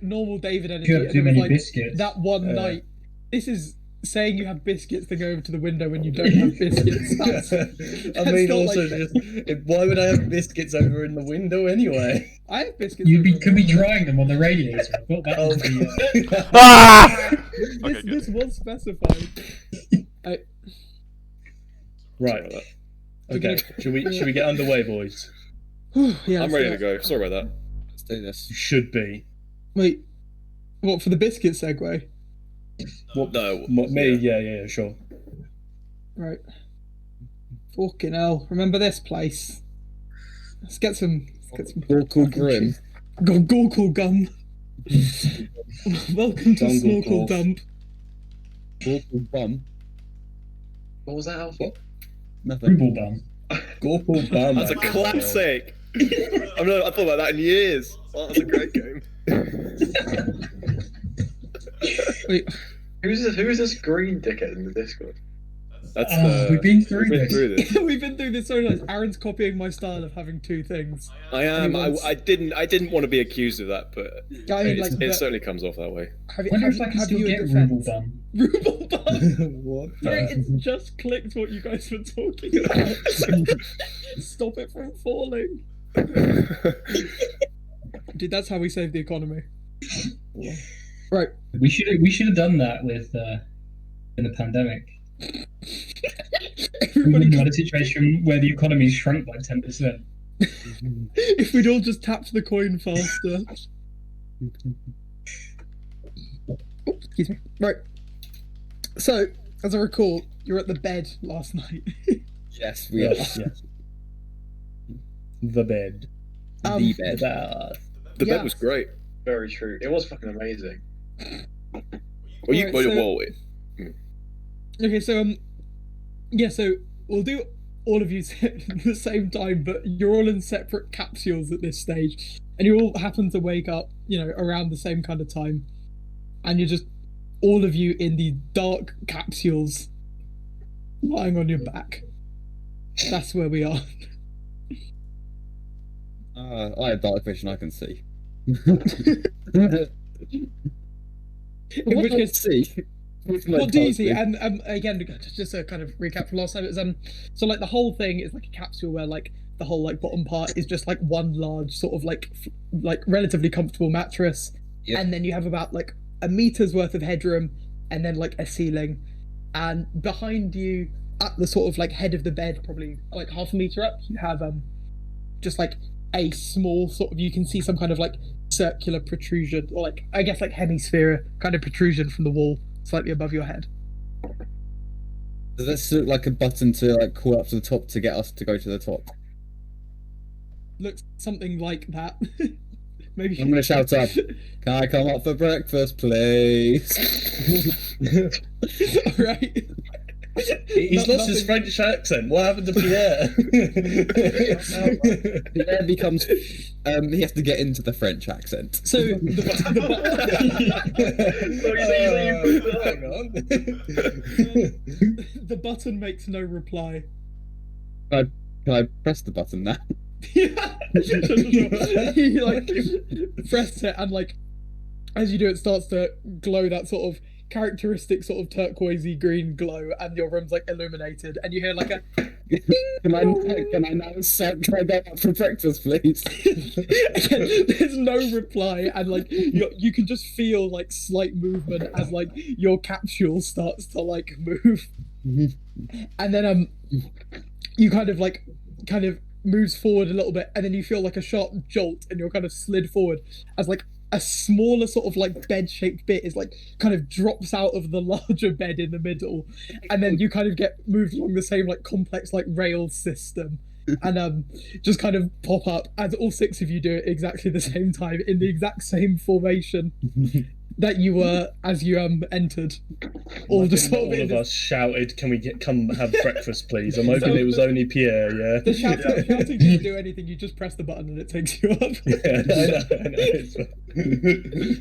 normal David energy. You have too and it was many like biscuits. that one night. This is saying you have biscuits to go over to the window when you don't have biscuits. I mean, not also, like- why would I have biscuits over in the window anyway? I have biscuits. Could be drying them on the radiator. I thought that was the. Ah! This was specified. Right. Okay. Should we get underway, boys? Yeah, I'm ready to go. Sorry about that. Let's do this. You should be. Wait, what for the biscuit segue? What? No. Me? Yeah, sure. Right. Fucking hell! Remember this place? Let's get some. Gauntlgrym. Gauntlgrym. Welcome to Dungle Snorkel Golf. Dump. Gauntlgrym. What was that, Alfie? Nothing. Ruble bum. Gauntlgrym. That's a classic. I thought about that in years. Oh, that's a great game. Wait, Who's this green dickhead in the Discord? That's We've been through this. this. we've been through this so much. Aaron's copying my style of having two things. I am. Once- I didn't want to be accused of that, but I mean, it certainly comes off that way. Have I wonder if I can still get Ruble bum. Ruble bum. What? Sorry, it's just clicked what you guys were talking about. Stop it from falling. Dude, that's how we save the economy. Right. We should have done that with in the pandemic. We Everybody would have had a situation where the economy shrunk by 10%. if we'd all just tapped the coin faster. Oops, excuse me. Right. So, as I recall, you were at the bed last night. Yes, we are. Yes. The bed. The bed. The bed was great. Very true. It was fucking amazing. Okay, so so we'll do all of you at the same time, but you're all in separate capsules at this stage, and you all happen to wake up, around the same kind of time, and you're just all of you in the dark capsules, lying on your back. That's where we are. I have dark vision. I can see. In which case, see. what do you see? And again, just a kind of recap from last time. It was so like the whole thing is like a capsule where like the whole like bottom part is just like one large sort of like relatively comfortable mattress, and then you have about like a meter's worth of headroom, and then like a ceiling, and behind you at the sort of like head of the bed, probably like half a meter up, you have just like a small sort of, you can see some kind of like circular protrusion, or like I guess like hemisphere kind of protrusion from the wall slightly above your head. Does this look like a button to like call up to the top to get us to go to the top? Looks something like that. Maybe I'm gonna shout up. Can I come up for breakfast, please? Alright. He's lost his French accent. What happened to Pierre? Pierre becomes. He has to get into the French accent. So the button makes no reply. Can I press the button now? Yeah. He like pressed it, and like as you do, it starts to glow that sort of characteristic sort of turquoisey green glow, and your room's like illuminated, and you hear like a Can I now try that up for breakfast, please? there's no reply, and like you can just feel like slight movement as like your capsule starts to like move, and then you kind of moves forward a little bit, and then you feel like a sharp jolt, and you're kind of slid forward as like a smaller sort of like bed-shaped bit is like kind of drops out of the larger bed in the middle, and then you kind of get moved along the same like complex like rail system, and just kind of pop up as all six of you do it exactly the same time in the exact same formation that you were as you entered. All just sort all of us shouted, "Can we come have breakfast, please?" I'm hoping it was only Pierre. Yeah. The shouting didn't do anything. You just press the button and it takes you up. Yeah, I know.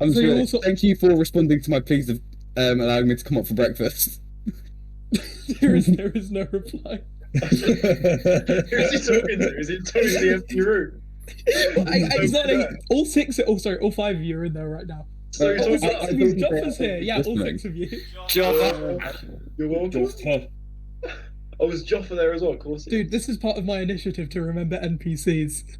I'm So sorry. you also- Thank you for responding to my pleas of allowing me to come up for breakfast. there is no reply. Who's he talking to? Is he talking to the empty room? It's not all six. Oh, sorry, all five of you are in there right now. So you're All talking six about of you. Joffa's here. Yeah, all six of you. Joffa. You're welcome. Oh, was Joffa there as well? Of course. Dude, this is part of my initiative to remember NPCs.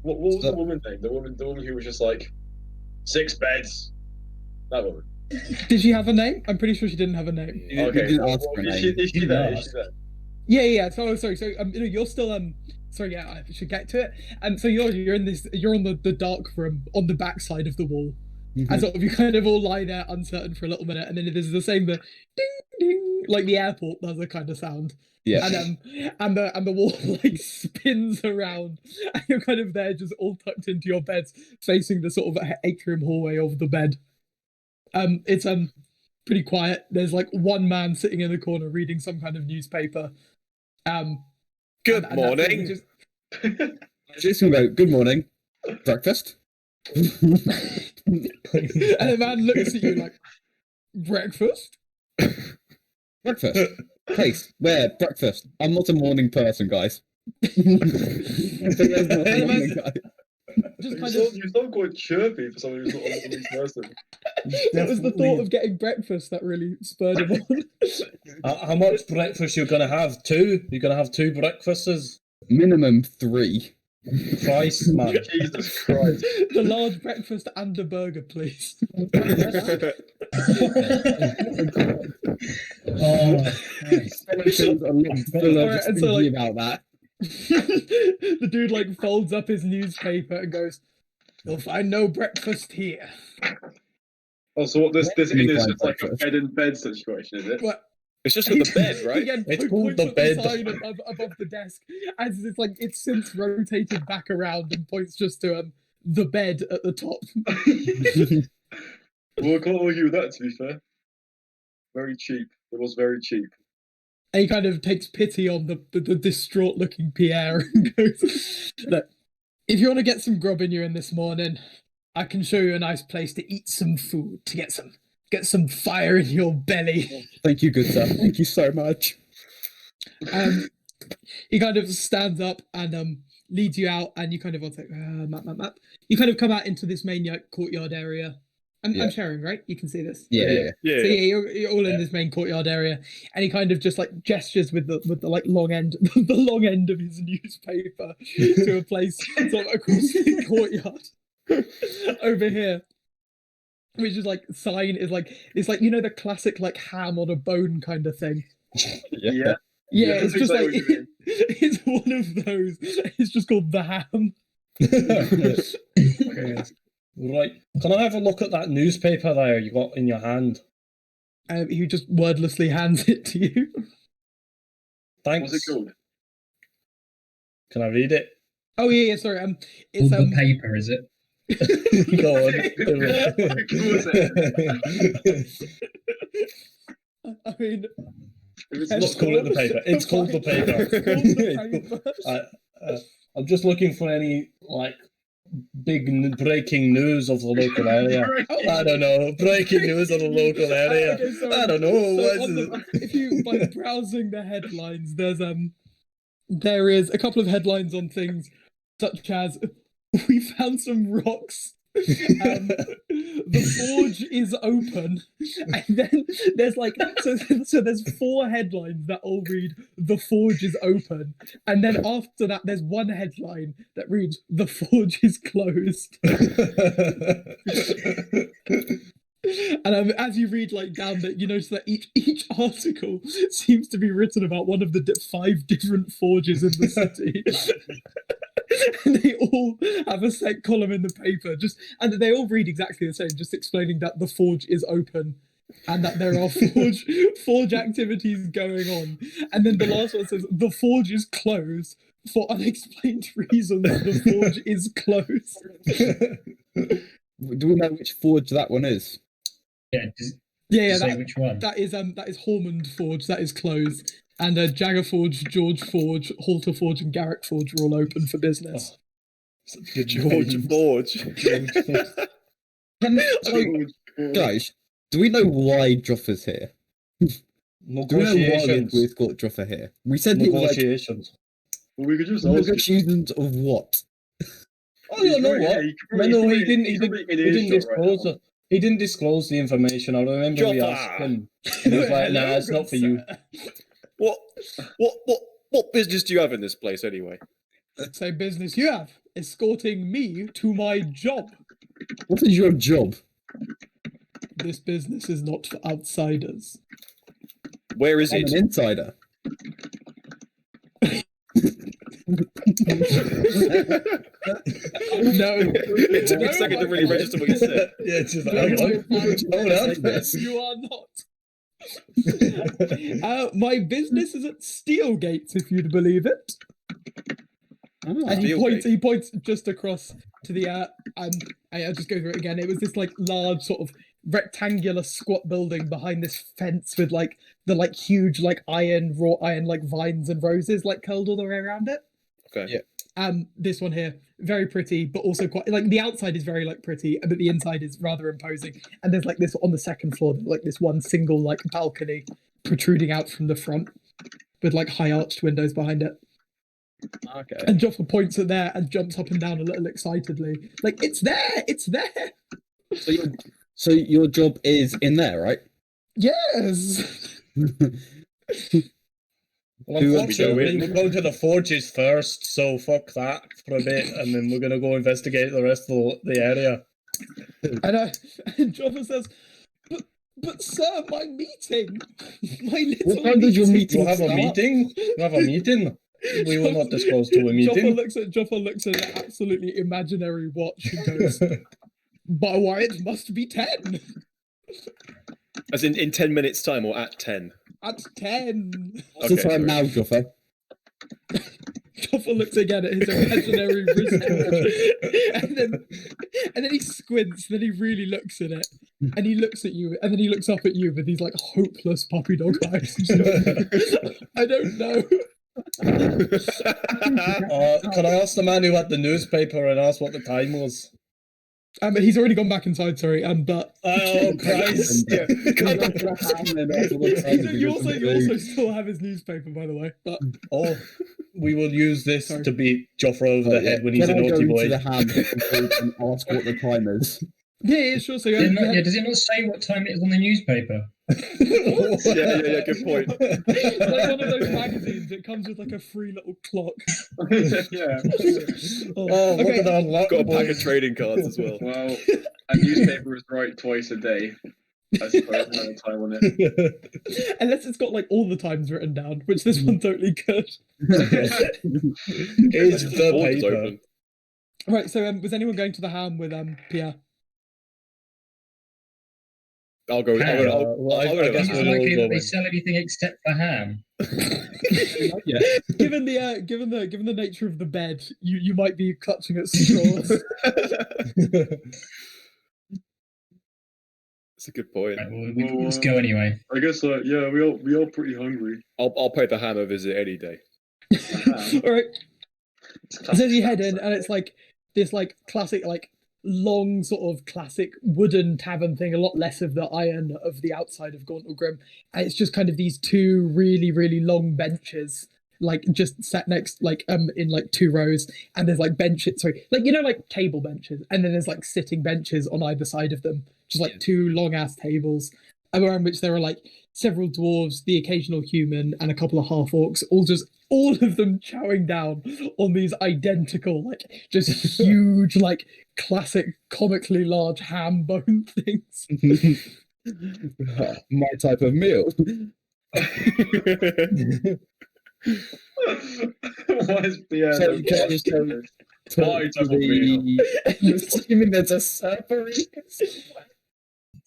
What was So- the woman's name? The woman who was just like 6 beds. That woman. Did she have a name? I'm pretty sure she didn't have a name. You Okay. didn't ask for a Is name. she there? Is she there? Yeah. So sorry. So you're still Sorry, yeah, I should get to it. So you're in this. You're on the dark room on the back side of the wall. And sort of you kind of all lie there uncertain for a little minute, and then there's the same ding ding like the airport does a kind of sound. Yeah. And the wall like spins around, and you're kind of there just all tucked into your beds, facing the sort of atrium hallway of the bed. It's pretty quiet. There's like one man sitting in the corner reading some kind of newspaper. Good and morning. Just gonna go, good morning. Breakfast? And the man looks at you like, breakfast? Breakfast? Place? Where? Breakfast? I'm not a morning person, guys. There's not a morning guy. Just You kind sound, of. you sound quite chirpy for someone who's not a morning person. It was the thought of getting breakfast that really spurred him on. How much breakfast you're gonna have? 2? You're gonna have 2 breakfasts? Minimum 3. Christ, man. Jesus Christ. The large breakfast and a burger, please. Oh, Christ. Feels a lot fuller Alright, just and so, thinking like- about that. The dude like folds up his newspaper and goes, "You'll find no breakfast here." Oh, so what this Let me inn is find just like a breakfast. bed in bed situation, is it? But It's just for the bed, right? Again, It's points called the at bed. sign above the desk, as it's like it's since rotated back around and points just to the bed at the top. Well, I can't argue with that, to be fair. Very cheap. It was very cheap. And he kind of takes pity on the distraught-looking Pier and goes, "Look, if you want to get some grub in you in this morning, I can show you a nice place to eat some food, to get some fire in your belly." Thank you, good sir. Thank you so much. He kind of stands up and leads you out, and you kind of want to map. You kind of come out into this main courtyard area. Yeah. I'm sharing, right? You can see this. Yeah. So yeah, you're all in this main courtyard area, and he kind of just like gestures with the like long end, the long end of his newspaper to a place sort of across the courtyard over here, which is like sign is like it's like the classic like ham on a bone kind of thing. Yeah. Yeah, that's it's just exactly like what you mean. it's one of those. It's just called the ham. Right. Can I have a look at that newspaper there you got in your hand? He just wordlessly hands it to you. Thanks. What's it called? Can I read it? Oh yeah, sorry. All It's the paper, is it? Go on. I mean, If it's Just not call it the paper. It's called the paper. It's called the paper. I'm just looking for any like big breaking news of the local area. I don't know. Breaking news of the local area. Okay, so, I don't know. so What on is the, if you by browsing the headlines, there is a couple of headlines on things such as "We found some rocks." The forge is open, and then there's like so there's 4 headlines that all read "The forge is open," and then after that there's one headline that reads "The forge is closed." And as you read like down that, you notice that each article seems to be written about one of the 5 different forges in the city. And they all have a set column in the paper, and they all read exactly the same, just explaining that the forge is open and that there are forge activities going on. And then the last one says the forge is closed for unexplained reasons. The forge is closed. Do we know which forge that one is? Yeah, Yeah, say which one. that is Hormond Forge. That is closed. And Jagger Forge, George Forge, Halter Forge, and Garrick Forge are all open for business. George Forge. Guys, do we know why Joffa's here? Do we know why Negotiations. we've got Joffa here? We said he was like Negotiations. Well, we could just ask him. negotiations of what? Oh, you know He's what? probably- No, no, he didn't. He he's didn't. probably He in didn't earshot right disclose now. it. He didn't disclose the information. I remember we Joffa! asked him. And he was like, "Nah, Hello, it's not good for you." sir. What business do you have in this place anyway? Same business you have, escorting me to my job. What is your job? This business is not for outsiders. Where is I'm it? an insider. No, It took me a second to really register what you said. Yeah, it's just No, like, you are not. My business is at Steelgates, if you'd believe it. And he Steelgate. points just across to the I'll just go through it again. It was this like large sort of rectangular squat building behind this fence with like the like huge like wrought iron like vines and roses like curled all the way around it. Okay. Yeah. This one here, very pretty, but also quite like the outside is very like pretty, but the inside is rather imposing. And there's like this on the second floor, like this one single like balcony protruding out from the front with like high arched windows behind it. Okay. And Joffa points at there and jumps up and down a little excitedly, like it's there, it's there. So your job is in there, right? Yes. Well, Who will be unfortunately, going? we're going to the forges first, so fuck that for a bit, and then we're gonna go investigate the rest of the area. And Joffa says, but sir, my meeting, my little What time does your meeting We'll have a start? meeting. We'll have a meeting. We will not disclose to a meeting. Joffa looks at an absolutely imaginary watch and goes, "But why it must be 10 As in 10 minutes time or at 10? at 10." What's the Okay, time sorry. now, Joffa? Joffa looks again at his imaginary wristwatch, and then he squints. Then he really looks at it, and he looks at you, and then he looks up at you with these like hopeless puppy dog eyes. I don't know. Can I ask the man who had the newspaper and ask what the time was? He's already gone back inside. Sorry. But Oh Christ! you also still have his newspaper, by the way. But Oh, we will use this Sorry. to beat Joffa over the head when he's a Can I naughty go boy. to the ham and ask what the time is? yeah, sure. So Does it not say what time it is on the newspaper? Yeah, good point. It's like one of those magazines. It comes with like a free little clock. Yeah. Oh, look at that! Got a pack of trading cards as well. Well, a newspaper is right twice a day. I suppose no time on it. Unless it's got like all the times written down, which this one totally could. It's the Board's paper. open. Right. So was anyone going to the ham with Pier? I'll go. I guess It's we'll all likely go that they in. sell everything except for ham. Yeah. Given the nature of the bed, you might be clutching at straws. That's a good point. Right, well, let's go anyway. I guess, yeah, we all pretty hungry. I'll pay the ham a visit any day. All right. So as you head in, and it's like this like classic like long sort of classic wooden tavern thing, a lot less of the iron of the outside of Gauntlgrym, and it's just kind of these two really long benches like just sat next like in like two rows, and there's like benches, sorry, like like table benches, and then there's like sitting benches on either side of them, just like two long ass tables around which there are like several dwarves, the occasional human, and a couple of half-orcs, all of them chowing down on these identical, like, just huge, like, classic, comically large ham bone things. My type of meal. Why is Pierre? So you can't just go Why to type of meal? the... You mean there's a server?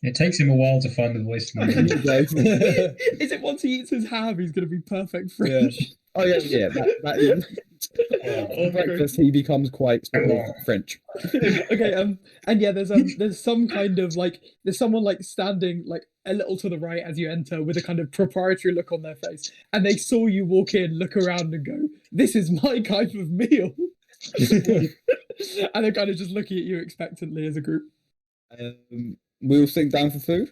It takes him a while to find the voice to Is it once he eats his ham, he's going to be perfect French? Oh yeah. For breakfast, he becomes quite French. Okay, and yeah, there's some kind of like there's someone like standing like a little to the right as you enter with a kind of proprietary look on their face, and they saw you walk in, look around, and go, "This is my kind of meal," and they're kind of just looking at you expectantly as a group. We'll sink down for food.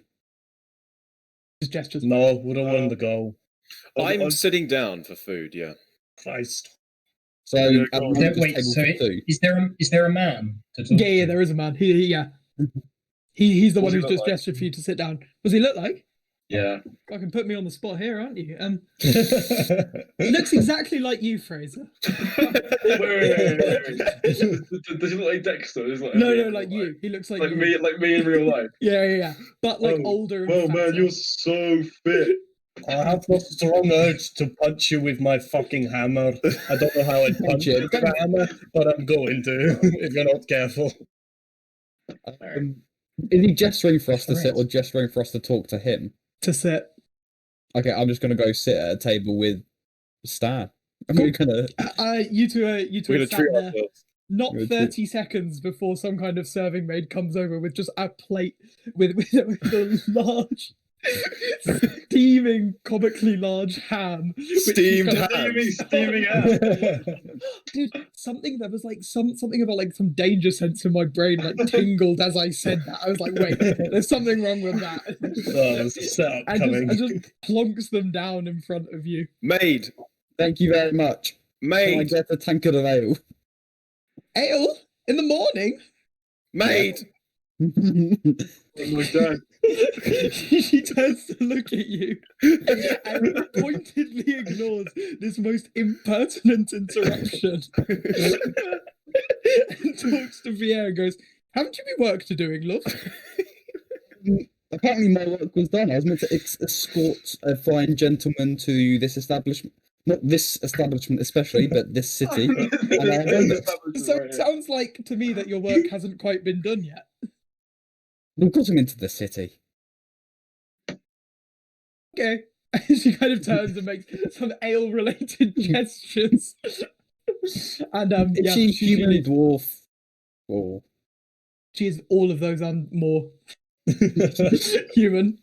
Just gestures. No, we don't want him to go. I'm sitting down for food. Yeah. Christ. So, Yeah, at go on. the moment, Wait, table so for two. is there a man to talk Yeah, to? there is a man. He's the What one does he who's look just like? gestured for you to sit down. What does he look like? Yeah. Fucking put me on the spot here, aren't you? He looks exactly like you, Fraser. Wait. Does he look like Dexter? Is No, like you. He looks like you. Like me in real life. Yeah. But like Oh, older and Oh man, fatter. you're so fit. I have the strong urge to punch you with my fucking hammer. I don't know how I'd punch you with a hammer, but I'm going to if you're not careful. Is he gesturing for us to sit or gesturing for us to talk to him? To sit. Okay, I'm just gonna go sit at a table with Stan. I'm Cool. gonna. You two We're are gonna sat treat there. ourselves. Not Good 30 seconds before some kind of serving maid comes over with just a plate with a large, steaming, comically large ham. which you Steamed kind of- ham. Steaming out. Dude, something that was like something about like some danger sense in my brain like tingled as I said that. I was like, wait, there's something wrong with that. Oh, there's a setup and coming. just plonks them down in front of you. Maid. Thank you very much. Can I Maid. get a tankard of ale? Ale in the morning. Maid. Oh my god. She turns to look at you and pointedly ignores this most impertinent interruption and talks to Pier and goes, haven't you been work to doing, love? Apparently, my work was done. I was meant to escort a fine gentleman to this establishment. Not this establishment especially, but this city. And I have done it. So it sounds like to me that your work hasn't quite been done yet. We've got him into the city. Okay. She kind of turns and makes some ale-related gestures. And Is yeah, she she human, dwarf, or is all of those and more. Human.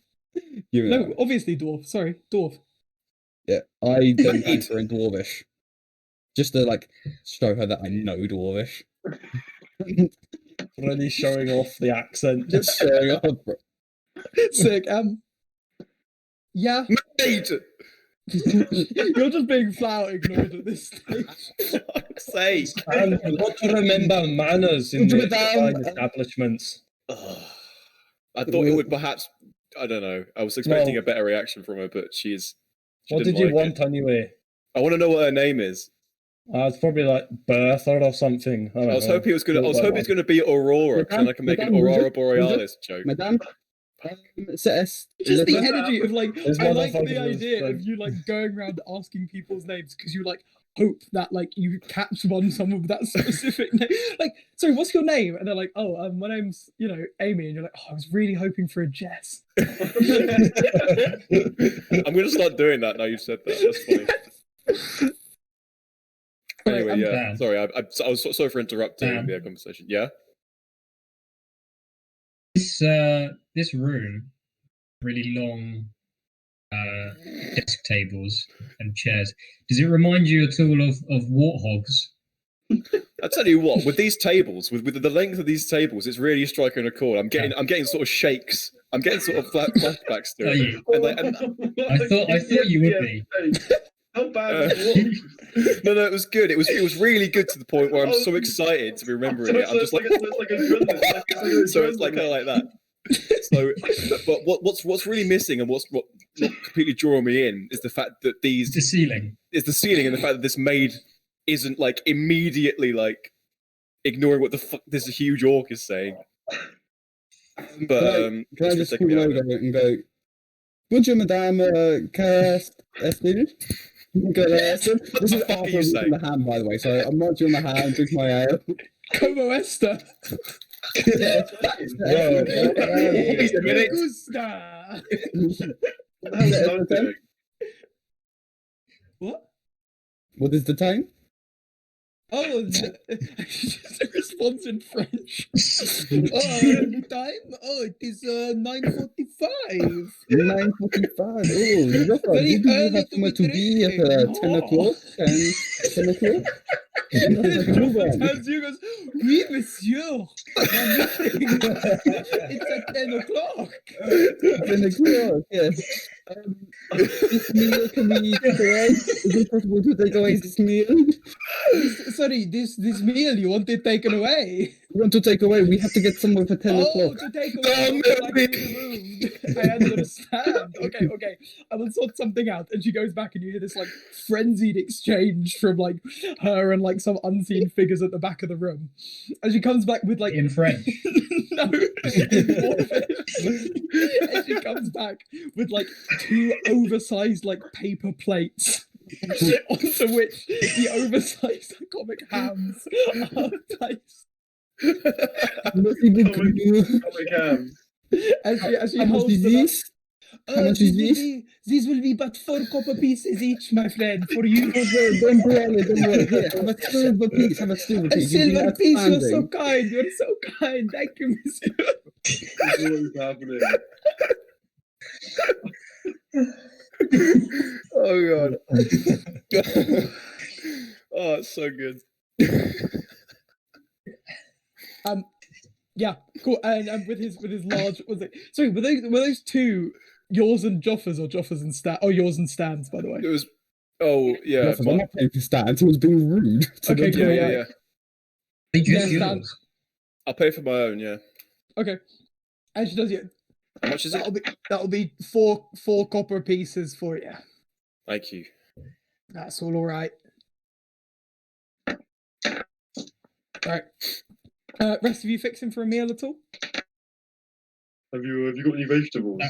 human? No, obviously dwarf. Sorry, dwarf. Yeah, I don't answer in dwarvish. Just to like show her that I know dwarvish. Really showing off the accent. Just showing off. Sick. Yeah. Maid. You're just being flat out ignored at this stage. Fuck's sake. And you've got to remember manners in the Madame, fine establishments. I thought it would perhaps. I don't know. I was expecting a better reaction from her, but she What didn't did you like want it. anyway? I want to know what her name is. It's probably like Bertha or something. I I was hoping it was gonna be Aurora, because then I can make an Madame, Aurora Madame, Borealis joke. Madame, Just the Madame, energy of like, This I like the motherfucker idea was, of you like going around asking people's names because you like hope that like you catch someone with that specific name. Like, sorry, what's your name? And they're like, oh, my name's Amy, and you're like, oh, I was really hoping for a Jess. I'm gonna start doing that now you said that. That's funny. Anyway, I'm yeah. down. Sorry, I was sorry for interrupting the conversation. Yeah. This room, really long desk tables and chairs. Does it remind you at all of warthogs? I tell you what, with these tables, with the length of these tables, it's really striking a chord. I'm getting sort of shakes. I'm getting sort of flashbacks to Are it. you? And I thought you would be. How bad is it? No, it was good. It was really good to the point where I'm so excited to be remembering it. I'm just like, so it's like kind of like that. So, but what's really missing and what's not completely drawing me in is the fact that The ceiling. is the ceiling and the fact that this maid isn't like immediately like ignoring what the fuck this huge orc is saying. But can I it's just taking call me out over of it. and go, bonjour, madame, this is What the fuck are after you I'm saying? the hand, by the way, so I'm munching on the hand, drink my ale. Como esta? Wait a minute. Gusta. What the hell is Stone doing? What? What is the time? Oh, just a response in French. The time? Oh, it is 9:45. 9:45. Oh, Joffa, Very did you early have to somewhere be to be at drinking. 10 o'clock? And 10 o'clock? Joffa turns to you and goes, "Oui, monsieur. My meeting. It's at 10 o'clock." 10 o'clock, yes. This meal can we take away? Is it possible to take away this meal? Sorry, this meal you want it taken away? We want to take away. We have to get somewhere for 10 Oh, o'clock. to take away. No, I understand. Okay. I will sort something out. And she goes back, and you hear this like frenzied exchange from like her and like some unseen figures at the back of the room. And she comes back with like In French. no, in Dwarvish. And she comes back with like 2 oversized like paper plates. Onto which the oversized comic hams are placed. Merci beaucoup. Comic hams. As she How much holds is them up. this? How much is this? These will be but 4 copper pieces each, my friend, for you. Don't worry. Here, have a silver piece. A You've been silver piece, you're so outstanding. kind. You're so kind. Thank you, monsieur. What is happening? Oh god. Oh, it's so good. Yeah, cool. And with his large, was it? Sorry, were those 2 yours and Joffa's, or Joffa's and Stan? Oh, yours and Stan's, by the way. It was. Oh yeah. Yes, I'm not paying for stats. He was being rude. To Okay, the cool, Yeah. yeah. They just Yeah, yours. I'll pay for my own. Yeah. Okay. And she does it. How much is it? That'll be 4 copper pieces for you. Thank you. That's all right. Right. Rest of you fixing for a meal at all? Have you got any vegetables?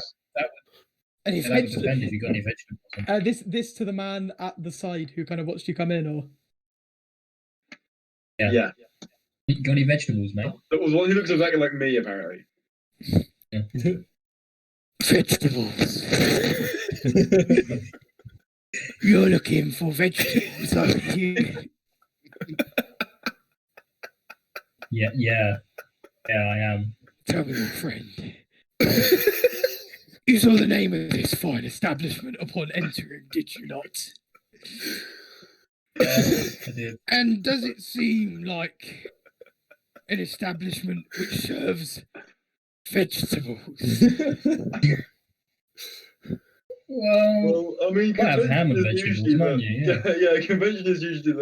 Any That would veg- depend if you got any vegetables. this to the man at the side who kind of watched you come in, or Yeah. You got any vegetables, mate? That was one who looks exactly like me, apparently. Yeah. vegetables. You're looking for vegetables, aren't you? Yeah, I am. Tell me, my friend. You saw the name of this fine establishment upon entering, did you not? Yeah, I did. And does it seem like an establishment which serves vegetables? Well, I mean, you can have ham with convention is vegetables, usually can't that- you? Yeah, convention is usually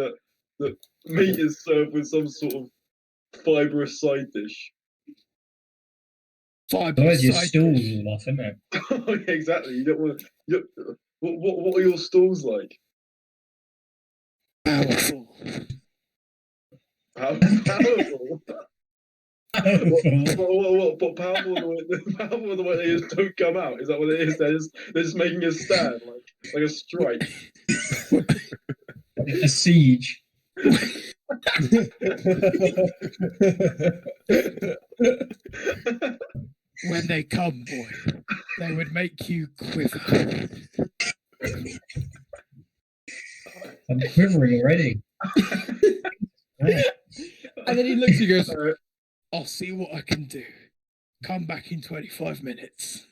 that meat is served with some sort of fibrous side dish. Otherwise your stool's all off, isn't it? Oh, yeah, exactly. You don't want to. What are your stalls like? Powerful. Powerful. What powerful the way they just don't come out? Is that what it is? They're just making a stand, like a strike. A siege. When they come, boy, they would make you quiver. I'm quivering already. And then he looks at you and goes, I'll see what I can do. Come back in 25 minutes.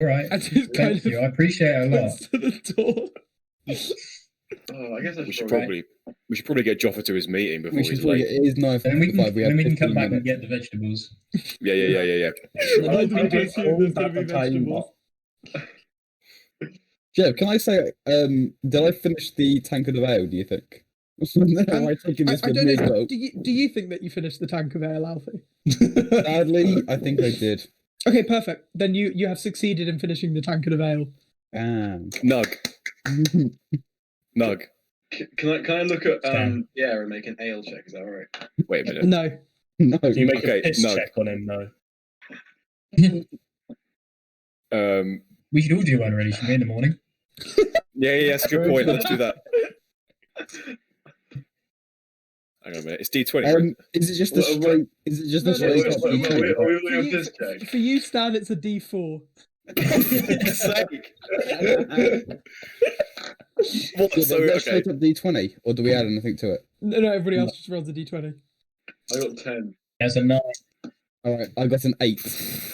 All right. And just kind Thank of you. I appreciate it a lot. points to the door. Oh, I guess I We should should probably get Joffa to his meeting before We he's should probably, late. it is 9:45. Then we can 15 come back and minutes. get the vegetables. Yeah. I didn't assume there's gonna be vegetables. Jeff, can I say, did I finish the Tank of the Veil, do you think? Am I taking this I with don't me as know. well? Do you think that you finished the tank of ale, Alfie? Sadly, I think I did. Okay, perfect. Then you have succeeded in finishing the tank of ale. Nug. Nug. Can I look at Stan. Pierre and make an ale check? Is that all right? Wait a minute. No. No. Can you make Okay, a piss no. check on him? No. We should all do one really, should we, in the morning? Yeah, that's a good point. Let's do that. Hang on a minute. It's D20. right? Is it just a Well, straight? Is it just a No, straight? no, up no, D20? Are we For doing a you, piss check? for you, Stan, it's a D4. For goodness sake. What? Yeah, So, but okay. straight up D20, or do we add anything to it? No, everybody else just rolls a D20. I got 10. That's a 9. All right, I got an 8.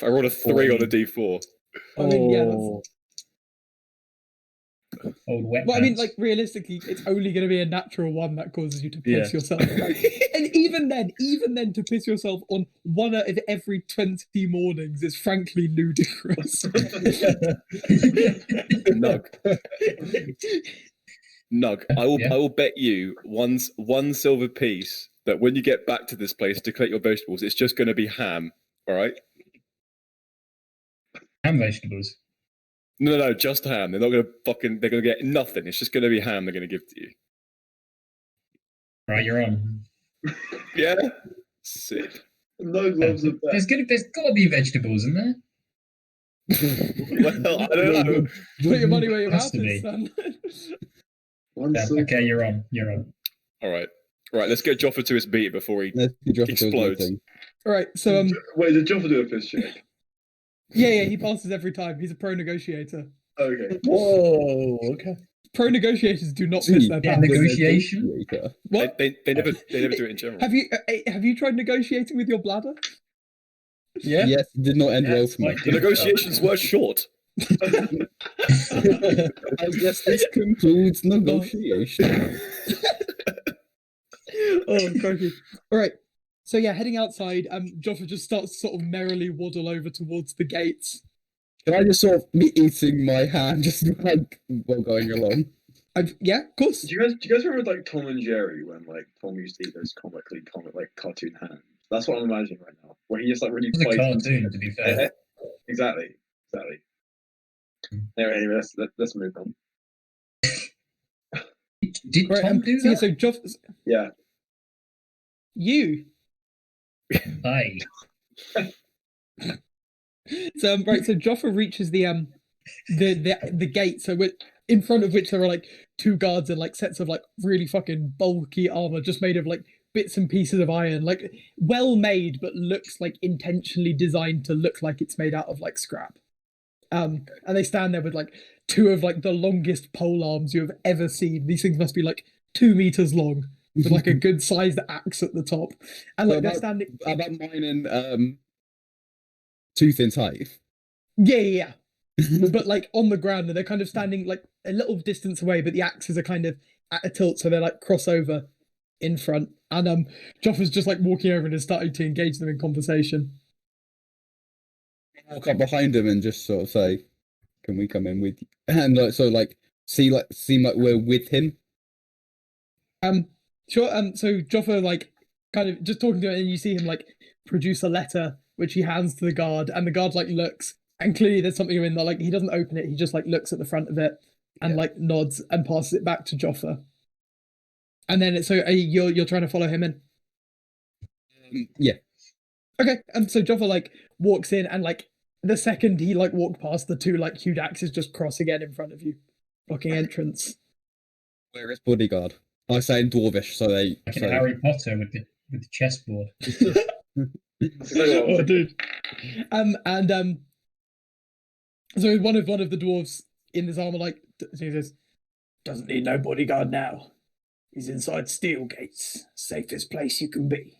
I rolled a 3 on a D4. I mean, yeah, Oh. Old wet Well, I mean, pants. like realistically, it's only going to be a natural one that causes you to piss Yeah. yourself. And even then, to piss yourself on one out of every 20 mornings is frankly ludicrous. Nug. Nug. I Yeah. will bet you one silver piece that when you get back to this place to collect your vegetables, it's just going to be ham. All right. And vegetables. No, just ham. They're not going to they're going to get nothing. It's just going to be ham they're going to give to you. Right, you're on. Yeah? Sick. No gloves of that. There's got to be vegetables in there. Well, I don't know. Put your money where your Has mouth to be. is, son. One Yeah, silver. okay, you're on. You're on. All right. Let's get Joffa to his beat before he Let's do Joffa to his explodes. meeting. All right, so Wait, did Joffa do a piss check? yeah, he passes every time. He's a pro negotiator. Okay. Whoa. Okay. Pro negotiators do not See, piss their yeah, pants. negotiation? Negotiator. What? They never do it in general. Have you tried negotiating with your bladder? Yeah. Yes, it did not end well for me. quite The negotiations were short. I guess this concludes negotiation. Oh, crikey. All right. So yeah, heading outside, Joffa just starts to sort of merrily waddle over towards the gates. Can I just sort of be eating my hand just like while going along? Yeah, of course. Do you guys remember like Tom and Jerry when like Tom used to eat those comic like cartoon hands? That's what I'm imagining right now. Where he just like really It was a fights. cartoon, to be fair. Exactly. Anyway, let's move on. Did Right, Tom do so, yeah, that? so Joffa, Yeah. you. Aye. So so Joffa reaches the gate. So in front of which there are like two guards and like sets of like really fucking bulky armor, just made of like bits and pieces of iron, like well made, but looks like intentionally designed to look like it's made out of like scrap. And they stand there with like two of like the longest pole arms you have ever seen. These things must be like 2 meters long, with like a good sized axe at the top, and like they're standing. About mine and Tuthin's height. Yeah. But like on the ground, and they're kind of standing like a little distance away, but the axes are kind of at a tilt, so they're like crossover in front. And Joffa's just like walking over and is starting to engage them in conversation. Walk up behind him and just sort of say, "Can we come in with you?" And seem like we're with him. Sure. So Joffa like kind of just talking to him, and you see him like produce a letter which he hands to the guard, and the guard like looks, and clearly there's something in there. Like he doesn't open it, he just like looks at the front of it and like nods and passes it back to Joffa. And then you're trying to follow him in. Yeah. Okay. And so Joffa like walks in, and like the second he like walked past, the two like huge axes just cross again in front of you, blocking entrance. Where is bodyguard? I say in Dwarvish, so they. Like in So, Harry Potter with the chessboard. Oh, dude. So one of the dwarves in this armor like he says, "Doesn't need no bodyguard now. He's inside steel gates, safest place you can be."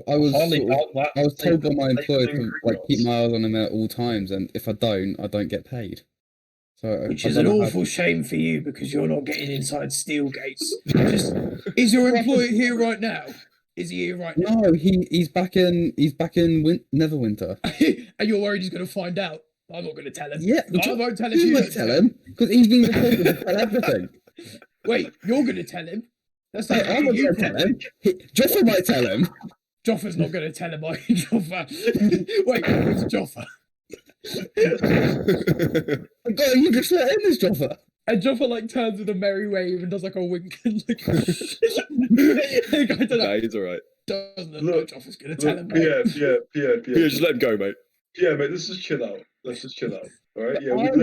I was Hardly sort of- doubt that. I was told by my employer to like keep my eyes on him at all times, and if I don't get paid. So Which I is don't an know how- awful shame for you, because you're not getting inside steel gates. Is your employer here right now? Is he here right now? No, he's back in Neverwinter. And you're worried he's going to find out? I'm not going to tell him. Yeah, I won't tell him. you You might don't tell him because he's been reported to tell everything. Wait, you're going to tell him? That's Hey, not I'm not you. going to tell him. Joffa might tell him. Joffa's not going to tell him, are you, Joffa? Wait, who's Joffa? God, you just let him as Joffa. And Joffa like turns with a merry wave and does like a wink and like the guy Nah, he's alright. doesn't know Look, Joffa's going to tell him. Pierre, Pierre, just let him go, mate. Yeah, mate, let's just chill out. All right? Yeah, I'm we've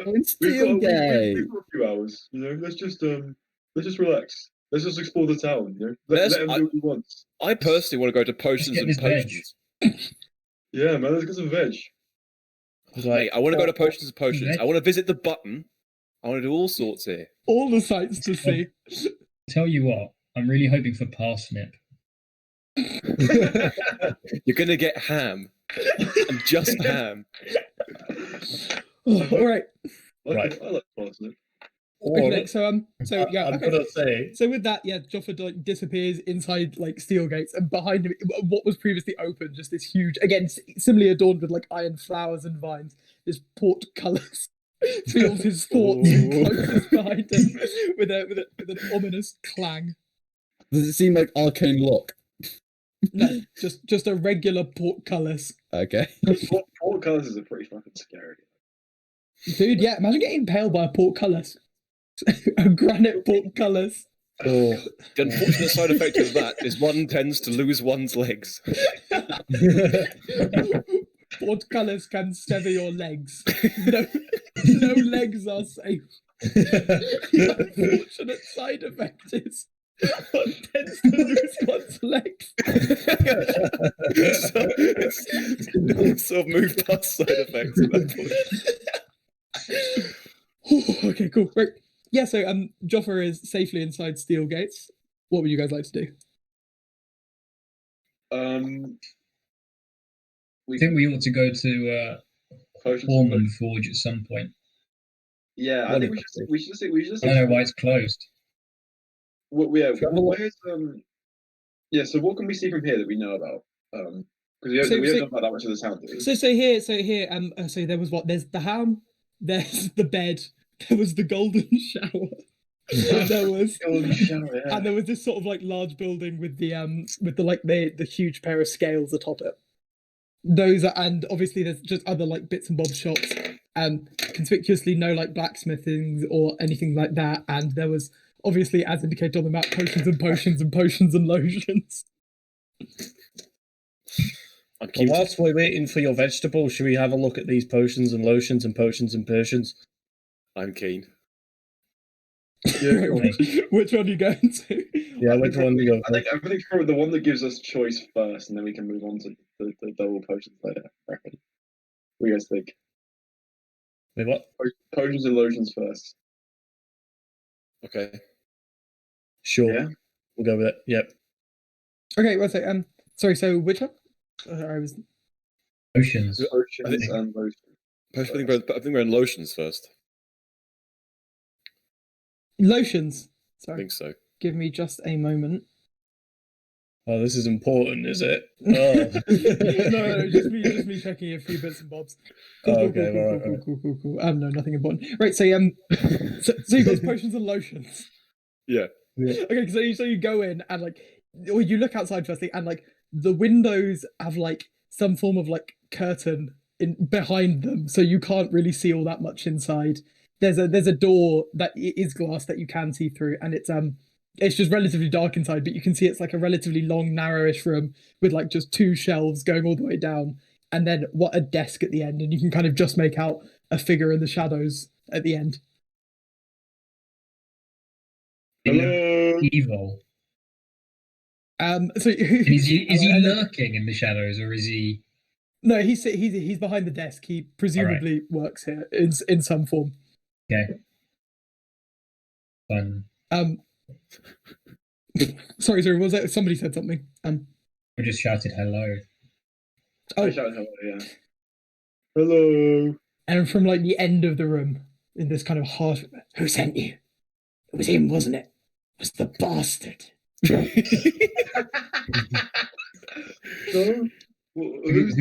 going Steel Gate. we've got a few hours. You know, let's just relax. Let's just explore the town. You know, let him do what he wants. I personally want to go to Potions get and this veg. Potions. Yeah, man, let's get some veg. Mate, I want to go to Potions and Potions. I want to visit the button. I want to do all sorts here. All the sights to see. Tell you what, I'm really hoping for parsnip. You're going to get ham. And just ham. All right. Right. I like parsnip. Or Okay, so yeah, I'm okay. gonna say So with that, yeah, Joffa like disappears inside like steel gates, and behind him, what was previously open, just this huge, again, similarly adorned with like iron flowers and vines, this portcullis feels his thoughts and Ooh. closes behind him with an ominous clang. Does it seem like arcane lock? No, just a regular portcullis. Okay. Portcullises are pretty fucking scary. Dude, yeah, imagine getting impaled by a portcullis. A granite portcullis. oh, The unfortunate side effect of that is one tends to lose one's legs. Portcullis can sever your legs. No legs are safe. The unfortunate side effect is one tends to lose one's legs. So it's sort of moved past side effects at that point. Okay, cool. Right. Yeah, so Joffa is safely inside steel gates. What would you guys like to do? I think we ought to go to Potions. Ormond Forge at some point. Yeah, I think we should. I don't know why it's closed. Where's yeah. So what can we see from here that we know about? Because we don't know about that much of the town, do we? So here, so there was what? There's the ham, there's the bed, there was the golden shower. And there was and there was this sort of like large building with the huge pair of scales atop it. Those are, and obviously there's just other like bits and bobs shops, conspicuously no like blacksmithing or anything like that. And there was obviously, as indicated on the map, potions and lotions. well, whilst we're waiting for your vegetables, should we have a look at these potions and lotions and potions and Persians? I'm keen. Yeah, Which one are you going to? Yeah, which one do you go I think probably the one that gives us choice first, and then we can move on to the double potions later. I reckon. What do you guys think? Wait, what? Potions and lotions first. Okay. Sure. Yeah. We'll go with it. Yep. Okay, one sec. Sorry. So which one? I was Oceans. Potions and lotions. I think we're in lotions first. lotions. I Sorry. think so. Give me just a moment. Oh, this is important, is it? Oh. no, just me checking a few bits and bobs. Cool. No, nothing important. Right, so you got potions and lotions. Yeah. Okay, so you go in and like, or you look outside firstly, and like the windows have like some form of like curtain in behind them, so you can't really see all that much inside. There's a door that is glass that you can see through, and it's just relatively dark inside, but you can see it's like a relatively long, narrowish room with like just two shelves going all the way down, and then a desk at the end, and you can kind of just make out a figure in the shadows at the end. Hello. Evil. So Is he lurking in the shadows, or is he? No, he's behind the desk. He presumably works here in some form. Okay. Fun. Sorry, was that somebody said something? I just shouted hello. I shouted hello, yeah. Hello. And from like the end of the room, in this kind of harsh, who sent you? It was him, wasn't it? It was the bastard. So, Who's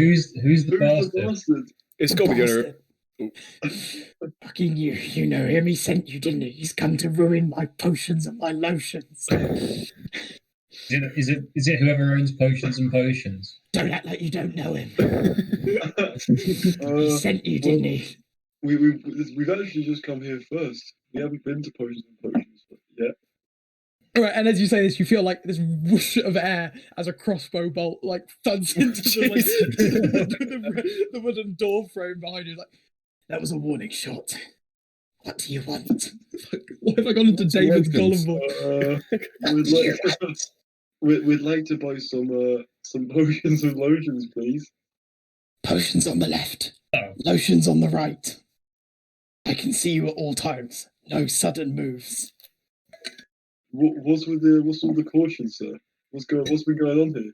the bastard? It's got to be the owner. Fucking you know him. He sent you, didn't he? He's come to ruin my potions and my lotions. Is it whoever owns potions and potions? Don't act like you don't know him. He sent you, didn't he? We've actually just come here first. We haven't been to Potions and Potions yet. All right, and as you say this, you feel like this whoosh of air as a crossbow bolt like thuds into the wooden door frame behind you. Like, that was a warning shot. What do you want? What have I gone into David's column for? We'd like to buy some potions and lotions, please. Potions on the left, Oh. lotions on the right. I can see you at all times. No sudden moves. What's all the caution, sir? What's been going on here?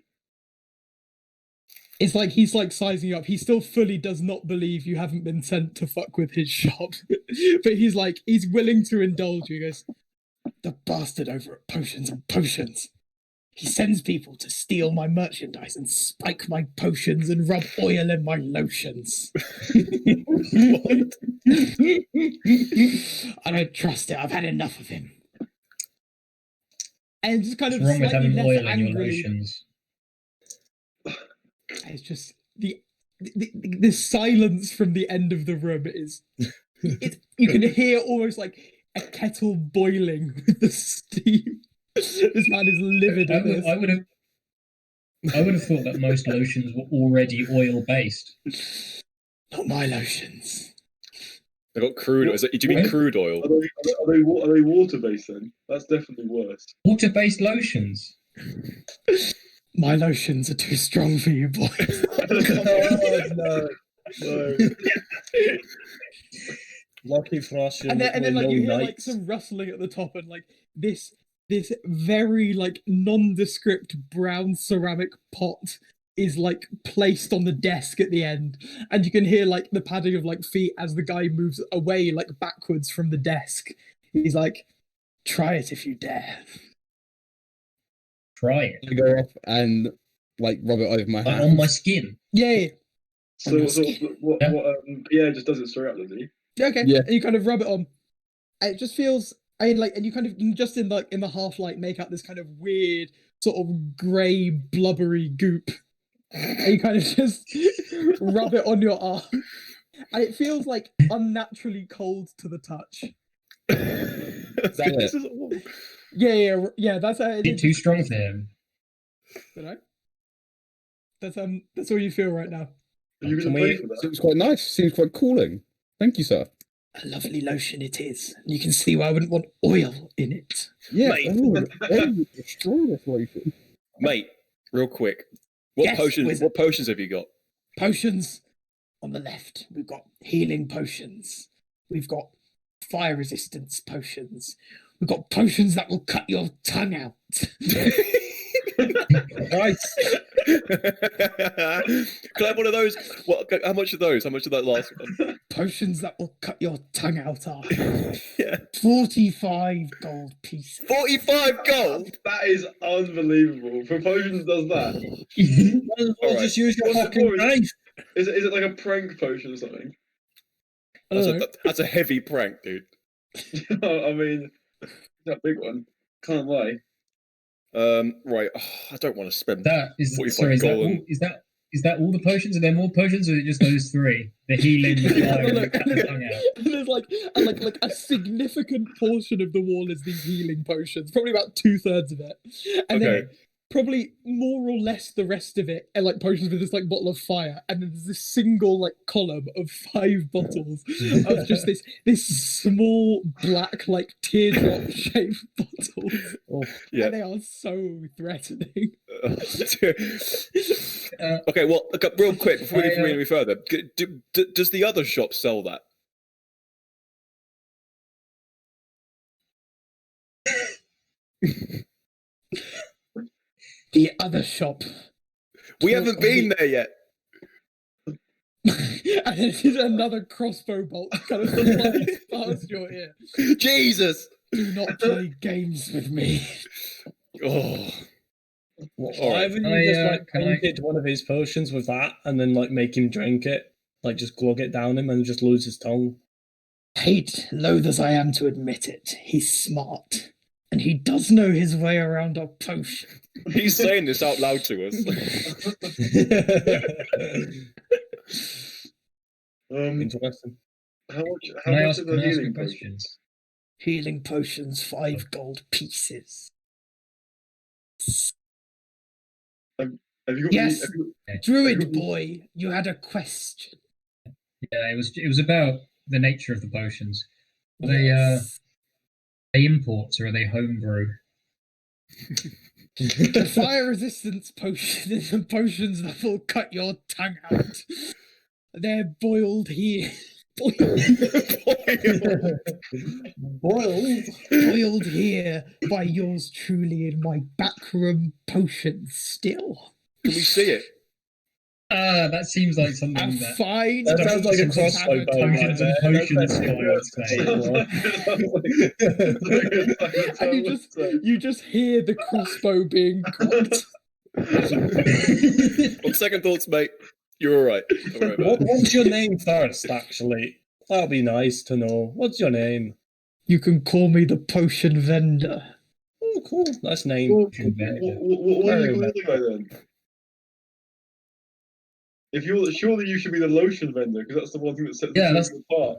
It's like he's like sizing you up. He still fully does not believe you haven't been sent to fuck with his shop. But he's willing to indulge you. He goes, the bastard over at Potions and Potions. He sends people to steal my merchandise and spike my potions and rub oil in my lotions. What? I don't trust it. I've had enough of him. And just kind What's of wrong with slightly having less oil in your angrily. lotions? It's just the silence from the end of the room is. You can hear almost like a kettle boiling with the steam. This man is livid at this. I would have thought that most lotions were already oil based. Not my lotions. They got crude oil. Do you mean crude oil? Are they water based then? That's definitely worse. Water based lotions. My lotions are too strong for you, boys. No. Lucky for us, and then like no you hear like knights. some rustling at the top, and like this very like nondescript brown ceramic pot is like placed on the desk at the end, and you can hear like the padding of like feet as the guy moves away like backwards from the desk. He's like, try it if you dare. Try it. I go off and like rub it over my Like, hand. on my skin. Yeah. So what Pierre just does it straight up, does he? Okay. Yeah. And you kind of rub it on. And it just feels. I mean, like, and you kind of just in the half light make out this kind of weird sort of grey blubbery goop. And you kind of just rub it on your arm, and it feels like unnaturally cold to the touch. Is that This it? is awful. Yeah. That's Is it too strong for him? You know? That's all you feel right now. Are you Can going to we- pay for that? Seems quite nice. Seems quite cooling. Thank you, sir. A lovely lotion it is. You can see why I wouldn't want oil in it. Yeah. Mate. Oh, destroy this lotion. Mate, real quick. What Yes, potions? wizard. What potions have you got? Potions on the left. We've got healing potions. We've got fire resistance potions. We've got potions that will cut your tongue out. Nice. Can I have one of those? What? How much of those? How much of that last one? Potions that will cut your tongue out are Yeah. 45 gold pieces. 45 gold. That is unbelievable. For Potions does that. Well, Alright. just use your What's the fucking point? knife. Is it like a prank potion or something? I don't know. That's a heavy prank, dude. I mean, that big one. Can't lie. Right. I don't want to spend. That is 45 sorry. Is that gold. all? Is that all the potions? Are there more potions, or is it just those three? The healing, the fire, and the Look, cut the tongue out. and there's like a significant portion of the wall is these healing potions, probably about 2/3 of it, and Okay. then probably more or less the rest of it are like potions with this like bottle of fire, and then there's this single like column of 5 bottles of just this small black like teardrop shaped bottles, Yeah. and they are so threatening. Okay. Well, okay, real quick before we I, go any further, does the other shop sell that? The other shop. We haven't been there yet. And then there's another crossbow bolt kind of flies past your ear. Jesus. Do not play games with me. Oh. Why Alright. haven't I, you just like can I- painted one of his potions with that and then like make him drink it? Like just glug it down him and just lose his tongue. Hate, loath as I am to admit it, he's smart. And he does know his way around our potion. He's saying this out loud to us. Interesting. How much? How Can I much ask, are can the I ask a healing question? potions? Healing potions, 5 gold pieces. Have you got? Yes. Have you, Druid boy, you had a question. Yeah, it was about the nature of the potions. Are they Yes. they imports or are they homebrew? The fire resistance potion is the potions that will cut your tongue out. They're boiled here. Boiled here by yours truly in my backroom potion still. Can we see it? That seems like something A that fine. That sounds like a dose of crossbow bow. Potions and Potions guy would say. And you just hear the crossbow being cocked. On second thoughts, mate, you're all right. Don't worry about it. What's your name first, actually? That'll be nice to know. What's your name? You can call me the potion vendor. Oh, cool. Nice name. What do you call the guy then? If you're surely you should be the lotion vendor because that's the one thing that sets the apart.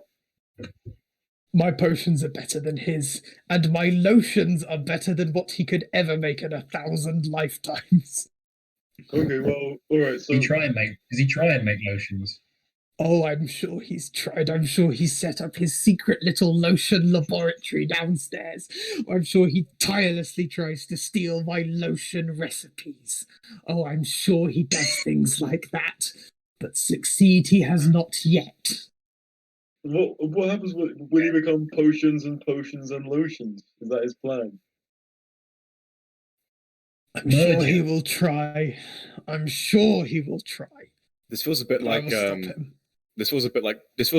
My potions are better than his, and my lotions are better than what he could ever make in 1,000 lifetimes. Okay, well, all right. So Does he try and make lotions? Oh, I'm sure he's tried. I'm sure he's set up his secret little lotion laboratory downstairs. I'm sure he tirelessly tries to steal my lotion recipes. Oh, I'm sure he does things like that. But succeed he has not yet. what happens when he become potions and lotions? Is that his plan? I'm sure he will try. I'm sure he will try. This feels a bit But I like will stop him. this feels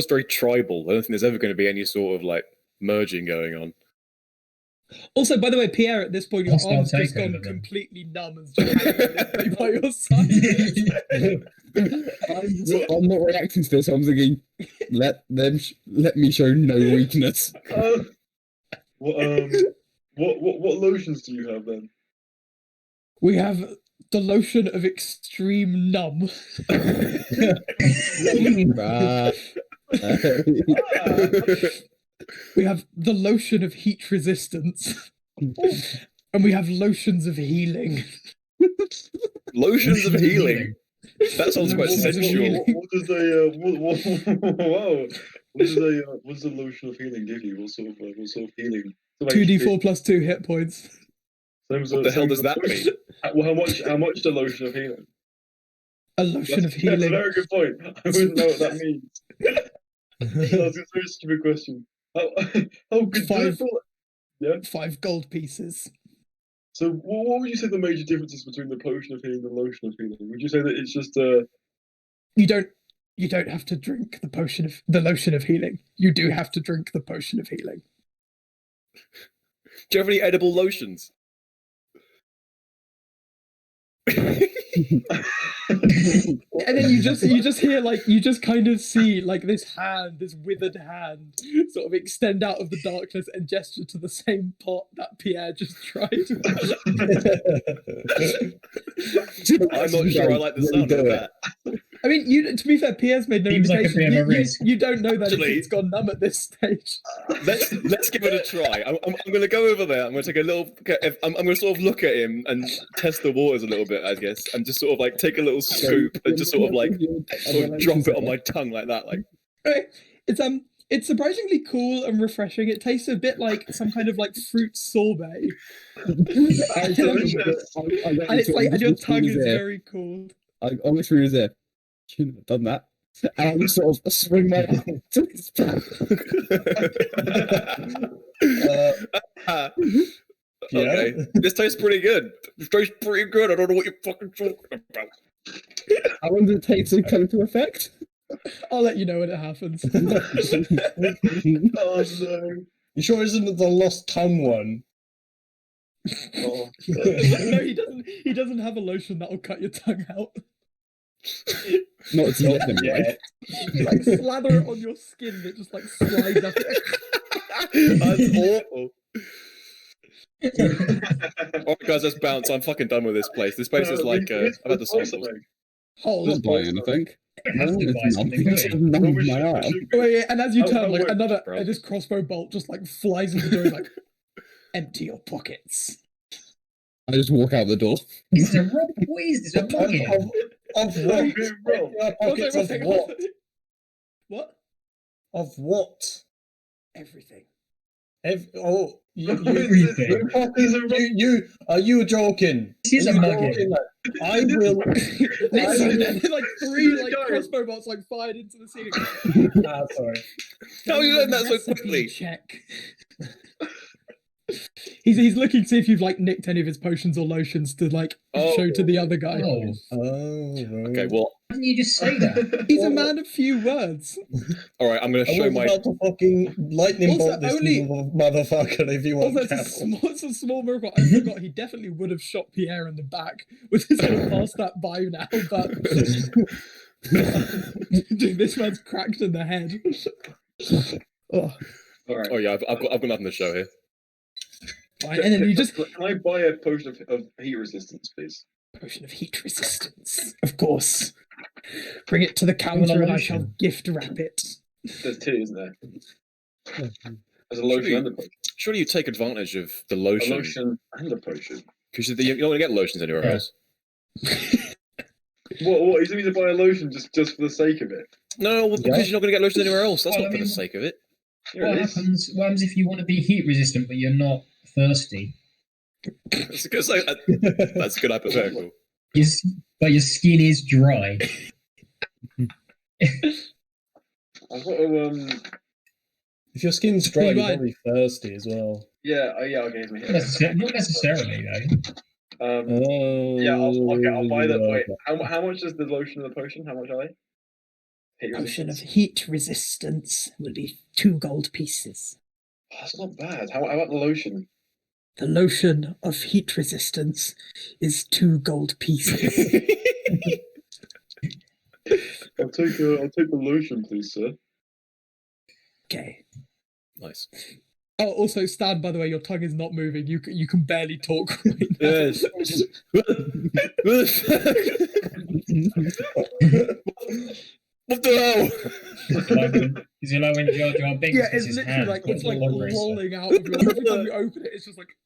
very tribal. I don't think there's ever going to be any sort of like merging going on. Also, by the way, Pierre, at this point, your Hostile arm's just takeover gone then. completely numb and just hanging by your side. I'm not reacting to this. I'm thinking, let me show no weakness. What lotions do you have then? We have the lotion of extreme numb. We have the lotion of heat resistance. And we have lotions of healing. Lotions of healing. That sounds quite Lotions of sensual. healing. What does the lotion of healing give you? What sort of healing? 2d4 plus 2 hit points. What the hell does that mean? Well, how much the lotion of healing? A lotion of That's a healing. very good point. I wouldn't know what that means. That's a very stupid question. How good? 5 gold pieces. So, what would you say the major differences between the potion of healing and the lotion of healing? Would you say that it's just You don't have to drink the lotion of healing. You do have to drink the potion of healing. Do you have any edible lotions? And then you just hear you just kind of see this withered hand sort of extend out of the darkness and gesture to the same pot that Pierre just tried. I'm not sure I like the sound of that. I mean, to be fair, Pierre's made no Seems like a indication. bit of a risk. You don't know that Actually- it's gone numb at this stage. Let's give it a try. I'm going to go over there. I'm going to take a little. I'm going to sort of look at him and test the waters a little bit, I guess, and just sort of like take a little scoop and just sort of drop it on my tongue like that. Like Right. It's surprisingly cool and refreshing. It tastes a bit like some kind of fruit sorbet. And it's and your tongue is very cool. I almost threw his ear. Shouldn't have done that. And I just sort of swing my arm to his back. Okay, this tastes pretty good. This tastes pretty good. I don't know what you're fucking talking about. How long does it take to come into effect? I'll let you know when it happens. Oh no! You sure isn't it the lost tongue one? Oh, No, he doesn't. He doesn't have a lotion that'll cut your tongue out. Not to let them, right? You slather it on your skin and it just slides up. That's awful. Alright, guys, let's bounce. I'm fucking done with this place. This place is like I've had the samples. Hold Not on. buying anything. It has to buy something good. Numb my arm. Wait, and as you turn, wait, another bro. this crossbow bolt just flies into the door. Empty your pockets. I just walk out the door. Is this a rob? What is this? A mugging? Of what? Pockets of what? What? Of what? Everything. Everything. Are you joking? This is Are a you mugging. joking? I will. Listen, and three crossbow bolts fired into the ceiling. Sorry. How you learned that so Recipe quickly? Check. He's looking to see if you've like nicked any of his potions or lotions to like show to the other guy. Oh, Okay, well, why didn't you just say that? He's a man of few words. all right. I'm going to I show was my. about to fucking lightning Also, bolt this only- motherfucker if you want. Also, it's a small miracle. I forgot he definitely would have shot Pierre in the back. We're just gonna pass that by now, but dude, this man's cracked in the head. Oh, All right. Oh yeah, I've got nothing to show here. fine. And then you just Can I buy a potion of heat resistance, please? potion of heat resistance, of course. Bring it to the counter, and I shall gift wrap it. There's two, isn't there? There's a lotion and a potion. Surely you take advantage of the A lotion lotion and a potion. because you're not going to get lotions anywhere Yeah. else. What? He's going to buy a lotion just for the sake of it? No, well, because you're not going to get lotions anywhere else. That's Well, not I for the mean- sake of it. Yeah, What it is. happens? What happens if you want to be heat resistant but you're not thirsty? That's a good, that's a good hypothetical. But your skin is dry. I've got to If your skin's dry, You you're might- probably thirsty as well. yeah, okay, it's me. Not necessarily though. Oh, Yeah, I'll buy that. Wait, okay. how much is the lotion and the potion? How much are they? Heat Potion of resistance. heat resistance will be 2 gold pieces. Oh, that's not bad. How about the lotion? The lotion of heat resistance is 2 gold pieces. I'll take the lotion, please, sir. Okay. Nice. Oh, also, Stan, by the way, your tongue is not moving. You can barely talk right now. Yes. What the hell? Is it like when Jar Jar Binks Yeah, puts it's his literally hand like on it's the like log racer? rolling out of your. Every time you open it, it's just like.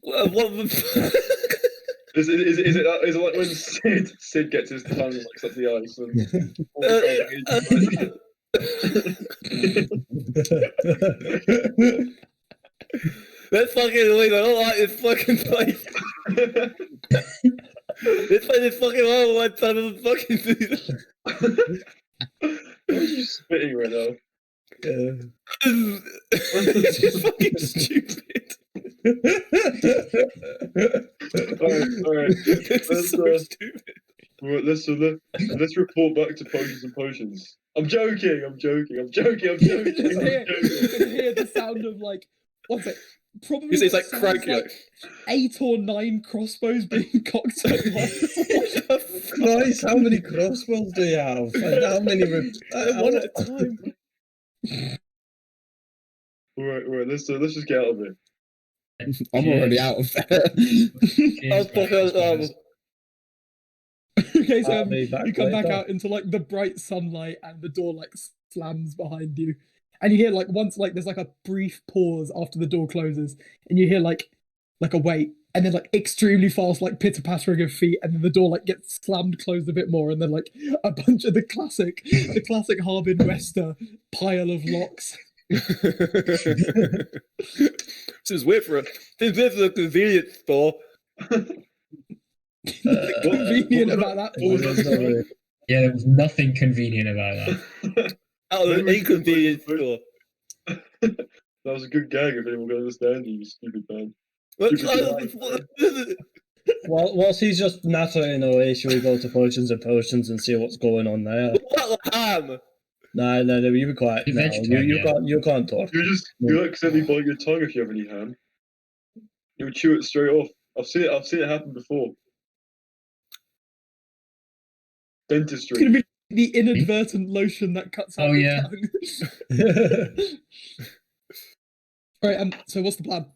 What the Is it like when Sid gets his tongue like up the ice and That's fucking illegal. I don't like this fucking place. This place is fucking horrible. I time to fucking do that. What are you spitting right now? It's just fucking stupid. Alright. This is so stupid. Right, let's report back to Potions and Potions. I'm joking. You can just hear the sound of like what's it? Probably It's like sounds cranky. like 8 or 9 crossbows being cocked at once. Christ, how many crossbows do you have? And how many? One at a time. Alright, let's just get out of it. I'm already out of there. Cheers, back, I suppose. Okay, so I'll be back you come back later. out into like the bright sunlight, and the door like slams behind you, and you hear like once like there's like a brief pause after the door closes, and you hear like a wait, and then like extremely fast like pitter pattering of feet, and then the door like gets slammed closed a bit more, and then like a bunch of the classic Harbin Wester pile of locks. Seems weird for a convenience store. Convenient about that pause. Yeah, there was nothing convenient about that. Out of an inconvenience store. That was a good gag if anyone can understand you stupid man. Whilst he's just nattering away, should we go to Potions and Potions and see what's going on there? Ham. No, you be quiet The now. vegetarian. You can't talk. You accidentally bite your tongue if you have any ham. You would chew it straight off. I've seen it happen before. Dentistry. Gonna be the inadvertent lotion that cuts out Oh, your yeah. tongue. Alright, so what's the plan?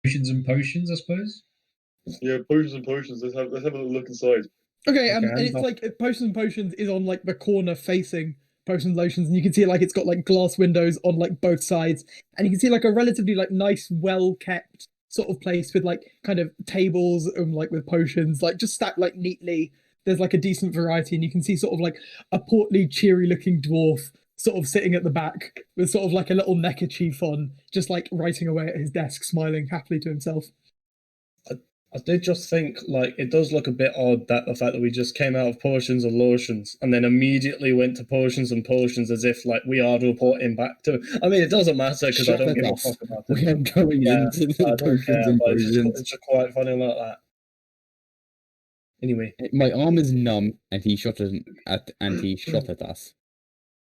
Potions and potions, I suppose. Yeah, Potions and Potions. Let's have a little look inside. Okay, and Okay, it's like Potions and Potions is on like the corner facing Potions Lotions, and you can see like it's got like glass windows on like both sides, and you can see like a relatively like nice, well kept sort of place with like kind of tables like with potions like just stacked like neatly. There's like a decent variety, and you can see sort of like a portly, cheery looking dwarf sort of sitting at the back with sort of like a little neckerchief on, just like writing away at his desk, smiling happily to himself. I did just think, like, it does look a bit odd that the fact that we just came out of Potions and Lotions and then immediately went to Potions and Potions as if, like, we are reporting back to... I mean, it doesn't matter because I don't give a fuck about it. We are going into the I don't Potions care, and but Potions. it's just quite funny like that. Anyway. My arm is numb, and he shot at us.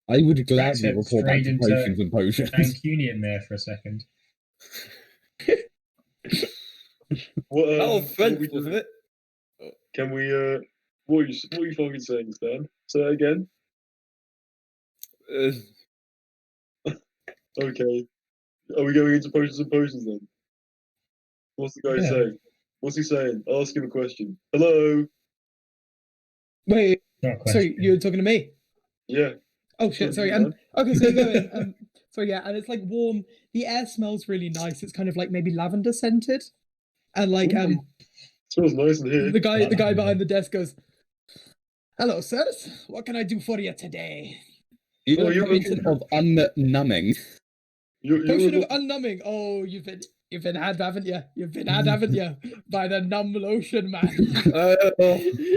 I would gladly Except report back straight to into Potions and Potions. Mancunian there for a second. What, Oh, what French, we wasn't it? Can we? What are you fucking saying, Stan? Say that again. Okay. Are we going into Potions and Potions then? What's the guy Yeah. saying? What's he saying? I'll ask him a question. Hello. Wait, Not a so question. you're talking to me? Yeah. Oh shit, sorry. Man. Okay, so you go in. So yeah, and it's like warm. The air smells really nice. It's kind of like maybe lavender scented, and like Smells nice in here. the guy Lavender. behind the desk goes, "Hello, sirs. What can I do for you today?" You know, you're potion of unnumbing. Potion of unnumbing. Oh, you've been had, haven't you? You've been had, haven't you? By the numb lotion man.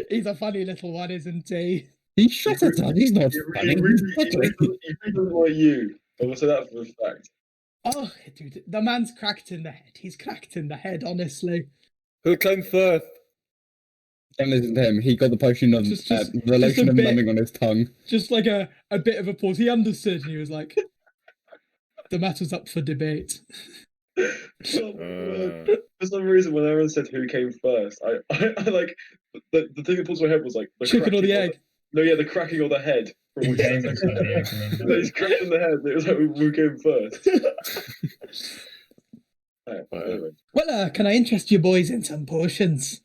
He's a funny little one, isn't he? He shot at us. He's not He funny. really He's ugly. doesn't like you. I will say that for a fact. Oh, dude, the man's cracked in the head. He's cracked in the head, honestly. Who came first? Don't listen to him. He got the potion of Just the a lotion of bit. numbing on his tongue. Just like a bit of a pause. He understood, and he was like, "The matter's up for debate." Oh, for some reason, when Arran said who came first, I like the thing that pulls my head was like the Chicken or the cracking egg? No, yeah, the cracking of the head. From which Game is like the opening. he's cracked in the head. It was like who came first. Anyway. Well, can I interest you boys in some potions?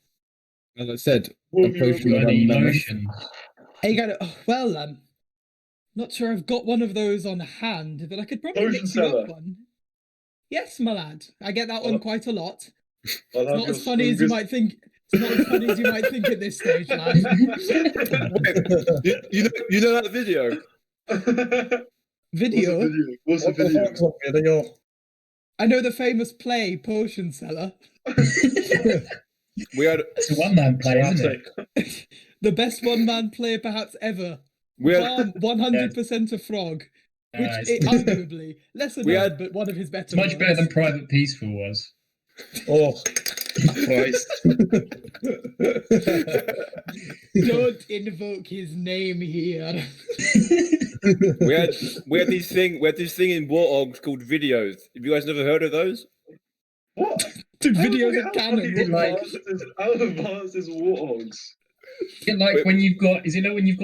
As I said, What a have you potion of got? Bloody unnumbing. lotion. Hey, got it. Oh, well, not sure I've got one of those on hand, but I could probably Potion mix you seller. up one. Yes, my lad. I get that Well, one quite a lot. I'll It's have not your as funny as you strongest- might think. It's not as funny as you might think at this stage, lad. You know that video? Video. What's the What the video? fuck's up video? I know the famous play Potion Seller. We had It's a one-man play, isn't it? The best one-man play perhaps ever. we had Bar 100% a frog, which Nice. it, arguably lesser We known, had- but one of his better. It's much better ones. than Private Peaceful was. Oh, Christ. Don't invoke his name here. we had this thing in Warthogs called videos. Have you guys never heard of those? What? Dude, How videos fucking of canon. like- How advanced is Warthogs? Is it like when you've got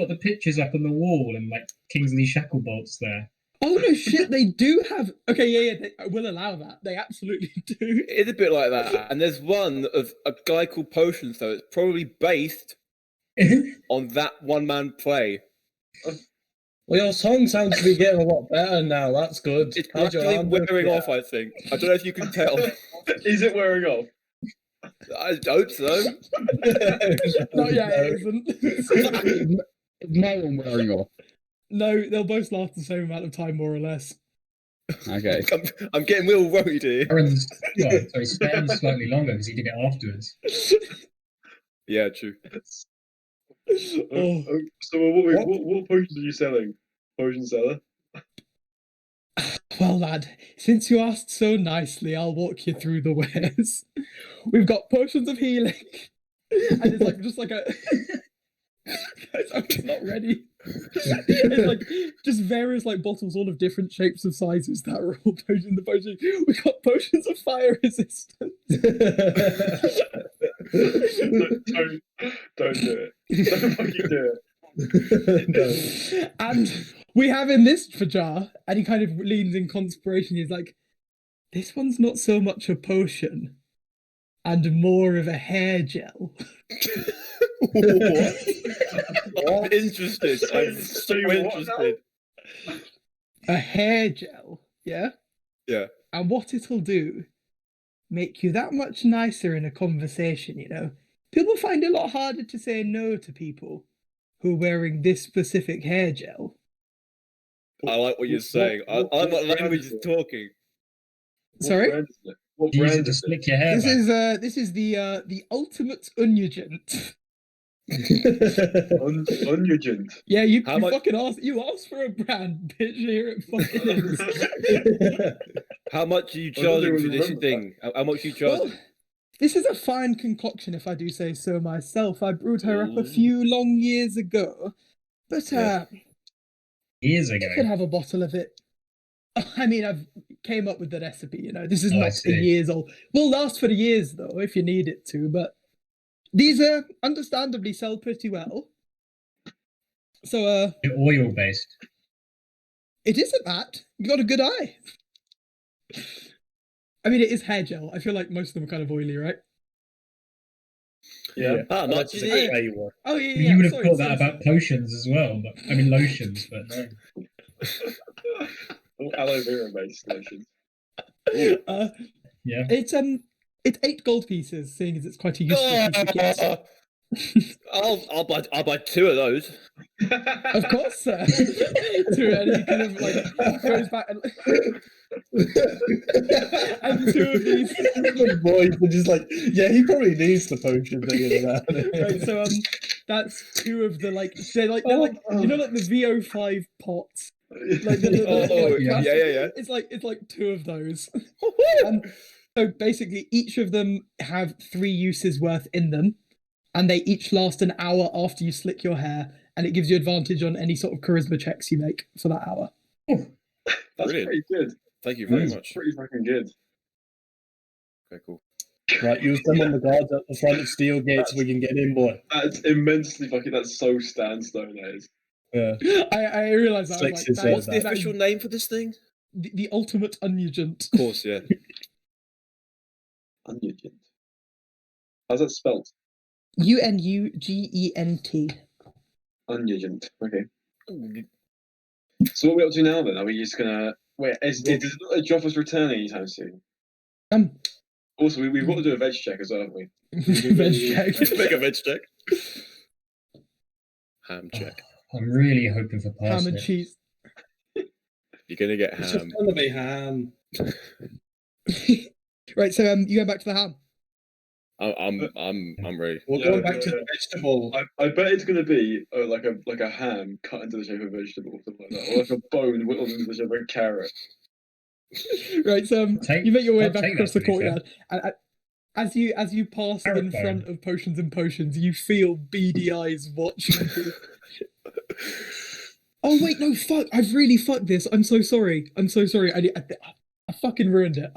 the pictures up on the wall and like Kingsley Shacklebolt's there? Oh no, shit! They do have. Okay, yeah, I will allow that. They absolutely do. It's a bit like that. And there's one of a guy called Potions, so it's probably based on that one-man play. well, your song sounds to be getting a lot better now. That's good. It's How's your gradually arm wearing doing? off, I think. I don't know if you can tell. Is it wearing off? I hope so. Not yet, it isn't. No one wearing off. No, they'll both last the same amount of time, more or less. Okay. I'm getting real worried here. Aaron's, well, sorry, Stan's slightly longer because he did it afterwards. Yeah, true. Oh. So what potions are you selling? Potion seller? Well, lad, since you asked so nicely, I'll walk you through the wares. We've got potions of healing, and it's like just like a. Guys, I'm just not ready. It's like just various like bottles, all of different shapes of sizes that are all potions. The potion. We've got potions of fire resistance. Don't do it. Don't fucking do it. And we have in this for jar, and he kind of leans in conspiration. He's like, "This one's not so much a potion, and more of a hair gel." What? I'm interested. I'm so So you what interested. A hair gel, yeah? Yeah. And what it'll do, make you that much nicer in a conversation, you know? People find it a lot harder to say no to people who are wearing this specific hair gel. I like what you're saying. I like what language is talking. What Sorry? brand is it? What Do you use brand it to is slick it? your hair back? This is the ultimate unugent. Unugent. Yeah, you How much- fucking asked. You asked for a brand, bitch. Here it fucking is. How much are you I don't charging even for this remember thing? How much are you Well, charging? this is a fine concoction, if I do say so myself. I brewed her up a Ooh. few long years ago, but Yeah. Years you could ago. have a bottle of it. I mean, I've came up with the recipe. You know, this is Oh, I not a see. years old. Will last for the years though, if you need it to. But these understandably sell pretty well. So They're oil based. it isn't that. You got a good eye. I mean, it is hair gel. I feel like most of them are kind of oily, right? Yeah. How much is it? Oh yeah, I mean, yeah. you would have sorry, thought sorry, that about potions as well, but I mean lotions, but no. All aloe vera based lotions. Uh, Yeah. it's 8 gold pieces, seeing as it's quite a useful piece of kit. I'll buy 2 of those. Of course, sir. And he kind of like goes back and, and 2 of these. Good boys are just like, yeah, he probably needs the potion thing in Right, so that's 2 of the like they're like you know like the VO5 pots. Like Oh, like, yeah. It's like 2 of those. So basically, each of them have 3 uses worth in them, and they each last an hour after you slick your hair, and it gives you advantage on any sort of charisma checks you make for that hour. That's Brilliant. pretty good. Thank you very That's much. pretty fucking good. Okay, cool. Right, use them on the guards at the front of steel gates so we can get in, boy. That's immensely fucking. That's so Stanstone, that is. Yeah. I realized that. I was Six like, is that- What's the that- official name for this thing? the ultimate unugent. Of course, yeah. Unugent. How's that spelled? UNUGENT. Unugent. Okay. So what are we up to now then? Are we just gonna wait? Does it look like Joffa's returning anytime soon? Also, we've got to do a veg check as well, haven't we? Veg check. Make a veg check. Ham check. I'm really hoping for Ham and parsnip. cheese. You're gonna get It's ham. just gonna be ham. Right, so you go back to the ham. I'm ready. We're Yeah, going back to yeah. the vegetable. I bet it's gonna be like a ham cut into the shape of a vegetable or something like that, or like a bone whittled into the shape of a carrot. Right, so you make your way I'll back take across that, the to be fair. courtyard, and as you pass in Carrot front bone. of Potions and Potions, you feel beady eyes watching you. Oh wait, no, fuck! I've really fucked this. I'm so sorry. I'm so sorry. I fucking ruined it.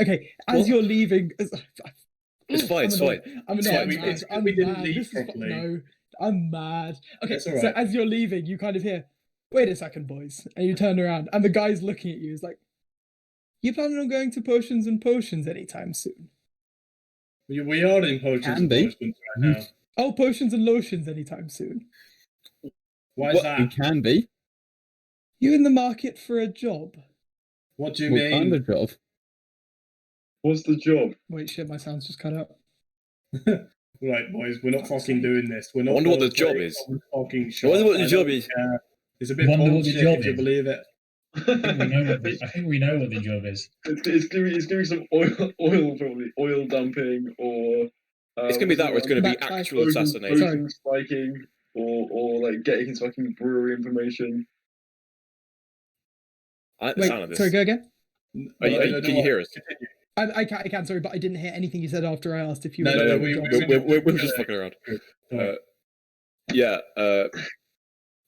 Okay. As What? you're leaving, It's fine. It's annoyed. fine. I'm It's annoyed. fine. I'm mad. I'm we didn't mad. leave This is properly. no. I'm mad. Okay, It's all so right. as you're leaving, you kind of hear, "Wait a second, boys," and you turn around, and the guy's looking at you. He's like, "You planning on going to Potions and Potions anytime soon?" We are in potions Can and be. potions right now. Oh, Potions and Lotions anytime soon. Why is What- that? It can be. You in the market for a job? What do you What mean? kind of job? What's the job? Wait, shit, my sound's just cut out. Right, boys, we're not fucking doing this. We're not. I wonder what the both job very is. Fucking I wonder what the I job don't is. care. It's a bit Wonder what the bullshit job if you is. believe it. I think we know what the job is. It's gonna be some oil probably oil dumping or. It's gonna be that, or it's gonna be Back- actual potion assassination. spiking or like getting his fucking brewery information. I like the sound of Wait, this. sorry, go again. Can you hear us? I can, sorry, but I didn't hear anything you said after I asked if you No, were no, doing we- a job. We're just fucking around. Right. Yeah.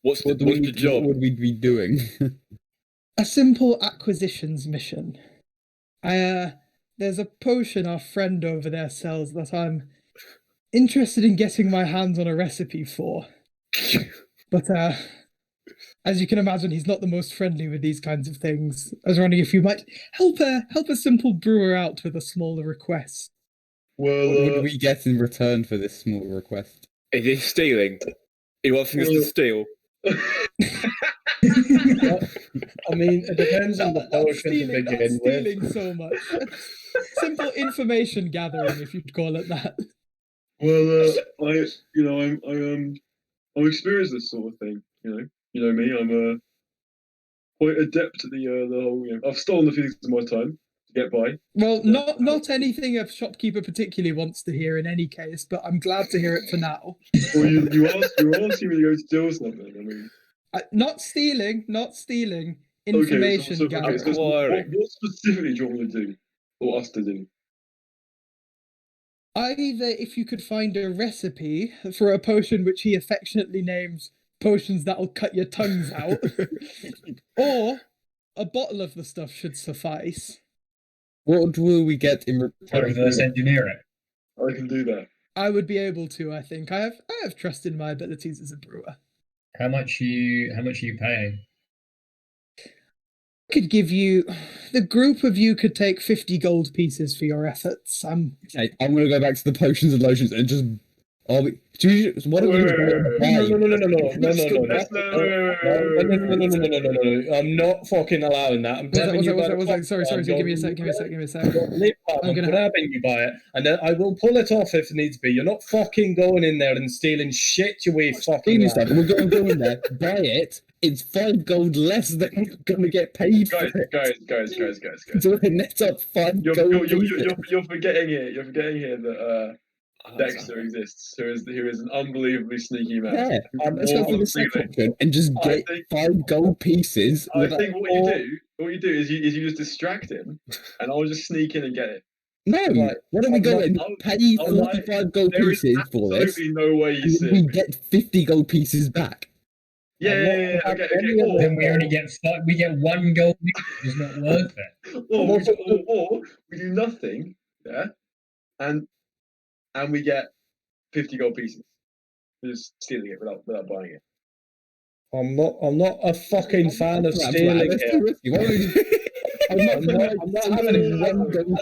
What's What the job? What would we be doing? A simple acquisitions mission. There's a potion our friend over there sells that I'm interested in getting my hands on a recipe for. But as you can imagine, he's not the most friendly with these kinds of things. I was wondering if you might help a simple brewer out with a smaller request. Well, What would we get in return for this small request? Is it stealing? He wants us to steal. I mean, it depends on the Not potion to stealing, not begin with. stealing so much. Simple information gathering, if you'd call it that. well, I'm experienced this sort of thing. You know me. I'm quite adept at the whole. I've stolen a few things in my time. get by. Well, not anything a shopkeeper particularly wants to hear in any case, but I'm glad to hear it for now. Well, you asked me to go steal something. I mean, Not stealing. okay, Information so gathering. what specifically do you want me to do, or us to do? Either if you could find a recipe for a potion which he affectionately names potions that'll cut your tongues out, or a bottle of the stuff should suffice. What will we get in return? Reverse engineer it. I can do that. I would be able to, I think. I have trust in my abilities as a brewer. How much are you paying? Could give you, the group of you could take 50 gold pieces for your efforts. Okay, I'm gonna go back to the potions and lotions and just. What are we No. I'm not fucking allowing that. I'm telling you. Sorry, give me a sec. I'm grabbing you by it, and then I will pull it off if needs be. You're not fucking going in there and stealing shit, you wee fucking stuff. We're going to go in there, buy it. It's 5 gold less than you're going to get paid for it. Guys. So it nets up 5 gold. You're forgetting here that Dexter exists, who is an unbelievably sneaky man. Yeah, let's go for the second option and just get 5 gold pieces. I think what you do is you just distract him, and I'll just sneak in and get it. No, why don't we go and pay 45 gold pieces for this? There is absolutely no way you we get 50 gold pieces back. Yeah. Okay. Then we only get 1 gold. It's not worth it. Or we do nothing, yeah, and we get 50 gold pieces. We're just stealing it without buying it. I'm not a fucking fan of stealing it. I'm not having 1 gold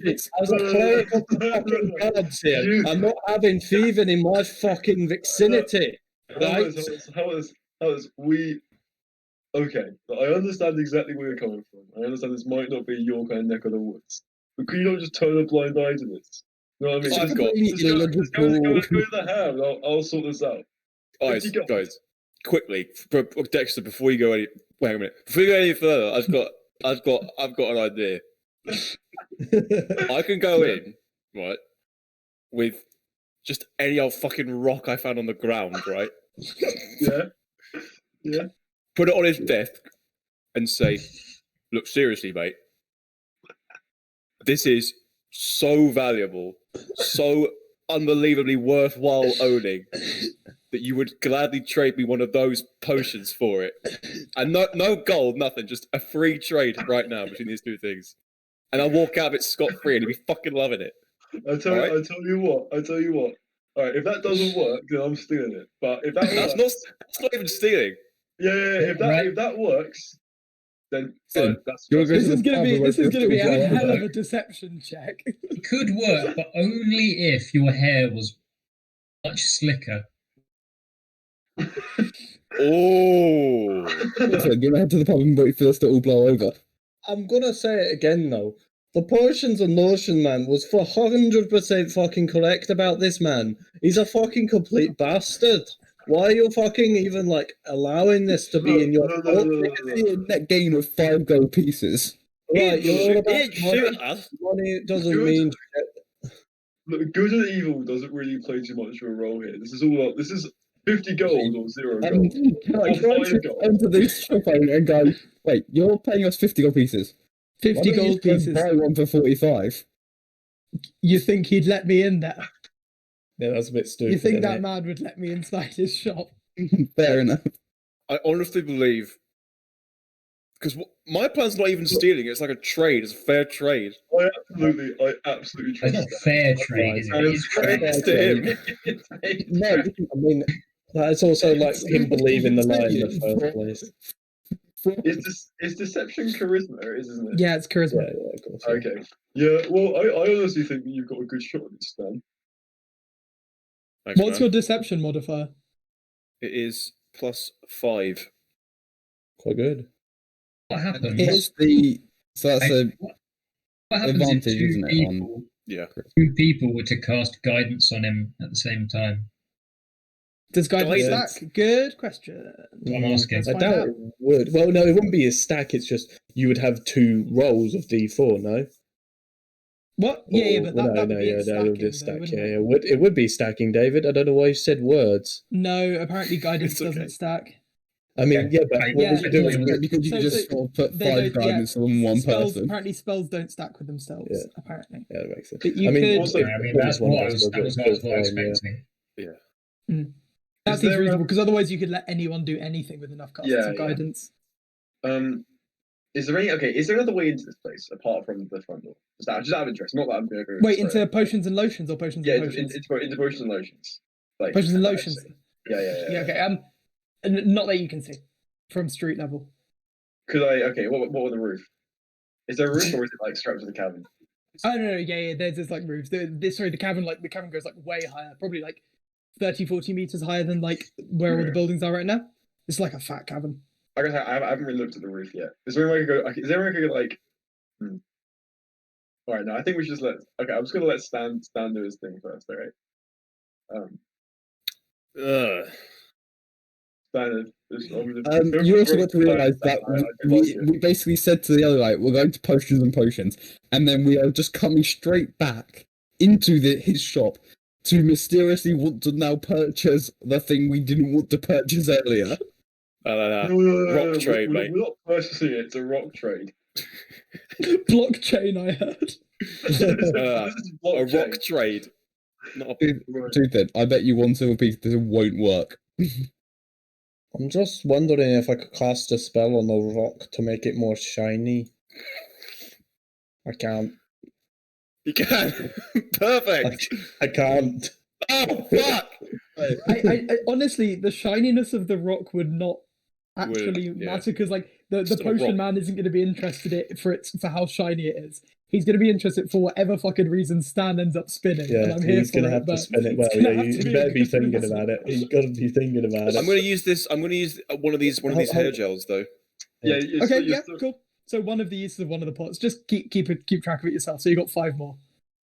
piece. As a cleric of the fucking gods here, I'm not having thieving in my fucking vicinity. Right? Okay, I understand exactly where you're coming from. I understand this might not be your kind of neck of the woods, but could you not just turn a blind eye to this? You know what I mean? Let's go to the ham. I'll sort this out. Guys, quickly, Dexter. Before you go any, wait a minute. Before you go any further, I've got an idea. I can go in, right, with just any old fucking rock I found on the ground, right? Yeah. Put it on his desk and say, "Look, seriously, mate. This is so valuable, so unbelievably worthwhile owning that you would gladly trade me one of those potions for it. And no gold, nothing, just a free trade right now between these two things. And I'll walk out of it scot-free and he'll be fucking loving it." I tell you what. All right, if that doesn't work, then I'm stealing it. But if that's not even stealing. Yeah. If that works, then that's. This is gonna be a hell of a deception check. It could work, but only if your hair was much slicker. Oh. Give head to the pub and wait for this to all blow over. I'm gonna say it again though. The Potions and Lotion man was 100% fucking correct about this man. He's a fucking complete bastard. Why are you fucking even allowing this to be in your net gain of 5 gold pieces? Right, you're all about money doesn't mean shit. Look, good and evil doesn't really play too much of a role here. This is 50 gold or 0 gold. Can I enter this shop owner and go, wait, you're paying us 50 gold pieces? 50 gold pieces. Buy one for 45. You think he'd let me in there? Yeah, that's a bit stupid. You think that man would let me inside his shop? Fair enough. I honestly believe, because my plan's not even stealing. It's like a trade. It's a fair trade. I absolutely trust It's not fair trade, is it? It's fair to him. No, I mean that's also like him believing the lie in the first place. Is deception charisma? Isn't it? Yeah, it's charisma. Yeah, of course. Okay. Yeah. Well, I honestly think that you've got a good shot at this, Dan. Thanks, What's man. your deception modifier? It is +5. Quite good. What happens? So that's a what happens advantage, if isn't it? 2 people, 2 people were to cast guidance on him at the same time? Does guidance Guidance. stack? Good question. I'm asking. Let's I find doubt out. it would. Well, no, it wouldn't be a stack. It's just you would have 2 rolls of D4. No. What? Yeah, but that would be it it would be stacking, though, stack. wouldn't Yeah, it? it would be stacking, David. I don't know why you said words. No, apparently guidance It's okay. doesn't stack. I mean, Okay. yeah, but Right, what yeah, would you do? yeah. with- Because you So- can just so sort of put they 5 don't- yeah, guidance on one Spells, person. apparently spells don't stack with themselves, Yeah. apparently. Yeah, that makes sense. But you I mean, could... Also- Yeah, I mean, that's one what I person was. does That it, was it's what I was still fine, expecting. That Is seems there, reasonable, because otherwise you could let anyone do anything with enough casts Yeah, of yeah. guidance. Is there another way into this place apart from the front door? Just out of interest, not that I'm going to go. Wait, into potions and lotions or potions yeah, and potions? into potions and lotions. Like, Potions and lotions. Yeah. Yeah, okay. Not that you can see from street level. Could I? Okay, what was the roof? Is there a roof or is it like strapped to the cabin? Oh no, yeah. There's like roofs. The cavern goes like way higher, probably like 30, 40 meters higher than like where all the buildings are right now. It's like a fat cavern. Like I said, I haven't really looked at the roof yet. Is there any way I could go? Is there any way I could like? All right, no, I think we should just let. Okay, I'm just gonna let Stan do his thing first. All right. Stan, You also got to realise that we basically said to the other we're going to potions and potions, and then we are just coming straight back into his shop to mysteriously want to now purchase the thing we didn't want to purchase earlier. Rock trade, mate. We're not purchasing it. It's a rock trade. Blockchain, I heard. This is A blockchain. rock trade. Not a Tuthin, I bet you one silver piece this won't work. I'm just wondering if I could cast a spell on the rock to make it more shiny. I can't. You can. Perfect. I can't. Oh fuck! I honestly, the shininess of the rock would not actually yeah. matter, because like the It's not a potion rock. man isn't going to be interested for how shiny it is. He's going to be interested for whatever fucking reason Stan ends up spinning. and Yeah, I'm here he's for gonna it, have to but spin it it's well. gonna Yeah, have to you be a better be good thinking reason. about it. He's got to be thinking about it. I'm going to use this. I'm going to use one of these hair gels though. Yeah. Okay, yeah, cool. So one of the uses of one of the pots. Just keep track of it yourself. So you got 5 more.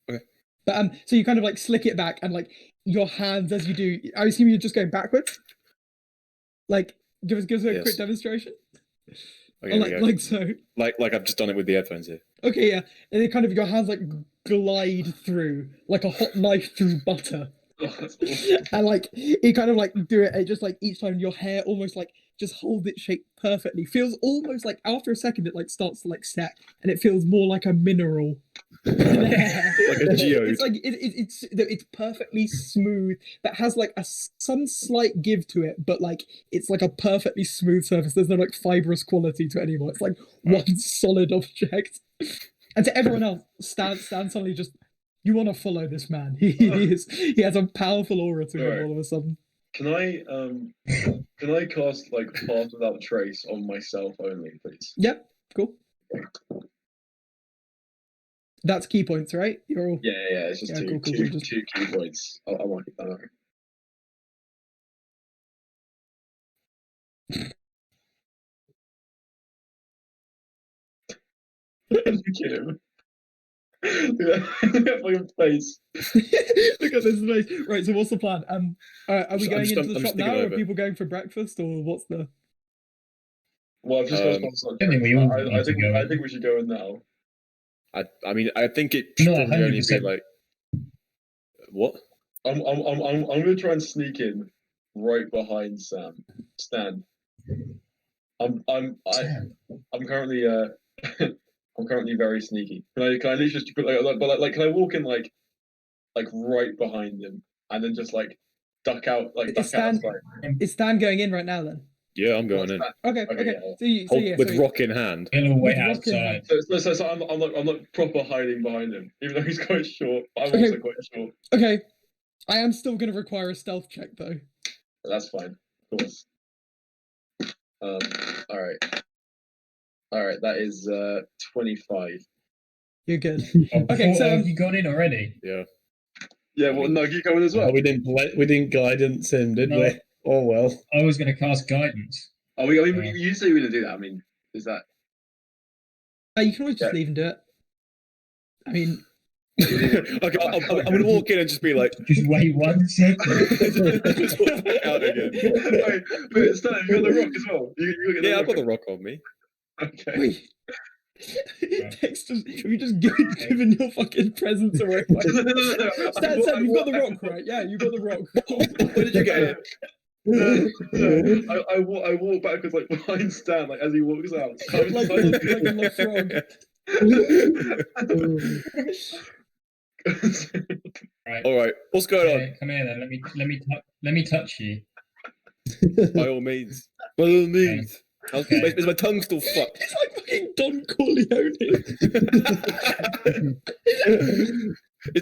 Okay. But so you kind of like slick it back, and like your hands as you do. I assume you're just going backwards. Like, give us a Yes. quick demonstration. Okay, Or there we go. like so. Like I've just done it with the headphones here. Okay, yeah, and then kind of your hands like glide through like a hot knife through butter. And like you kind of like do it, and just like each time your hair almost like just hold its shape perfectly. Feels almost like after a second it like starts to like set, and it feels more like a mineral. Like a geode. It's like it's perfectly smooth, but has like some slight give to it, but like it's like a perfectly smooth surface. There's no like fibrous quality to it anymore. It's like one solid object. And to everyone else, Stan suddenly just, you want to follow this man. He has a powerful aura to him Alright. all of a sudden. Can I cast like Pass Without Trace on myself only, please? Yep, cool. That's key points, right? You're all Yeah. It's just Yeah, two cool, just- key points. I'll mark it down. Look at him. Look at my face. Look at this face. Right, so what's the plan? Are we going I'm just- into the I'm shop just now, thinking or are over it. people going for breakfast, or what's the? Well, I've just got Pass I think we all I need to go. think we should go in now. I mean, I think it No, should probably only be 100%. like what? I'm gonna try and sneak in right behind Stan. I'm currently I'm currently very sneaky. Can I literally just put like can I walk in like right behind him and then just like duck out outside? Is Stan going in right now then? Yeah, I'm going in. Okay. Okay, yeah. So With rock in hand. He'll wait With rock in outside. So I'm like proper hiding behind him, even though he's quite short. But I'm Okay. also quite short. Okay, I am still going to require a stealth check though. But that's fine, of course. All right. That is 25. You're good. Oh, Okay, so you got in already. Yeah. Yeah, well, no, you going as well. Oh, we didn't guidance him, did No. we? Oh well. I was going to cast guidance. I mean, you say you were gonna do that. I mean, is that? you can always just Yeah. leave and do it. I mean, Okay, I'm gonna walk in and just be like, Just wait 1 second. just walk back out again. Wait, Stan, you got the rock as well. Yeah, I've got the rock on me. Okay. Wait. Dexter, have you just given your fucking presents away? Stan, you've got the rock, right? Yeah, you got the rock. Where did you get it? No, I walk backwards like behind Stan, like as he walks out. like a little frog. Right. All right, what's going on? Come here then. Let me touch you. By all means. By all means. Okay. Is my tongue still fucked? It's like fucking Don Corleone.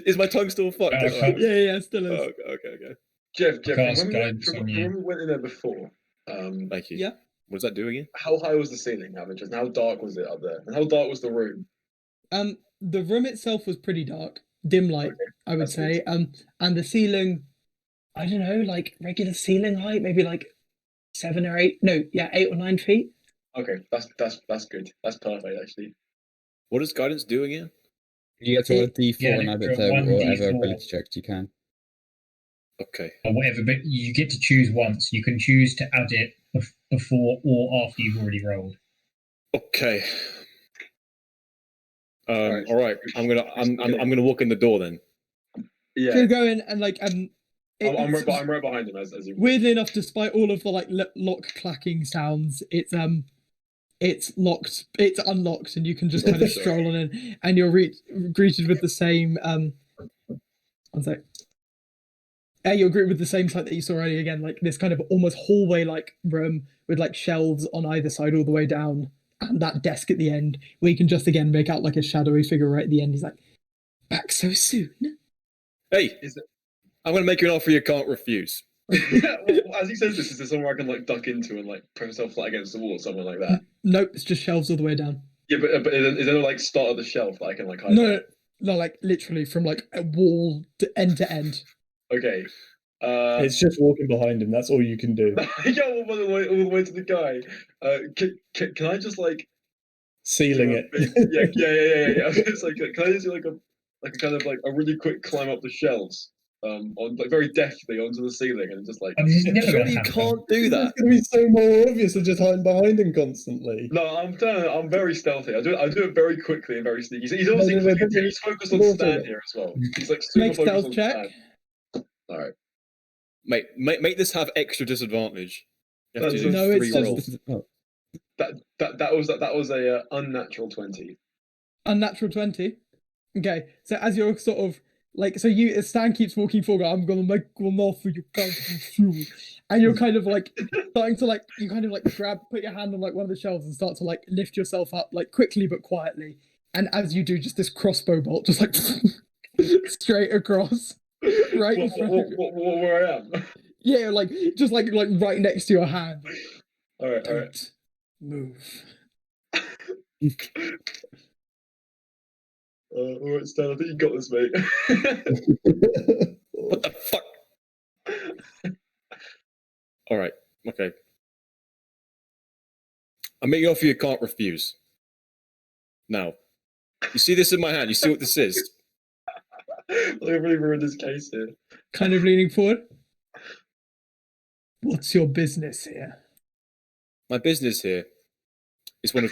Is my tongue still fucked? Yeah, still is. Oh, okay. Jeff, Cast when guidance on you. we went in there before, Thank you. Yeah. What does that do again? how high was the ceiling, Average? And how dark was it up there? And how dark was the room? The room itself was pretty dark, dim light, Okay, I would that's say. And the ceiling, I don't know, like regular ceiling height, maybe like 8 or 9 feet. Okay, that's good. That's perfect, actually. What does guidance do again? You get to roll a D4 Yeah, and add it for to one whatever D4. ability checks you can. Okay. Or whatever, but you get to choose once. You can choose to add it before or after you've already rolled. Okay. Alright. All right. I'm gonna walk in the door then. Yeah, So go in and like I'm right behind him as he. weirdly enough, despite all of the like lock clacking sounds, it's locked, it's unlocked, and you can just kind of stroll on in, and you're greeted with the same one sec. You're greeted with the same sight that you saw earlier again, like this kind of almost hallway like room with like shelves on either side all the way down, and that desk at the end where you can just again make out like a shadowy figure right at the end. He's like, back so soon? Hey, I'm gonna make you an offer you can't refuse. Yeah, well, as he says this, is there somewhere I can like duck into and like put myself flat against the wall or something like that? Nope, it's just shelves all the way down. Yeah, but is there no like start of the shelf that I can like hide? No, like literally from like a wall to end. Okay. It's just walking behind him. That's all you can do. I go all the way to the guy. Can I just like Sealing it. Yeah. I was just like, can I just do like a kind of like a really quick climb up the shelves, on like very deftly onto the ceiling and just like. Surely you can't do that. It's gonna be so more obvious than just hiding behind him constantly. No, I'm very stealthy. I do it very quickly and very sneaky. He's obviously he's focused on no, Stan here as well. He's like super Make focused stealth on check. Stan. All right. Mate, make this have extra disadvantage. You have to do No, it's 3 just- rolls. That was a unnatural 20. Unnatural 20. Okay, so as you're sort of like, so you Stan keeps walking forward. I'm gonna make one offer you can't refuse, and you're kind of like starting to like you kind of like put your hand on like one of the shelves and start to like lift yourself up like quickly but quietly. And as you do, just this crossbow bolt just like straight across, right in front of you. Where I am. Yeah, like just like right next to your hand. All right. Don't move. All right, Stan. I think you got this, mate. What the fuck? All right. Okay. I'm making an offer you can't refuse. Now, you see this in my hand. You see what this is? I really ruined this case here. Kind of leaning forward. What's your business here? My business here is one of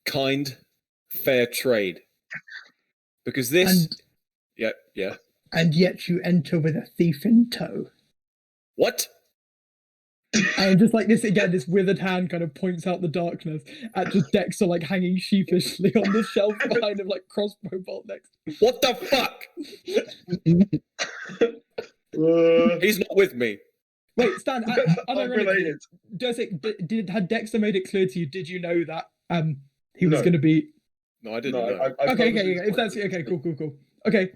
kind, fair trade. Because this... Yeah. And yet you enter with a thief in tow. What? And just like this again, this withered hand kind of points out the darkness at just Dexter like hanging sheepishly on the shelf behind him, like crossbow bolt next. What the fuck? He's not with me. Wait, Stan, Unrelated. Had Dexter made it clear to you? Did you know that he was No. going to be? No, I didn't No, know. Okay. If that's okay, cool. Okay.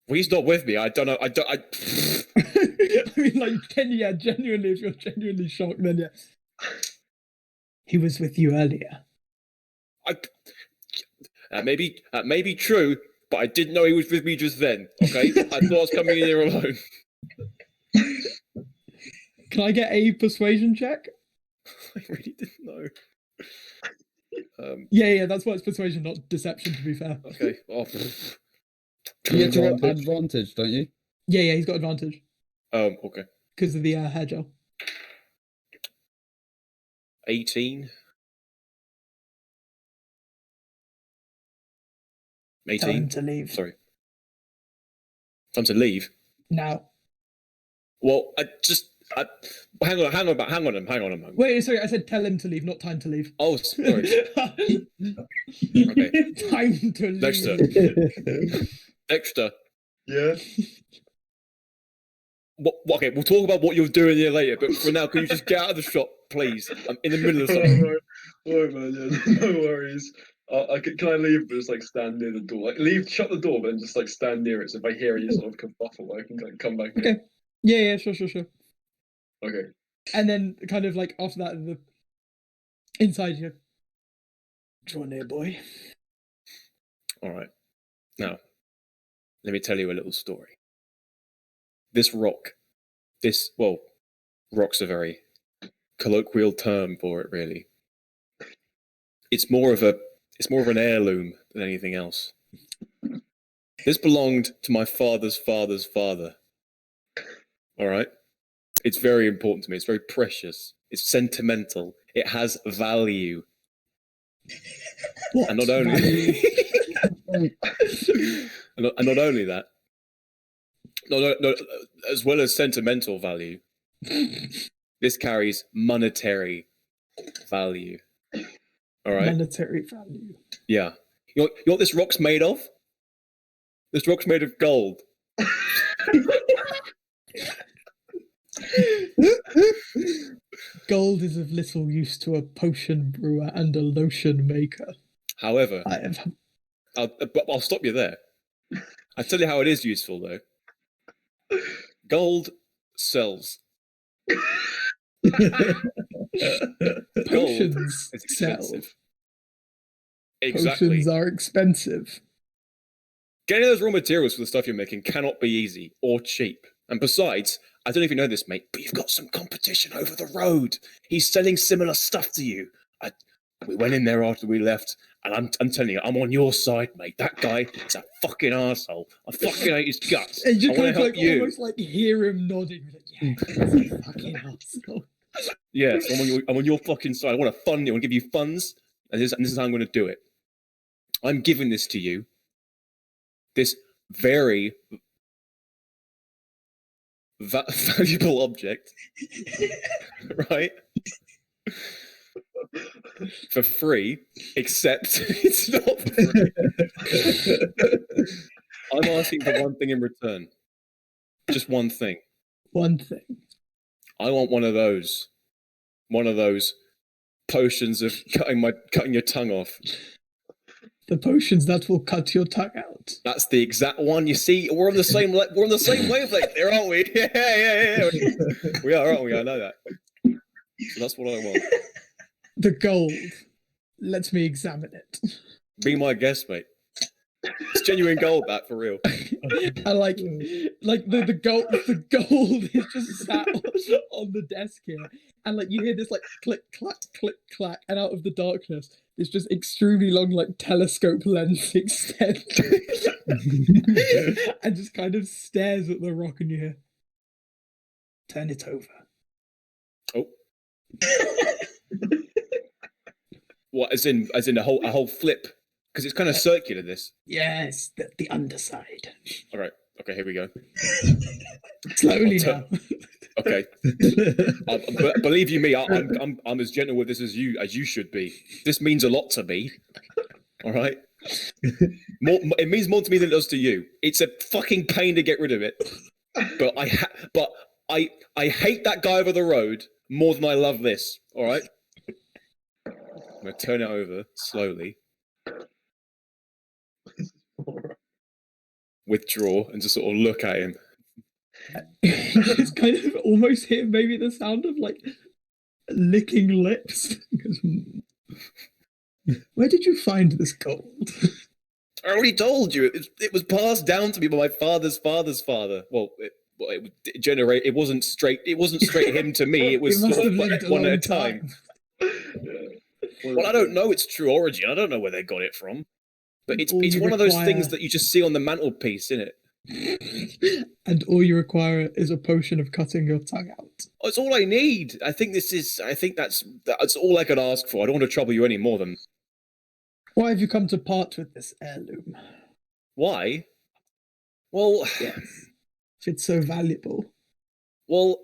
Well, he's not with me. I don't know. I I mean, like, genuinely, if you're genuinely shocked, then yeah. He was with you earlier. That may be true, but I didn't know he was with me just then. Okay, I thought I was coming in here alone. Can I get a persuasion check? I really didn't know. Yeah, that's why it's persuasion, not deception. To be fair. Okay. Oh. You get to roll advantage, don't you? Yeah, he's got advantage Okay. because of the hair gel. 18. Time to leave. Sorry. Time to leave. Now. Well, hang on a moment. Wait, sorry, I said tell him to leave, not time to leave. Oh, sorry. Okay. Time to leave. Dexter. Yeah. Okay, we'll talk about what you're doing here later, but for now, can you just get out of the shop, please? I'm in the middle of something. Alright, man, yeah, no worries. Can I leave, but just like stand near the door? Like shut the door, but then just like stand near it. So if I hear any sort of kerfuffle, I can like, come back. Okay. Yeah, sure. Okay. And then kind of like after that, the inside you draw near, boy. All right. Now, let me tell you a little story. This rock, rock's a very colloquial term for it, really. It's more of an heirloom than anything else. This belonged to my father's father's father. All right? It's very important to me. It's very precious. It's sentimental. It has value. What? And not only and not only that, no, as well as sentimental value, this carries monetary value. All right? Monetary value. Yeah. You know what this rock's made of? This rock's made of gold. Gold is of little use to a potion brewer and a lotion maker. However, I'll stop you there. I'll tell you how it is useful, though. Gold sells. Potions is sell. expensive. Exactly. Potions are expensive. Getting those raw materials for the stuff you're making cannot be easy or cheap. And besides, I don't know if you know this, mate, but you've got some competition over the road. He's selling similar stuff to you. We went in there after we left, and I'm telling you, I'm on your side, mate. That guy is a fucking arsehole. I fucking hate his guts. And you I want kind to of help like you. almost like hear him nodding. Like, yeah, he's a fucking asshole. Yes, I'm on your fucking side. I want to fund you. I want to give you funds, and this is how I'm going to do it. I'm giving this to you. This very valuable object, right? For free, except it's not for free. I'm asking for one thing in return. Just one thing. One thing. I want one of those potions of cutting your tongue off. The potions that will cut your tongue out. That's the exact one. You see, we're on the same wavelength there, aren't we? Yeah. We are, aren't we? I know that. So that's what I want. The gold. Let me examine it. Be my guest, mate. It's genuine gold, that, for real. I like the gold is just sat on the desk here, and like you hear this like click clack, and out of the darkness, it's just extremely long like telescope lens extend, and just kind of stares at the rock, and you hear, turn it over. Oh. What? As in a whole flip. Because it's kind of circular, this. Yes, the underside. All right. Okay, here we go. Slowly now. Okay. Believe you me, I'm as gentle with this as you should be. This means a lot to me. All right. It means more to me than it does to you. It's a fucking pain to get rid of it. But I hate that guy over the road more than I love this. All right. I'm gonna turn it over slowly. Withdraw and just sort of look at him. Just kind of almost hear maybe the sound of like licking lips. Where did you find this gold? I already told you. It was passed down to me by my father's father's father. Well, it wasn't straight him to me. It was must sort have of lived like one at a long time. Well, I don't know its true origin. I don't know where they got it from. But it's one of those things that you just see on the mantelpiece, isn't it? And all you require is a potion of cutting your tongue out. Oh, it's all I need. I think that's all I could ask for. I don't want to trouble you any more than. Why have you come to part with this heirloom? Why? Well, yes. If it's so valuable. Well,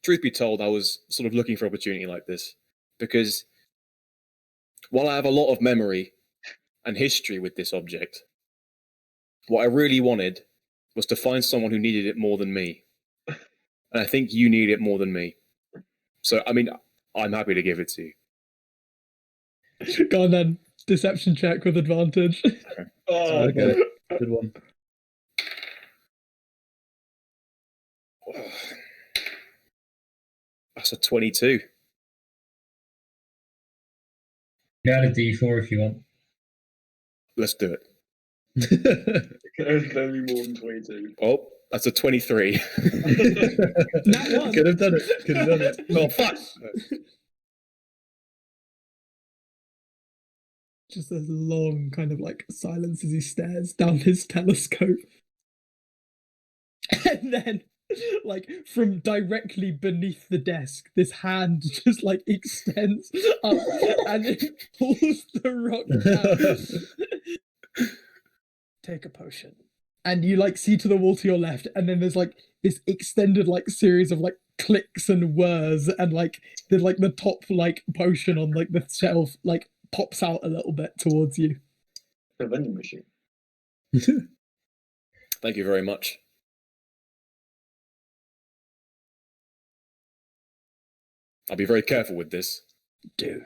truth be told, I was sort of looking for an opportunity like this because while I have a lot of memory and history with this object, what I really wanted was to find someone who needed it more than me. And I think you need it more than me. So, I mean, I'm happy to give it to you. Go on then. Deception check with advantage. Oh, Okay, good one. That's a 22. You add a D4 if you want. Let's do it. It's gonna be more than 22. Oh, that's a 23. That one. Could have done it. Could have done it. Oh, fuck! Just a long kind of like silence as he stares down his telescope. And then, like, from directly beneath the desk, this hand just like extends up and it pulls the rock down. Take a potion. And you like see to the wall to your left, and then there's like this extended like series of like clicks and whirs, and like the top like potion on like the shelf like pops out a little bit towards you. The vending machine. Thank you very much. I'll be very careful with this. Do.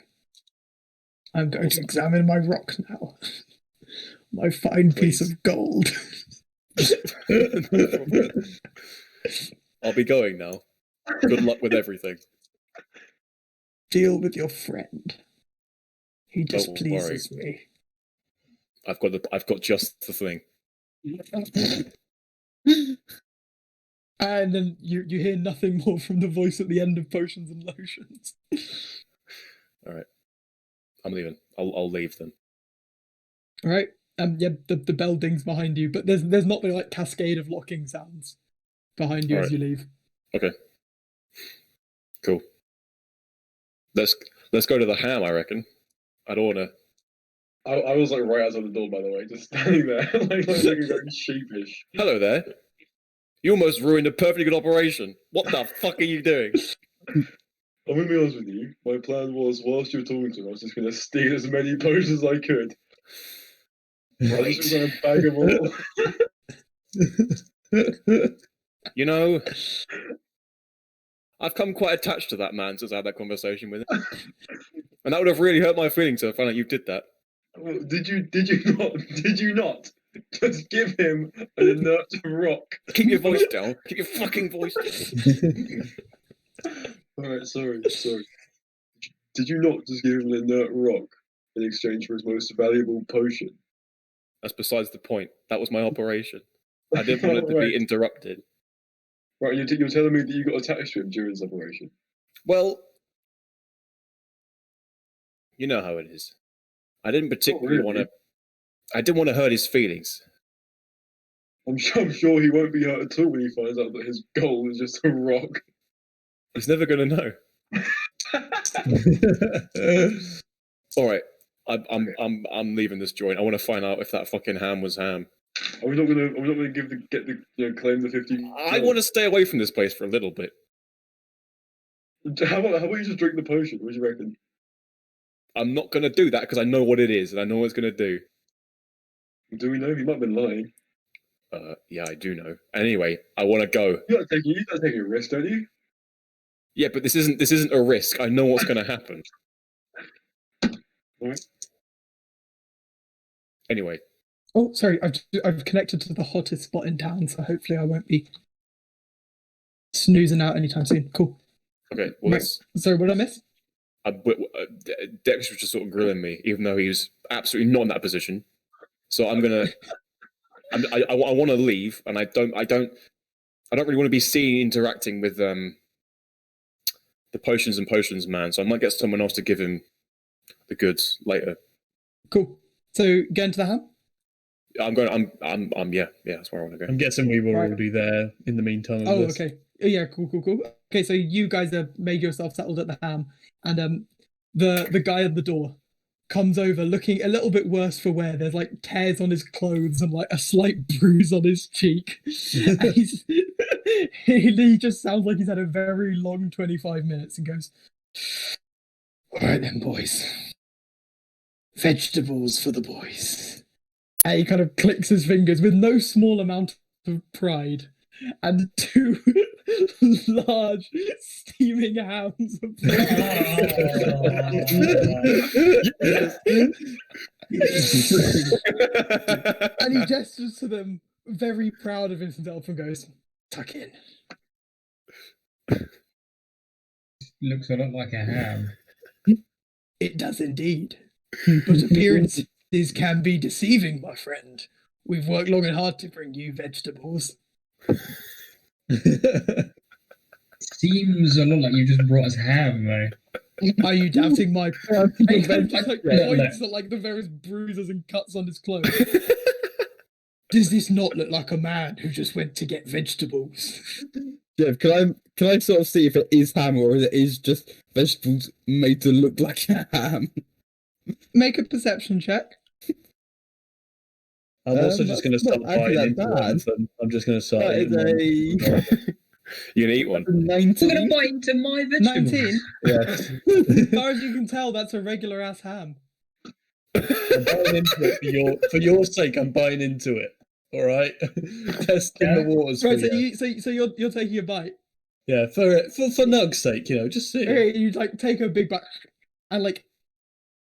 I'm going to examine my rock now. My fine piece of gold. I'll be going now. Good luck with everything. Deal with your friend. He Don't displeases me. I've got just the thing. And then you hear nothing more from the voice at the end of Potions and Lotions. All right, I'm leaving. I'll leave then. All right. Yeah, the bell dings behind you, but there's not the like cascade of locking sounds behind you as you leave. Okay. Cool. Let's go to the ham, I reckon. I don't wanna. I was like right outside the door, by the way, just standing there, like looking very sheepish. Hello there. You almost ruined a perfectly good operation. What the fuck are you doing? I'm gonna be honest with you. My plan was, whilst you were talking to him, I was just gonna steal as many potions as I could. I was just gonna bag them all. You know, I've come quite attached to that man since I had that conversation with him, and that would have really hurt my feelings to find out you did that. Well, did you not just give him an inert rock? Keep your voice down. Keep your fucking voice down. Alright, sorry. Did you not just give him an inert rock in exchange for his most valuable potion? That's besides the point. That was my operation. I didn't want it to be interrupted. Right, you're telling me that you got attached to him during this operation? Well, you know how it is. I didn't particularly want to. I didn't want to hurt his feelings. I'm sure he won't be hurt at all when he finds out that his goal is just a rock. He's never going to know. All right, I'm leaving this joint. I want to find out if that fucking ham was ham. Are we not gonna claim the 50? I want to stay away from this place for a little bit. How about you just drink the potion? What do you reckon? I'm not going to do that because I know what it is and I know what it's going to do. Do we know? He might have been lying. Yeah, I do know. Anyway, I want to go. You're not taking a risk, don't you? Yeah, but this isn't a risk. I know what's going to happen. All right. Anyway. Oh, sorry. I've connected to the hottest spot in town, so hopefully I won't be snoozing out anytime soon. Cool. Okay. Well, right. Sorry, what did I miss? Dexter was just sort of grilling me, even though he was absolutely not in that position. So I'm gonna. I want to leave, and I don't really want to be seen interacting with the potions and potions man. So I might get someone else to give him the goods later. Cool. So get into the ham. Yeah, that's where I want to go. I'm guessing we were Right. already there in the meantime. Oh, okay. Yeah, cool. Okay, so you guys have made yourself settled at the ham, and the guy at the door comes over looking a little bit worse for wear. There's like tears on his clothes and like a slight bruise on his cheek. And he just sounds like he's had a very long 25 minutes and goes, "All right then, boys. Vegetables for the boys." And he kind of clicks his fingers with no small amount of pride. And 2 large steaming hams of and he gestures to them, very proud of himself, and goes, "Tuck in." Looks a lot like a ham. It does indeed. But appearances can be deceiving, my friend. We've worked long and hard to bring you vegetables. Seems a lot like you just brought us ham, though. Are you doubting my he kind of just, like, Yeah. points at like the various bruises and cuts on his clothes? Does this not look like a man who just went to get vegetables? Jeff, can I sort of see if it is ham or if it is just vegetables made to look like a ham? Make a perception check. I'm also That's just going to not start actually biting that into one bad. of them. I'm just going to start That eating one. is a You gonna eat one? 19. We're gonna bite into my vegetables. 19. Yeah. As far as you can tell, that's a regular ass ham. I'm buying into it for your sake. I'm buying into it. All right, testing the waters. Right, for so you. you're taking a bite. Yeah, for Nug's sake, just see. Okay, you like take a big bite and like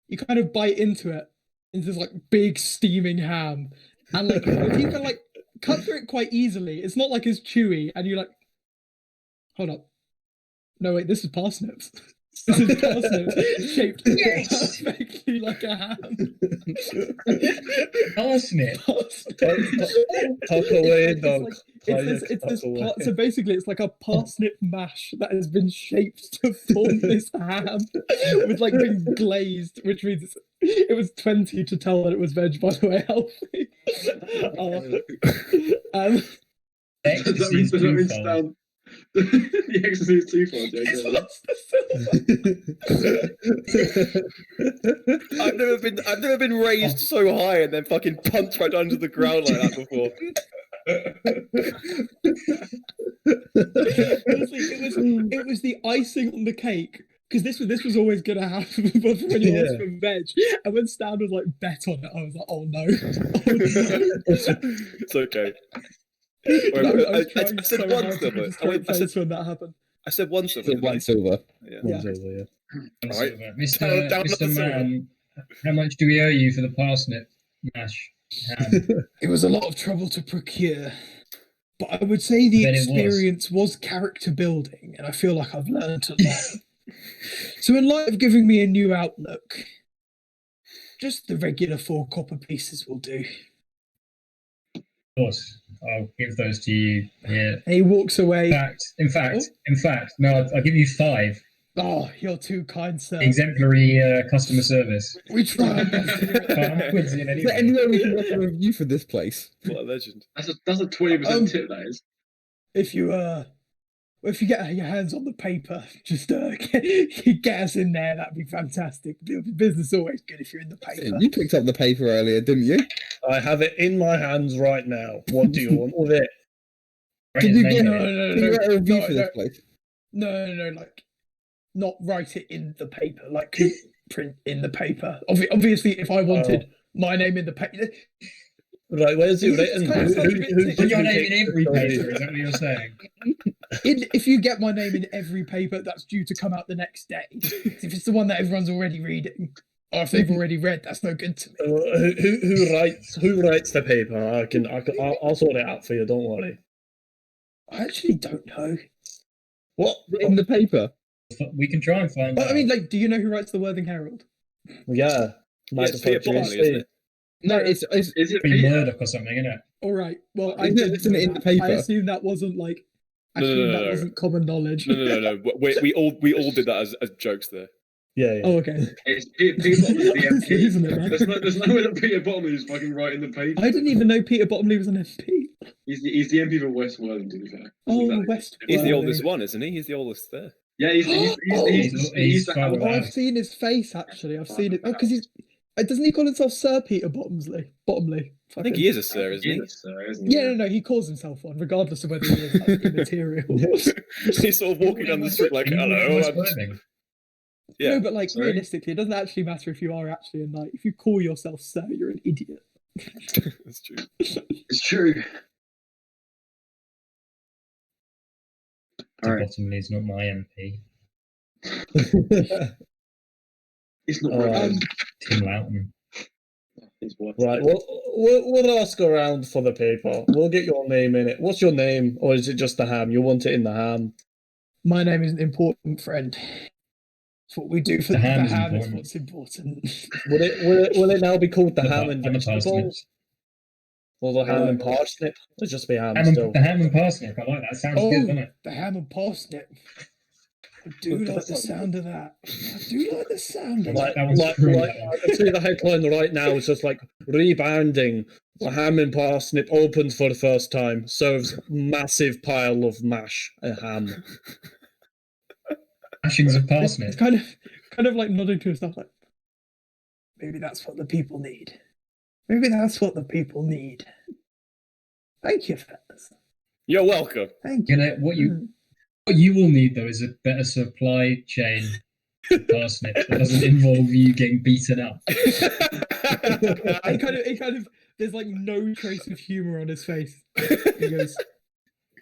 you kind of bite into this like big steaming ham, and like you can like cut through it quite easily. It's not like it's chewy, and you like, hold up, no wait, this is parsnips. This is parsnips shaped Yes! perfectly like a ham. Parsnip. Tuck away, dog. So basically, it's like a parsnip mash that has been shaped to form this ham, with like being glazed, which means it was 20 to tell that it was veg. By the way, Alfie. That means down. The ecstasy is too far, Joe. I've never been raised so high and then fucking punched right down to the ground like that before. Honestly, it was the icing on the cake. Because this was always gonna happen when you asked for veg, and when Stan was like bet on it, I was like, oh no, It's okay. I said one silver. When that happened. I said one silver. One silver. Yeah. Yeah. All right. Mr. Man, how much do we owe you for the parsnip mash ham? It was a lot of trouble to procure, but I would say the Bet it was. experience was character building, and I feel like I've learned a lot. So in light of giving me a new outlook, just the regular 4 copper pieces will do. Of course, I'll give those to you here. And he walks away. In fact, no, I'll give you 5. Oh, you're too kind, sir. Exemplary customer service. We try our best. I'm quids in Is there anyway. any way we can get a review for this place? What a legend. That's a 20% tip, that is. If you get your hands on the paper, just get us in there. That'd be fantastic. The business is always good if you're in the paper. You picked up the paper earlier, didn't you? I have it in my hands right now. What do you want with it? Did you get, No, did you get a review for this place? No, like not write it in the paper, like print in the paper. Obviously, if I wanted my name in the paper. Right, where's it written? Put your name in every paper, is that what you're saying? If you get my name in every paper, that's due to come out the next day. If it's the one that everyone's already reading, or if they've already read, that's no good to me. Who writes the paper? I'll sort it out for you. Don't worry. I actually don't know. What In the paper? We can try and find But out. I mean, like, do you know who writes the Worthing Herald? Yeah, It's Pier, isn't it? No, it's Is it Be Peter? Murdoch or something, isn't it? All right. Well, I Isn't it didn't written know in the that. paper? I assume that wasn't like. I No, assume no, that no. wasn't common knowledge. No. We all did that as jokes there. Yeah, yeah. Oh, okay. It's Peter Bottomley's the It's MP. isn't it, man? There's no way that Peter Bottomley's fucking writing the paper. I didn't even know Peter Bottomley was an MP. He's the MP for West Worthing, to be fair. That's Oh, exactly- West. He's the Worthing. oldest one, isn't he? He's the oldest there. Yeah, Oh, he's the far house. Oh, away. I've seen his face actually. I've seen it. Oh, because he's. Doesn't he call himself Sir Peter Bottomley? Bottomley. I think he is a sir, isn't he? Isn't he? Yeah, no, he calls himself one, regardless of whether he is like, immaterial. He's sort of walking down the street like, hello. West I'm-" Worthing. Yeah. No, but like Sorry? realistically, it doesn't actually matter if you are actually a knight. If you call yourself Sir, you're an idiot. That's true. It's true. Alright. Bottomley's not my MP. It's not Alright. right. Tim Loughton. It's what? Right, we'll ask around for the paper. We'll get your name in it. What's your name, or is it just the ham? You want it in the ham? My name isn't important, friend. It's what we do for The the ham ham, is is important. what's important. Will it now be called the ham and And the vegetables? parsnips. Or the ham and parsnip? It'll just be ham Ham still. and, the ham and parsnip. I like that. Sounds good, doesn't it? The ham and parsnip. I do like the sound of that. I do like the sound of Like, That one's true, that one. I can see the headline right now. It's just like rebounding. The ham and parsnip opens for the first time. Serves massive pile of mash and ham. Mashings of that. parsnip. It's kind of like nodding to himself, like maybe that's what the people need. Maybe that's what the people need. Thank you, fellas. You're welcome. Thank You you. know what you will need though is a better supply chain of parsnips that doesn't involve you getting beaten up. It kind of, there's like no trace of humor on his face. He goes,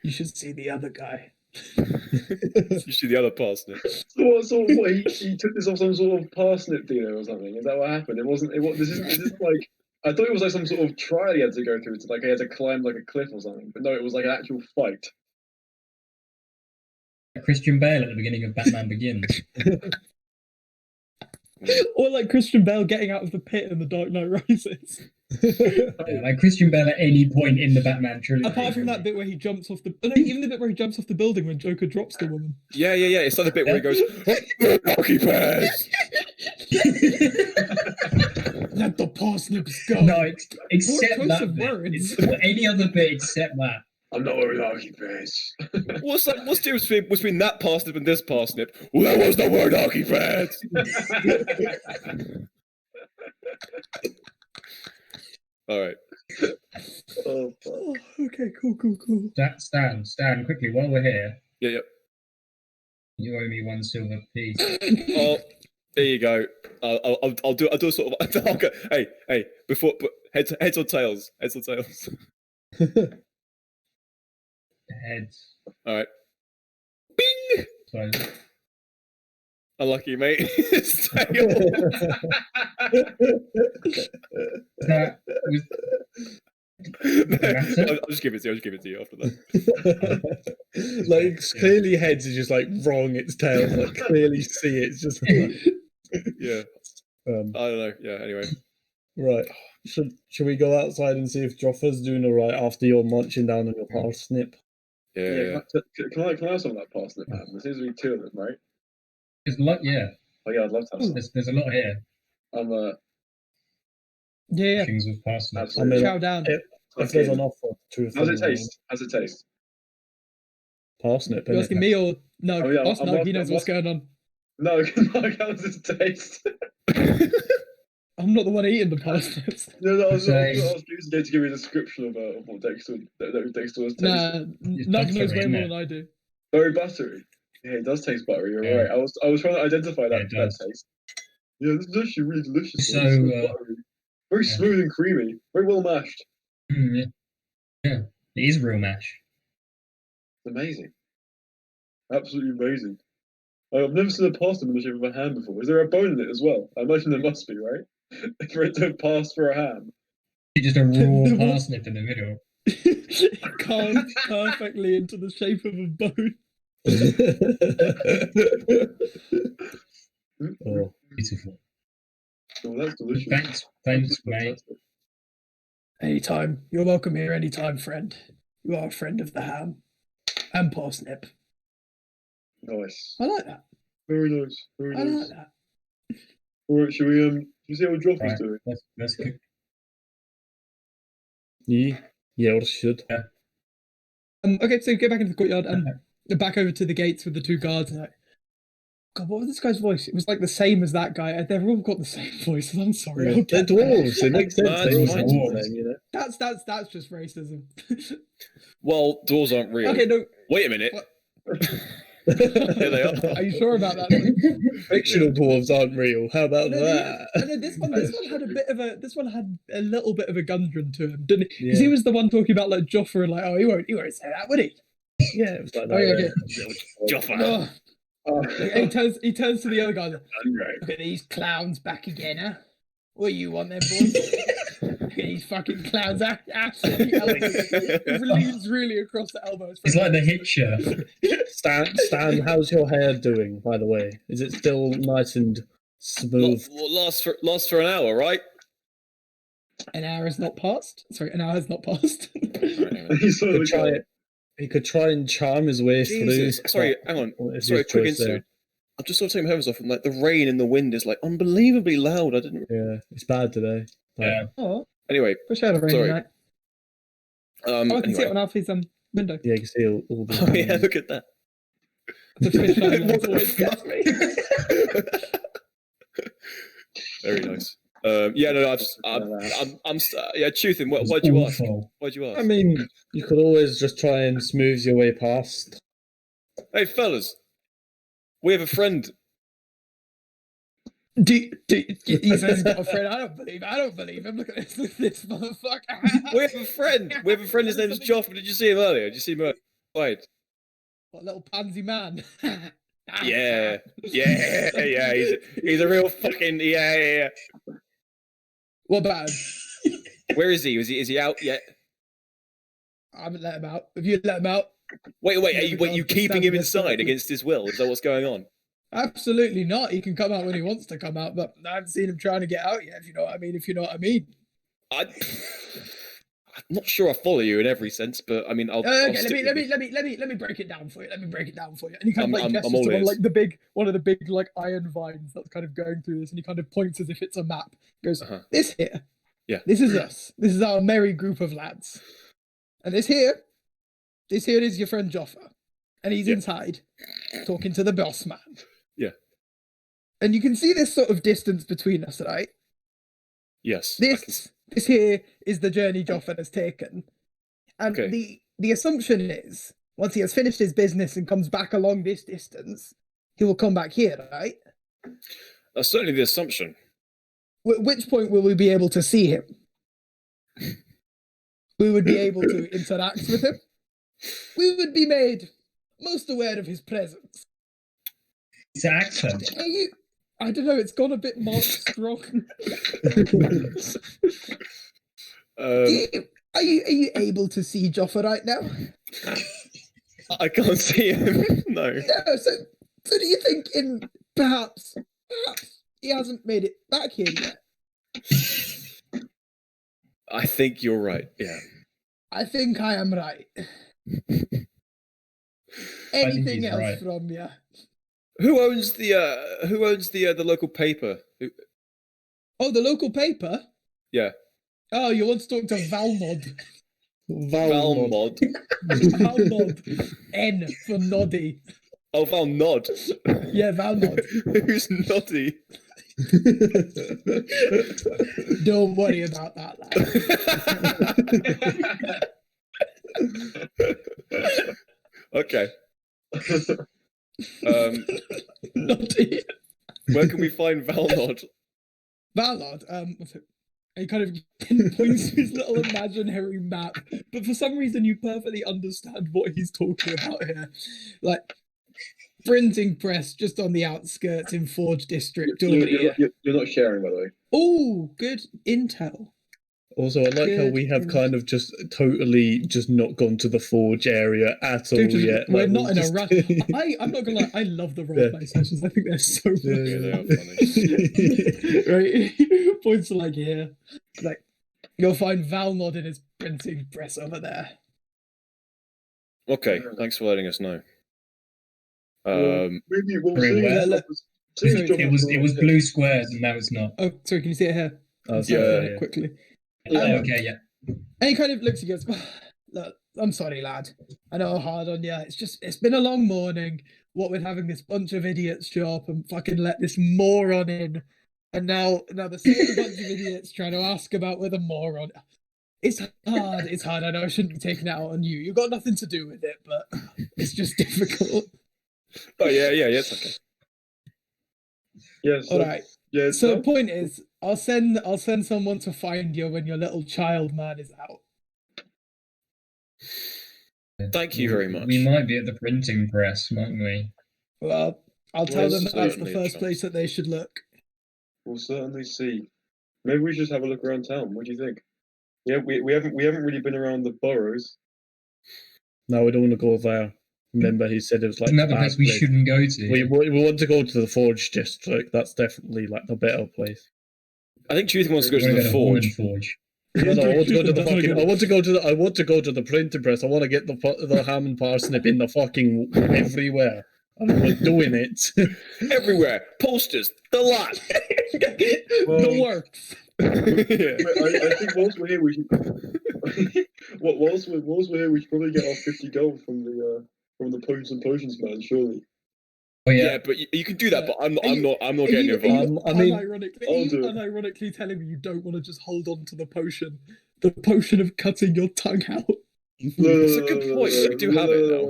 "You should see the other guy." You see the other parsnip. So what? He took this off some sort of parsnip dealer or something. Is that what happened? It wasn't. This isn't like. I thought it was like some sort of trial he had to go through. To like he had to climb like a cliff or something. But no, it was like an actual fight. Christian Bale at the beginning of Batman Begins. Or like Christian Bale getting out of the pit in The Dark Knight Rises. Yeah, like Christian Bale at any point in the Batman trilogy. Apart from that bit where he jumps off the, no, even the bit where he jumps off the building when Joker drops the woman. Yeah. It's like the bit where he goes, "Hockey pads." Let the parsnips go. No, except choice that of bit. words. It's any other bit except that. I'm not worried about hockey pads. What's the difference between that parsnip and this parsnip? Well, that was the word hockey pads. All right. Oh, Oh, okay, cool. Stan, quickly, while we're here, Yeah. you owe me 1 silver piece. Oh, there you go. I'll do a sort of. I'll go, hey. Before heads or tails. Heads or tails. Heads. All right. Bing. So, Unlucky, mate. It's tail. that was I'll just give it to you after that. Like it's clearly heads is just like wrong. It's tails. Like clearly see it. It's just Yeah. I don't know. Yeah. Anyway. right. Should we go outside and see if Joffa's doing all right after you're munching down on your parsnip? Yeah. Can I have some of that parsnip, man? There seems to be 2 of them, right? there's a lot, yeah. Oh yeah, I'd love to have some. There's a lot here. I'm Yeah. Things with parsnips. I mean, Chow down. if there's an offer to How's it taste? How's it taste? parsnip, You innit? asking me or no? Oh, yeah, Us, I'm no, asking- he knows I'm what's going on. No, how does it taste? I'm not the one eating the parsnips. No, I was Say- using to give you a description of what Dexter was tasting. Nah, Nug knows way buttery, more innit? than I do. Very buttery. Yeah, it does taste buttery. You're Yeah. right. I was trying to identify that, it that does. taste. Yeah, this is actually really delicious. So, It's buttery. Very yeah. smooth and creamy. Very well mashed. Yeah. It is real mash. It's amazing. Absolutely amazing. I've never seen a parsnip in the shape of a ham before. Is there a bone in it as well? I imagine there must be, right? For it to pass for a ham. It's just a raw The- parsnip in the middle. It carved perfectly into the shape of a bone. Oh. Beautiful. Oh, that's delicious. Thanks, That's mate. fantastic. Anytime. You're welcome here anytime, friend. You are a friend of the ham. And parsnip. Nice. I like that. Very nice. Very I like nice. that. Alright, should we see how Joffa's Right, doing? let's go. Yeah, or should. Okay, so go back into the courtyard and back over to the gates with the two guards. And God, what was this guy's voice? It was like the same as that guy. They've all got the same voices. I'm sorry. Yeah, I'll they're get that. dwarves. It makes sense. No, They it's all fine. have the same, you know. That's just racism. Well, dwarves aren't real. Okay, no. Wait a minute. What? There they are. Are you sure about that? Fictional dwarves aren't real. How about No, that? this one had a little bit of a Gundren to him, didn't he? Because Yeah. he was the one talking about like Joffa and like, oh, he won't say that, would he? Yeah, it was like that. Oh, yeah, okay. Joffa. Oh. And he turns to the other guy. Like, Right. look at these clowns back again, huh? What you want, there, boys? Look at these fucking clowns. Absolutely leans really across the elbow. It's like the Hitcher. Stan, how's your hair doing, by the way? Is it still nice and smooth? Lasts for an hour, right? An hour has not passed. Sorry, an hour has not passed. He's sort of He could try and charm his way Jesus. through. Sorry, hang on. It's Sorry, his quick choice there. interlude. I'm just sort of taking my headphones off, and like the rain and the wind is like unbelievably loud. I didn't. Yeah, it's bad today. Yeah. Oh, Anyway, wish I had a rainy Sorry. night. Oh, I can see it on Alfie's window. Yeah, you can see all the. Oh yeah, look at that. The fish line lights always gets me. Very nice. Yeah, no, yeah, Tuthin, why'd you ask? Awful. Why'd you ask? I mean, you could always just try and smooth your way past. Hey, fellas, we have a friend. He says he's got a friend. I don't believe him. Look at this motherfucker. We have a friend. We have a friend. His name's Joffa. Did you see him earlier? Did you see him earlier? Right. What little pansy man? Yeah. He's a real fucking yeah. What about him? Where is he? Is he out yet? I haven't let him out. Have you let him out? Wait. Are you keeping him inside against his will? Is that what's going on? Absolutely not. He can come out when he wants to come out, but I haven't seen him trying to get out yet. If you know what I mean. I'm not sure I follow you in every sense, but I mean, I'll. Okay, I'll let me break it down for you. And he kind of like I'm gestures all to ears. one of the big like iron vines that's kind of going through this, and he kind of points as if it's a map. He goes, this here. Yeah. This is us. This is our merry group of lads. And this here is your friend Joffa. And he's inside talking to the boss man. Yeah. And you can see this sort of distance between us, right? Yes. This here is the journey Joffa has taken. And the assumption is, once he has finished his business and comes back along this distance, he will come back here, right? That's certainly the assumption. At which point will we be able to see him? We would be able to interact with him. We would be made most aware of his presence. His accent. I don't know, it's gone a bit Mark Strong. Are you able to see Joffa right now? I can't see him. No. No, so do you think perhaps he hasn't made it back here yet? I think you're right. Yeah. I think I am right. Anything else right. from you? Who owns the local paper? Oh, the local paper? Yeah. Oh, you want to talk to Valmod? Valmod. Valmod. N for Noddy. Oh, Valnod. Yeah, Valmod. Who's Noddy? Don't worry about that, lad. Okay. Noddy. Where can we find Valnod? Valmod, what's it? He kind of points to his little imaginary map, but for some reason you perfectly understand what he's talking about here. Like, printing press just on the outskirts in Forge District. You're not sharing, by the way. Oh, good intel. Also, I like how we have kind of just totally just not gone to the Forge area at all yet. We're Like, not in just- a rush. I'm not gonna lie, I love the roleplay sessions. I think they're so Yeah, Yeah, they funny. are funny. Right? Points to like here. Like, you'll find Valmod in his printing press over there. Okay, thanks for letting us know. Maybe we'll Very see. well. Sorry, It was blue squares, and now it's not. Oh, sorry, can you see it here? Oh, I'll type it yeah. quickly. Okay, yeah. And he kind of looks at you and goes, look, I'm sorry, lad. I know I'm hard on you. It's been a long morning. What with having this bunch of idiots show up and fucking let this moron in. And now the same bunch of idiots trying to ask about where the moron. It's hard. I know I shouldn't be taking it out on you. You've got nothing to do with it, but it's just difficult. Oh yeah, it's okay. Yes. All right. Yeah. So the point is, I'll send someone to find you when your little child man is out. Thank you very much. We might be at the printing press, mightn't we? Well, I'll tell them that's the certainly a first chance. place that they should look. We'll certainly see. Maybe we should just have a look around town. What do you think? Yeah, we haven't really been around the boroughs. No, we don't want to go there. Remember, he said it was like. Isn't that the bad place we place. shouldn't go to? We want to go to the Forge District. That's definitely like the better place. I think Tuthin wants to go We're to gonna the go to forge. No, I want to go to the fucking. I want to go to the printing press. I want to get the ham and parsnip in the fucking everywhere. And we're doing it. Everywhere, posters, the lot. The works. I think whilst we're here, we should. whilst we're here, we should probably get our 50 gold from the Potions man. Surely. Oh Yeah, yeah. but you can do that. But I'm not Are getting you- involved. I mean, unironically telling me you don't want to just hold on to the potion of cutting your tongue out. It's a good point. You do have it now.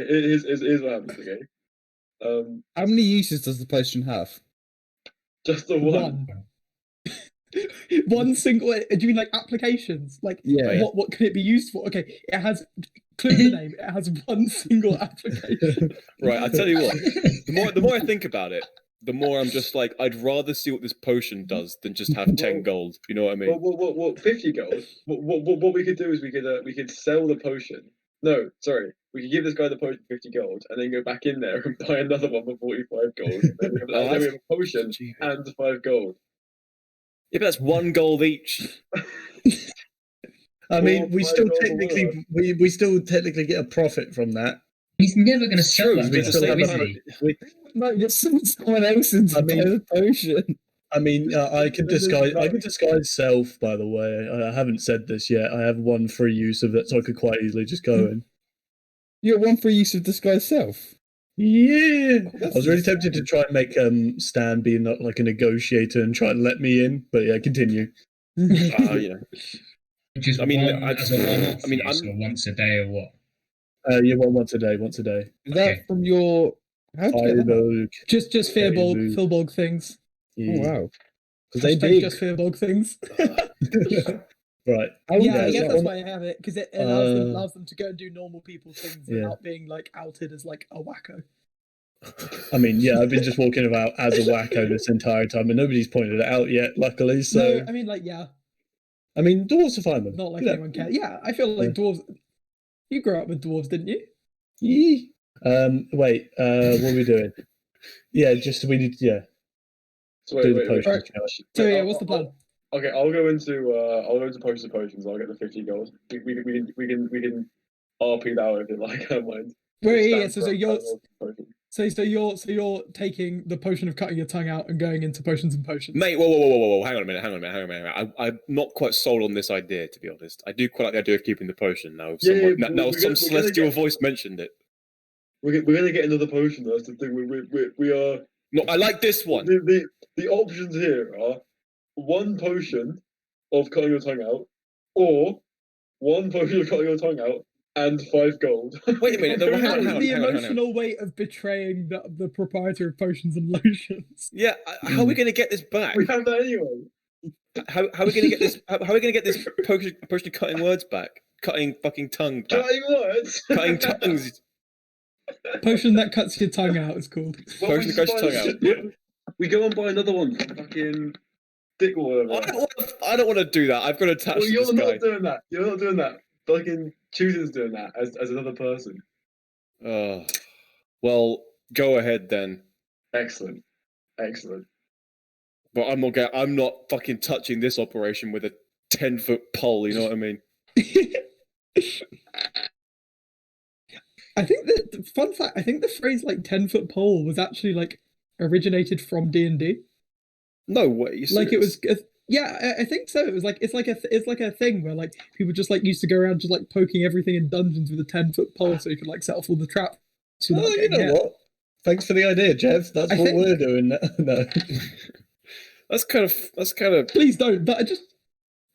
Here's what happens, okay? How many uses does the potion have? Just the one. One single. Do you mean like applications? Like Yeah. what can it be used for? Okay, it has. Clue the name. It has one single application. Right, I tell you what. The more I think about it, the more I'm just like, I'd rather see what this potion does than just have 10 gold. You know what I mean? Well, 50 gold. What we could do is we could sell the potion. No, sorry. We could give this guy the potion 50 gold and then go back in there and buy another one for 45 gold. And then we have a potion and 5 gold. Yeah, but that's 1 gold each. I mean, we still technically get a profit from that. He's never going to sell that We for still have is he? No, just someone else into the potion. I mean, I can disguise self. By the way, I haven't said this yet. I have one free use of it, so I could quite easily just go in. You got one free use of disguise self. Yeah, I was really tempted to try and make Stan be not like a negotiator and try and let me in, but yeah, continue. You know. Just I mean, as a one-off I mean, use, or once a day or what? Yeah, once a day. Is that from your? How do you get that? Firbolg. Just firbolg things. Yeah. Oh wow! Because they Hashtag big. just firbolg things. Right. Yeah, I guess that that's one- why I have it because it allows them to go and do normal people things Yeah. without being like outed as like a wacko. I mean, yeah, I've been just walking about as a wacko this entire time, and nobody's pointed it out yet, luckily. So, No, I mean like yeah, I mean, dwarves are fine with it. not like Yeah. anyone cares. Yeah, I feel like dwarves. You grew up with dwarves, didn't you? Yee. Wait, what are we doing? Yeah, we need, yeah, So do wait. the potion. Right. So yeah, what's the plan? Okay, I'll go into Potions and Potions. I'll get the 50 gold. We can RP that out if you like. I don't mind. Wait, yeah. Stand for So you're taking the potion of cutting your tongue out and going into potions and potions. Mate, whoa. Hang on a minute. I'm not quite sold on this idea, to be honest. I do quite like the idea of keeping the potion now. Some celestial voice mentioned it. We're gonna get another potion. That's the thing. We are. No, I like this one. The options here are 1 potion of cutting your tongue out, or 1 potion of cutting your tongue out and 5 gold. Wait a minute. That Hang was on. the emotional weight of betraying the proprietor of potions and lotions. Yeah, how are we going to get this back? We have that anyway. How are we going to get this? How are we going to get this potion of cutting words back? Cutting fucking tongue back. Cutting words. Cutting tongues. Potion that cuts your tongue out is called. Potion that cuts your tongue out. We go and buy another one. Fucking dick or whatever. I don't want to do that. I've got to attach Well, to you're this not guy. doing that. You're not doing that. Fucking Tuthin's doing that as another person. Well, go ahead then. Excellent. But I'm not fucking touching this operation with a 10-foot pole. You know what I mean? I think that fun fact. I think the phrase like 10-foot pole was actually like originated from D&D. No way. Like it was, yeah, I think so. It was like it's like a thing where like people just like used to go around just like poking everything in dungeons with a 10-foot pole so you could like set off all the traps. Oh, you know what? Thanks for the idea, Jeff. That's what we're doing now. No. That's kind of. Please don't. But just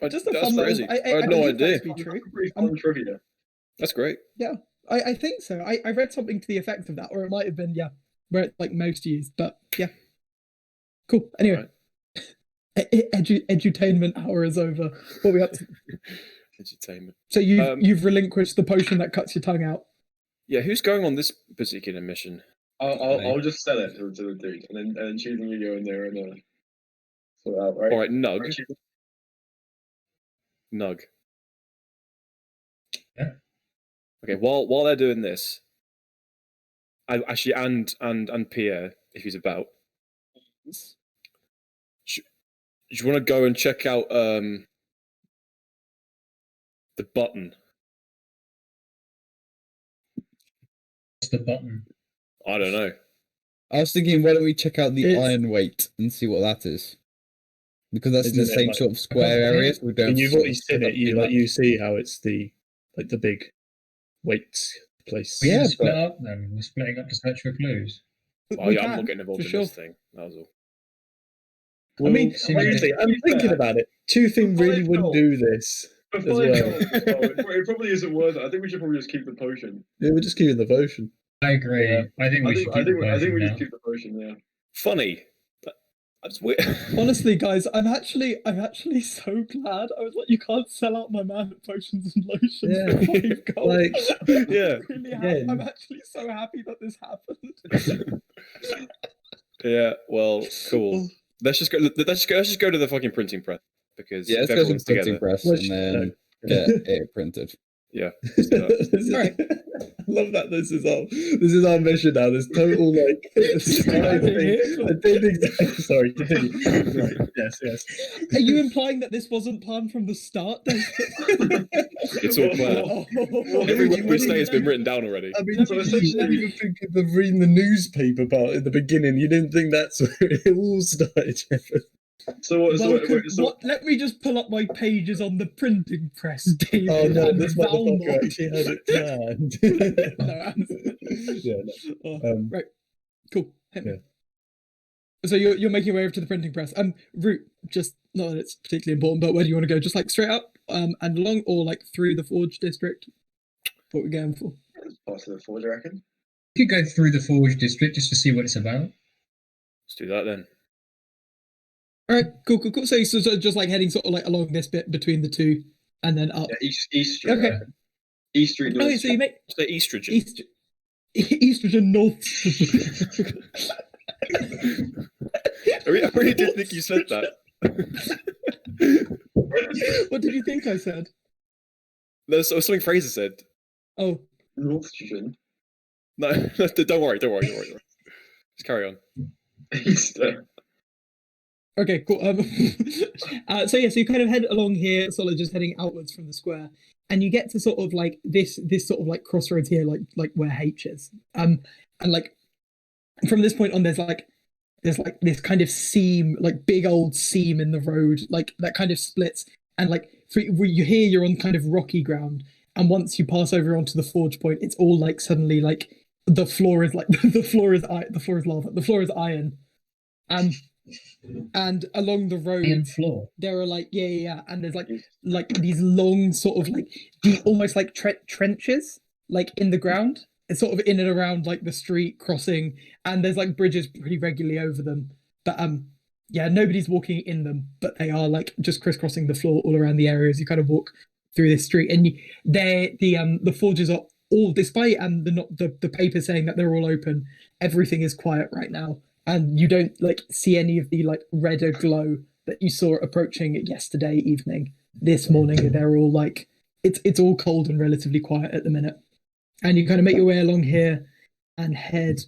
a that's fun crazy. little. I had no idea. That to be true. Pretty fun trivia. That's great. Yeah, I think so. I read something to the effect of that, or it might have been where it's like most used. But yeah, cool. Anyway, edutainment hour is over. What are we up to? Edutainment. So you've relinquished the potion that cuts your tongue out. Yeah, who's going on this particular mission? I'll just sell it to the dude, and then choose and go in there and sort it out, right? All right, Nug. Yeah. Okay, while they're doing this, I actually and Pier, if he's about, do you want to go and check out the button? What's the button? I don't know. I was thinking, why don't we check out the iron weight and see what that is? Because that's in the same sort of square area. So we don't. And you've already seen it. You see how it's the big weight place. Yeah, split up then. We're splitting up to search for clues. Oh yeah, I'm not getting involved in this thing. That was all. Well, I mean, seriously, I'm thinking about it. Tuthin really wouldn't do this. As well. It probably isn't worth it. I think we should probably just keep the potion. Yeah, we're just keeping the potion. I agree. Yeah. I think we should keep the potion. I think we just keep the potion. Yeah. Funny. That's weird. Honestly, guys, I'm actually so glad. I was like, you can't sell out my man at Potions and Lotions for 5 gold. Like, yeah. I'm actually so happy that this happened. Yeah. Well, cool. Let's just go to the fucking printing press because let's go to the printing press and then get it printed. Yeah. Right. I love that this is our mission now. There's total like I didn't exactly sorry, continue. Right. Yes. Are you implying that this wasn't planned from the start? It's all planned. Every word we say has been written down already. I mean, so you didn't even think of the reading the newspaper part at the beginning. You didn't think that's where it all started. Let me just pull up my pages on the printing press, David. Oh no, and this Valmod. motherfucker actually had it planned. Right, cool. Yeah. So you're making your way over to the printing press. Route, just not that it's particularly important, but where do you want to go? Just like straight up and along, or like through the Forge district? What are we going for? Part of the Forge, I reckon. We could go through the Forge district just to see what it's about. Let's do that then. All right, cool. So just like heading sort of like along this bit between the two, and then up. Yeah, East Street. Okay. East Street. Okay, so you make the estrogen. Estrogen North. I really did think you said that. What did you think I said? There's something Fraser said. Oh, Northgen. No, don't worry. Just carry on. Easter. Okay, cool. So you kind of head along here, sort of just heading outwards from the square, and you get to sort of like this sort of like crossroads here, like where H is. And like from this point on, there's this kind of seam, like big old seam in the road, like that kind of splits, and like you're on kind of rocky ground, and once you pass over onto the forge point, it's all like suddenly like the floor is lava, the floor is iron, and along the road there are like and there's like these long sort of like deep, almost like trenches like in the ground. It's sort of in and around like the street crossing, and there's like bridges pretty regularly over them, but nobody's walking in them, but they are like just crisscrossing the floor all around the area as you kind of walk through this street. And the forges are all, despite the paper saying that they're all open, everything is quiet right now. And you don't like see any of the like redder glow that you saw approaching yesterday evening. This morning, they're all like it's all cold and relatively quiet at the minute. And you kind of make your way along here and head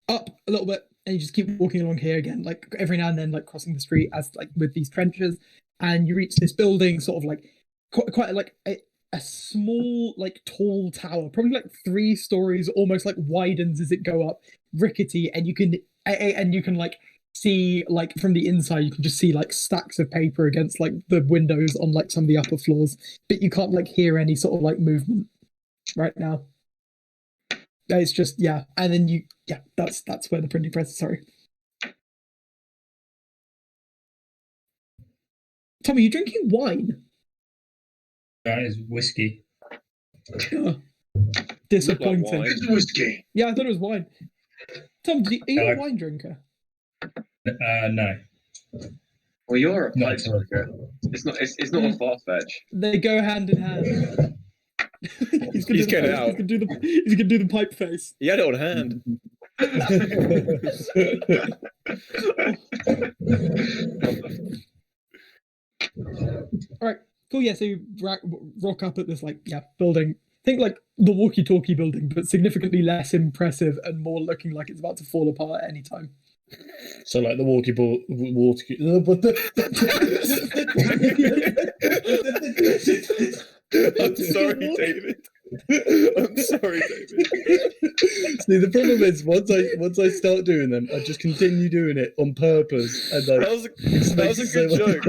up a little bit, and you just keep walking along here again, like every now and then, like crossing the street as like with these trenches, and you reach this building, sort of like quite like a small, like tall tower, probably like 3 stories, almost like widens as it go up, rickety, and you can and you can like see like from the inside, you can just see like stacks of paper against like the windows on like some of the upper floors, but you can't like hear any sort of like movement right now. It's just and then that's where the printing press is. Sorry, Tom, are you drinking wine? That is whiskey. Disappointing. wine. It's whiskey. Yeah, I thought it was wine. Tom, are you a wine drinker? No. Well, you're a Not pipe at all. smoker. It's not. It's not a far fetch. They go hand in hand. He's He's getting out. He's gonna do the pipe face. He had it on hand. All right, cool. Yeah, so you rock up at this building. Think like the walkie-talkie building, but significantly less impressive and more looking like it's about to fall apart at any time. So like the walkie. I'm sorry, David. I'm sorry, David. See, the problem is once I start doing them, I just continue doing it on purpose. And like, That was a good joke.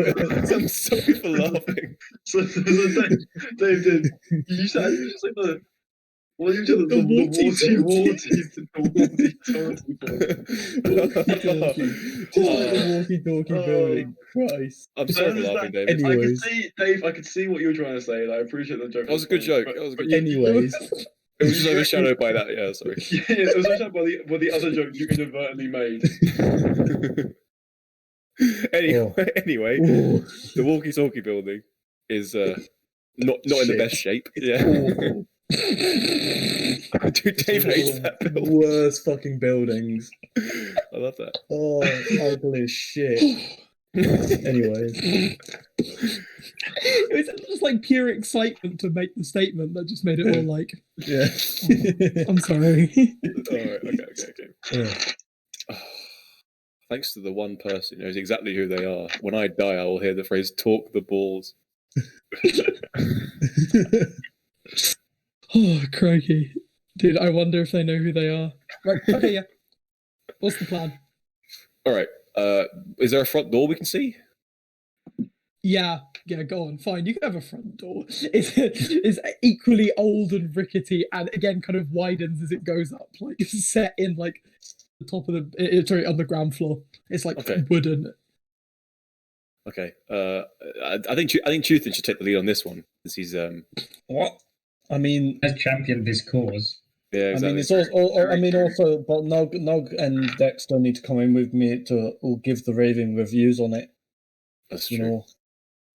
I'm sorry for laughing. So Dave, you said like the. What you did the walkie-talkie building. Christ. I'm sorry for laughing, David. Anyways. I could see what you were trying to say, and I appreciate the joke. That was a good joke. That was a good joke. Anyways. It was just overshadowed by that. Yeah, sorry. Yeah, it was overshadowed by the other joke you inadvertently made. Anyway, the walkie-talkie building is not in the best shape. Yeah. Dude, Dave hates that building. Worst fucking buildings. I love that. Oh, ugly shit. Anyways. It was just like pure excitement to make the statement that just made it all like. Yeah. I'm sorry. Alright, okay. Yeah. Thanks to the one person who knows exactly who they are. When I die, I will hear the phrase "talk the balls." Oh, crikey. Dude, I wonder if they know who they are. Right, okay, yeah. What's the plan? Alright, is there a front door we can see? Yeah, go on, fine. You can have a front door. It's equally old and rickety, and again, kind of widens as it goes up. Like, it's set in, like, the top of on the ground floor. It's, like, wooden. Okay, I think Tuthin should take the lead on this one, since he's, What? I mean, Has championed this cause. Yeah, exactly. I mean, it's also, but Nog and Dexter need to come in with me to give the raving reviews on it. That's you true. know.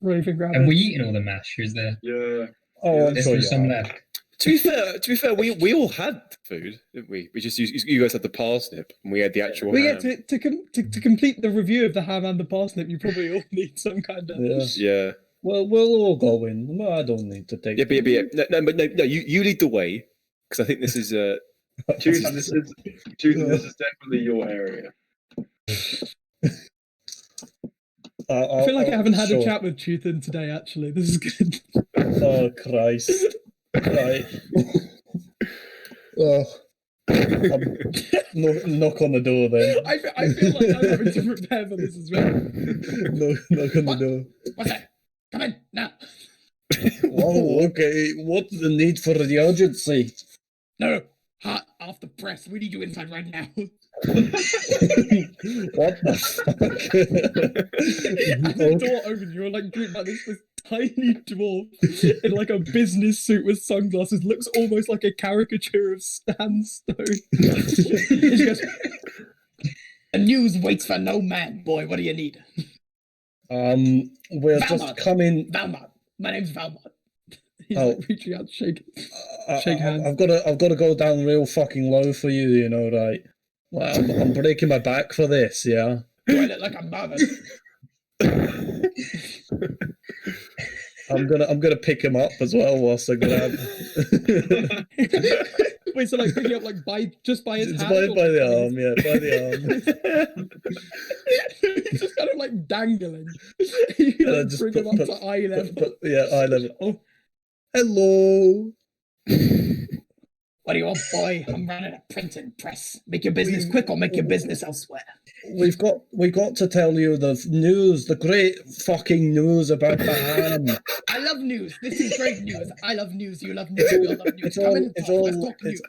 Raving rabbit. Have we eaten all the mash? Or is there? Yeah. Oh, I'm There's sure still some left. To be fair, we all had food, didn't we? We just you guys had the parsnip, and we had the actual. We ham. get to complete the review of the ham and the parsnip. You probably all need some kind of. Yeah. Well, we'll all go in. Well, I don't need to take. Yeah. No. You lead the way, because I think this is Tuthin, this is definitely your area. I feel like I haven't had a chat with Tuthin today. Actually, this is good. Oh Christ! Right. Knock on the door then. I feel like I'm having to prepare for this as well. Knock on the door. What's that? Come in now. Oh, okay. What's the need for the urgency? No, hot off the press. We need you inside right now. What the fuck? As the door opens, you're like greeted by this tiny dwarf in like a business suit with sunglasses. Looks almost like a caricature of Stan Stone. He goes, "The news waits for no man, boy. What do you need?" We're Valmod. just coming. Valmod. My name's Valmod. He's Oh. like reaching out to shake hands. I've got to go down real fucking low for you, right? Well, I'm breaking my back for this, yeah. Do I look like I'm bothered? I'm gonna pick him up as well whilst I grab. Wait, so like picking up like by his By hand? the arm, yeah, by the arm. He's just kind of like dangling. You And I like, just bring him up to eye level. eye level. Oh, hello. What do you want, boy? I'm running a printing press. Make your business quick or make your business elsewhere. We got to tell you the news, the great fucking news about the ham. I love news. This is great news. I love news. You love news. We all love news. Come in and talk. Let's talk news.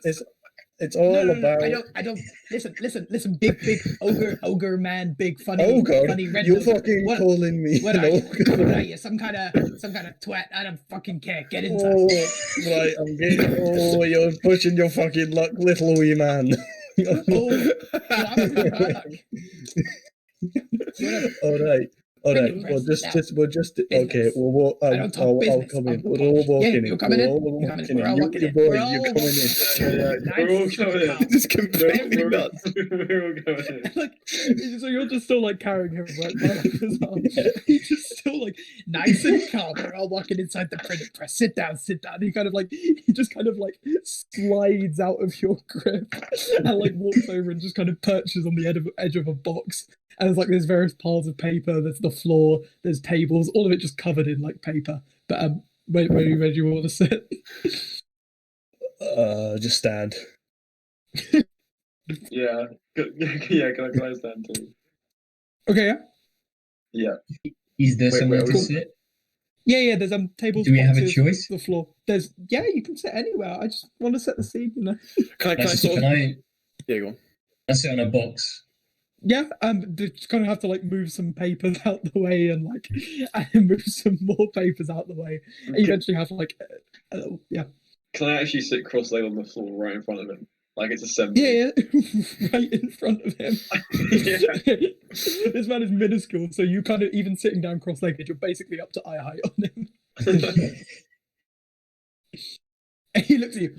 It's all about. I don't. Listen. Big ogre man, big funny red. You fucking calling me? What are you? Some kind of twat? I don't fucking care. Get in touch. Oh, right. I'm getting. Oh, you're pushing your fucking luck, little wee man. All right. We'll just okay. Well, I'll come in. We're all walking in. You're coming in. We're all walking in. You're coming in. We're all coming in. This is completely nuts. We're all going in. Like, so you're just still like carrying him right by his arm. He's just still like nice and calm. We're all walking inside the printing press. Sit down. He just kind of like slides out of your grip and like walks over and just kind of perches on the edge of a box. And there's various piles of paper. There's the floor. There's tables. All of it just covered in like paper. But where do you want to sit? Just stand. Yeah. Can I stand too? Okay. Yeah. Yeah. Is there somewhere to sit? Yeah. There's tables. Do we have a boxes, choice? The floor. You can sit anywhere. I just want to set the scene. You know. Can I Yeah, go on. I sit on a box. Yeah, just kind of have to like move some papers out the way and move some more papers out the way. And you eventually have yeah. Can I actually sit cross-legged on the floor right in front of him? Like it's assembly. Yeah, right in front of him. This man is minuscule, so you kind of, even sitting down cross-legged, you're basically up to eye height on him. And he looks at you.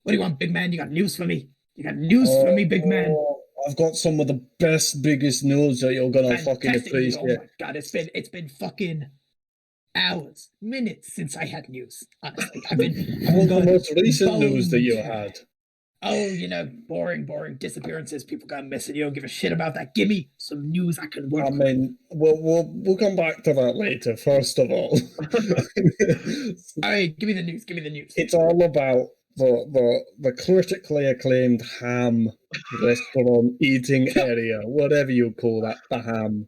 What do you want, big man? You got news for me? You got news for me, big man? I've got some of the biggest news that you're gonna fucking appreciate. Oh my god, it's been fucking hours, minutes since I had news. Honestly, What was the most recent news that you had? Oh, boring disappearances. People gone missing. You don't give a shit about that. Give me some news I can work. I mean, we'll come back to that later. First of all, all right, give me the news. It's all about the critically acclaimed ham restaurant eating area, whatever you call that, the ham.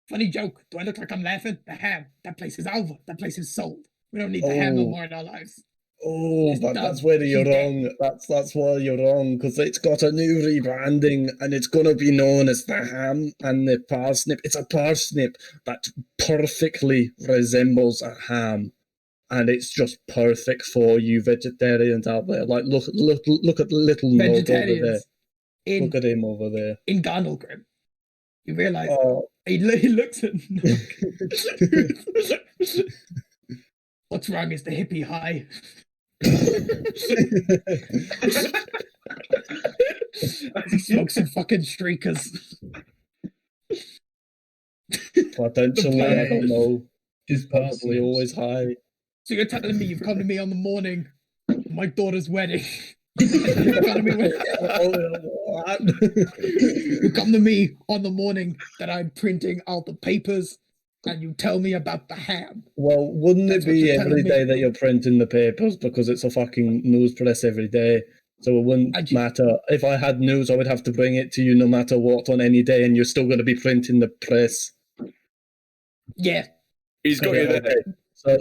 Funny joke. Do I look like I'm laughing? The ham. That place is over. That place is sold. We don't need the ham no more in our lives. Oh, but that's where you're wrong. That's why you're wrong, because it's got a new rebranding and it's gonna be known as the ham and the parsnip. It's a parsnip that perfectly resembles a ham. And it's just perfect for you vegetarians out there. Like, look at little Nod over there. Look at him over there. In Gauntlgrym. You realise he looks at Nod. What's wrong? Is the hippie high? He smokes some fucking streakers. Potentially, I don't know. He's probably always high. So you're telling me you've come to me on the morning of my daughter's wedding? You come to me on the morning that I'm printing out the papers, and you tell me about the ham. Well, wouldn't it be every day that you're printing the papers, because it's a fucking news press every day? So it wouldn't matter. If I had news, I would have to bring it to you no matter what on any day, and you're still going to be printing the press. Yeah. He's got you there.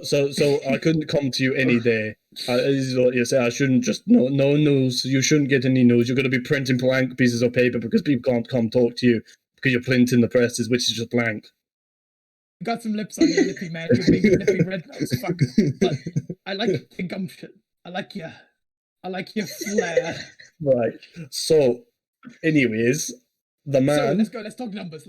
So I couldn't come to you any day. This is what you say. I shouldn't just no news. You shouldn't get any news. You're going to be printing blank pieces of paper because people can't come talk to you because you're printing the presses, which is just blank. You got some lips on your lippy, man. You're big lippy red nose fuck. But I like the gumption. I like your flair. Right. So, anyways, the man. So let's go. Let's talk numbers.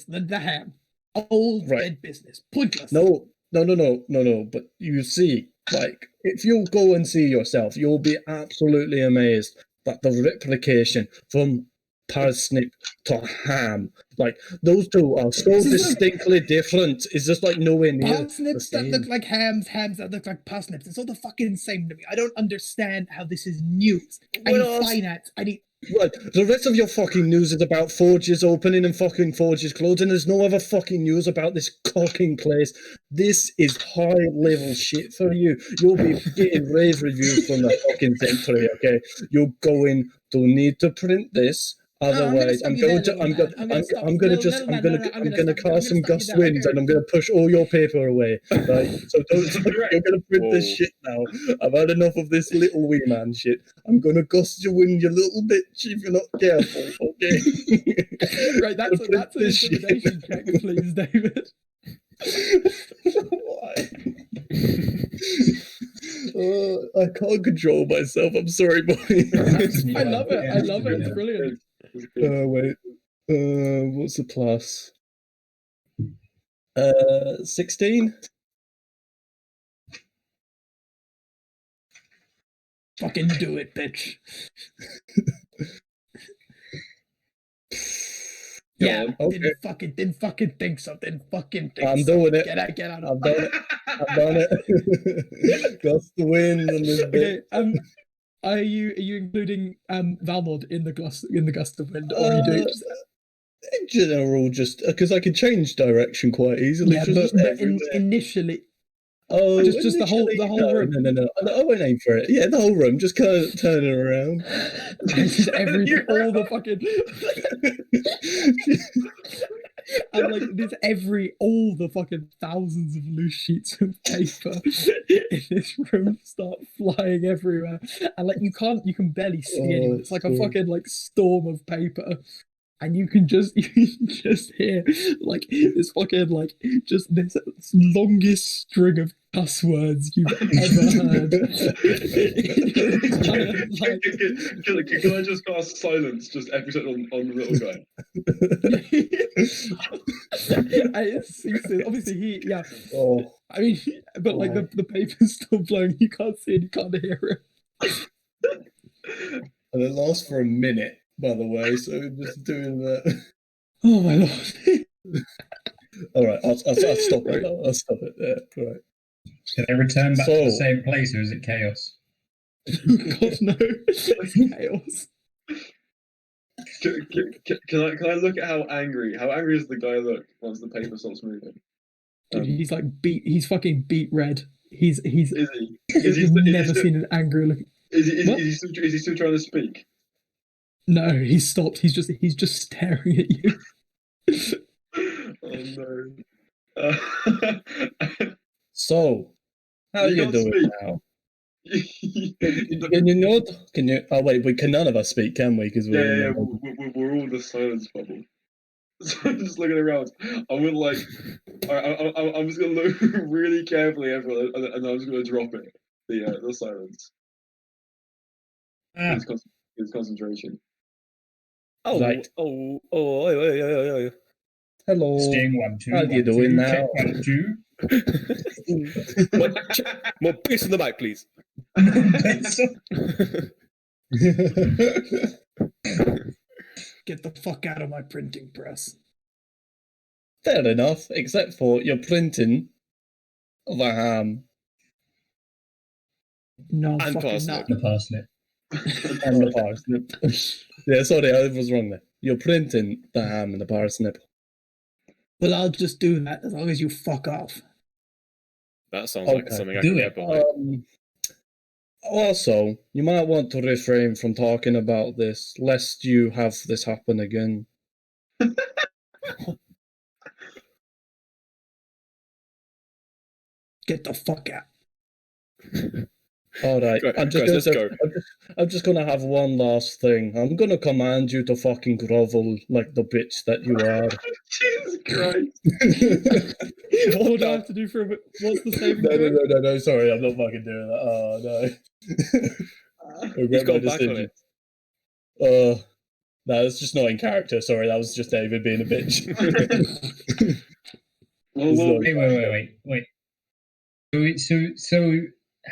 The ham. Old dead business. Pointless. No. But you see, like, if you go and see yourself, you'll be absolutely amazed that the replication from parsnip to ham, like, those two are so distinctly different. It's just like nowhere near. Parsnips that look like hams that look like parsnips. It's all the fucking same to me. I don't understand how this is news. I need finance. I need Right, the rest of your fucking news is about Forges opening and fucking Forges closing. There's no other fucking news about this cocking place. This is high level shit for you. You'll be getting rave reviews from the fucking century, okay? You're going to need to print this. Otherwise, I'm going to cast some gust winds and I'm going to push all your paper away. Right? So you're going to print this shit now. I've had enough of this little wee man shit. I'm going to gust your wind, you little bitch, if you're not careful. Okay. Right, that's an intimidation check, please, David. Why? I can't control myself. I'm sorry, boy. I love it. I love it. It's brilliant. Wait. What's the plus? 16? Fucking do it, bitch. Yeah, Okay. didn't fucking think so. Didn't fucking think I'm so. doing it. Get out. I've done it. I've done it. Gust the wind and this bit. Okay. Are you including Valmod in the gust of wind, or are you doing? In general, just because I can change direction quite easily. Yeah, but initially. Oh, just the whole room. No. I won't aim for it. Yeah, the whole room. Just kind of turn it around. Just all the fucking. And like there's all the fucking thousands of loose sheets of paper in this room start flying everywhere, and like you can barely see anyone. It's like a fucking like storm of paper. And you can just hear like this fucking like just this longest string of cuss words you've ever heard. Can I just cast silence just every second on the little guy? Obviously Oh. I mean, but like the paper's still blowing. You can't see it. You can't hear it. And it lasts for a minute. By the way, so just doing that. Oh my lord! All right, I'll stop it. I'll stop it there. Right. Can they return back to the same place, or is it chaos? God no, it's chaos. Can I look at how angry does the guy look once the paper stops moving? Dude, he's like he's fucking beet red. Is he? He's never seen an angry look. Is he still trying to speak? No, he's stopped. He's just staring at you. Oh no. So, how are you doing now? Can you not? Can you? Oh wait, we can none of us speak, can we? Because we're all the silence bubble. So I'm just looking around. I'm gonna like, I'm just gonna look really carefully at everyone, and I'm just gonna drop it. The silence. It's concentration. Oh, right. Oh. Hello. Sting 1, 2. How are you doing now? 1, 2. More piss in the mic, please. Get the fuck out of my printing press. Fair enough, except for you're printing the ham. No, and fucking parsnip. The parsnip. And the parsnip. Yeah, sorry, I was wrong there. You're printing the ham and the parsnip. Well, I'll just do that as long as you fuck off. That sounds like something I can get behind. Also, you might want to refrain from talking about this, lest you have this happen again. Get the fuck out. All right, I'm just gonna have one last thing. I'm gonna command you to fucking grovel like the bitch that you are. Jesus Christ! What do I have to do for a bit? What's the saving throw? No, sorry, I'm not fucking doing that. Oh no. He's gone back on it. No, it's just not in character. Sorry, that was just David being a bitch. Wait. So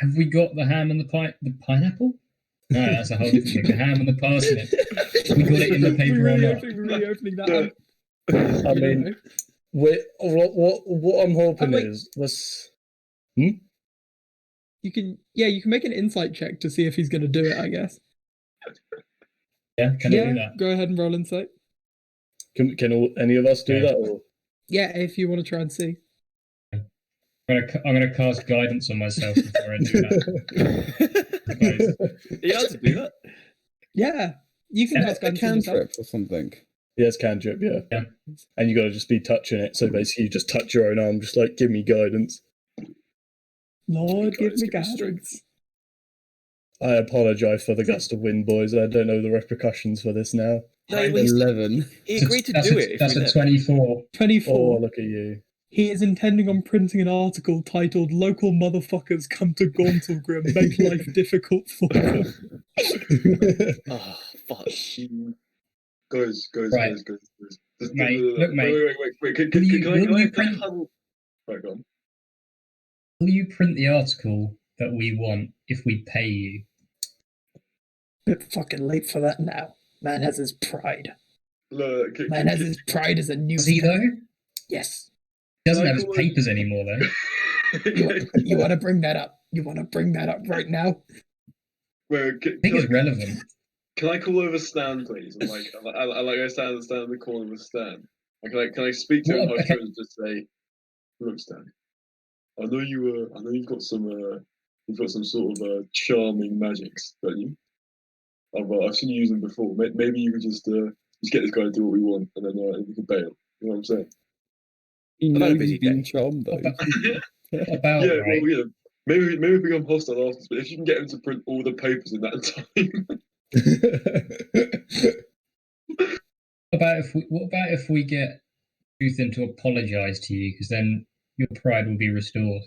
have we got the ham and the pineapple? No, that's a whole different thing. The ham and the parsnip. We got it in the paper or not? We're reopening that. I mean, what I'm hoping is this. You can make an insight check to see if he's going to do it, I guess. Yeah, can I do that? Go ahead and roll insight. Can any of us do that? Or? Yeah, if you want to try and see. I'm gonna cast guidance on myself before I do that. You have to do that. Yeah, you can cast A guidance on yourself. cantrip or something. Yeah, it's cantrip, yeah. And you got to just be touching it. So basically, you just touch your own arm, just like, give me guidance. Lord, give me Guidance, give me guidance. I apologise for the gust of wind, boys. I don't know the repercussions for this now. No, at least 11. he agreed to do it. That's a 24. 24. Oh, look at you. He is intending on printing an article titled "Local Motherfuckers Come to Gauntlgrym, Make Life Difficult for Them." Oh, fuck. Guys. Right. Mate, look, mate. Wait. Can I print? Right, go on. Will you print the article that we want if we pay you? Bit fucking late for that now. Man has his pride. Look, Man has his pride as a new. Does he though? Yes. He doesn't have his papers anymore though. You want to bring that up? You want to bring that up right now? Wait, I think it's relevant. Can I call over Stan, please? And like I stand in the corner with Stan. And can I speak to him and just say, "Look, Stan, I know you've got some sort of charming magics, don't you? I've seen you use them before. Maybe you could just get this guy to do what we want, and then we can bail. You know what I'm saying?" You I've know had a busy he's been day. charmed though. About Yeah, right. well, yeah. Maybe we become hostile after, but if you can get him to print all the papers in that time. What about if we get Tuthin to apologise to you, because then your pride will be restored.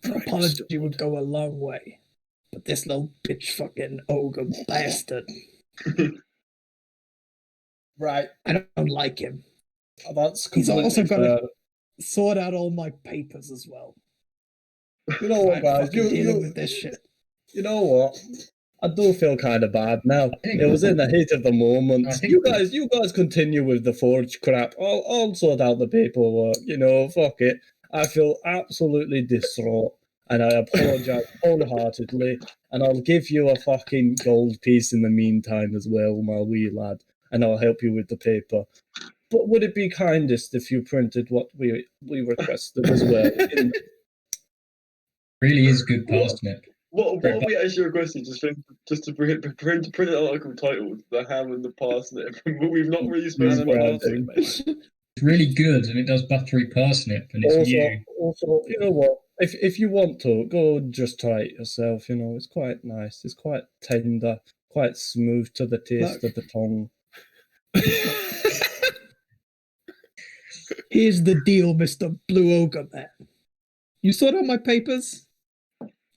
An apology would go a long way. But this little bitch fucking ogre bastard. Right. I don't like him. That's He's also completely got fair. to sort out all my papers as well. You know what, I'm guys? fucking dealing with this shit. You know what? I do feel kind of bad now. It was in the heat of the moment. I think- You guys continue with the forge crap. I'll sort out the paperwork. You know, fuck it. I feel absolutely distraught, and I apologize wholeheartedly. And I'll give you a fucking gold piece in the meantime as well, my wee lad. And I'll help you with the paper. But would it be kindest if you printed what we requested as well? Really is good parsnip. What are we actually requesting? Just to print an article titled "The Ham and the Parsnip." We've not really specified. It's really good, and it does buttery parsnip, and it's new. Also, you know what? If you want to, go and just try it yourself. You know, it's quite nice. It's quite tender, quite smooth to the taste of the tongue. Here's the deal, Mr. Blue Ogre Man. You sort out my papers.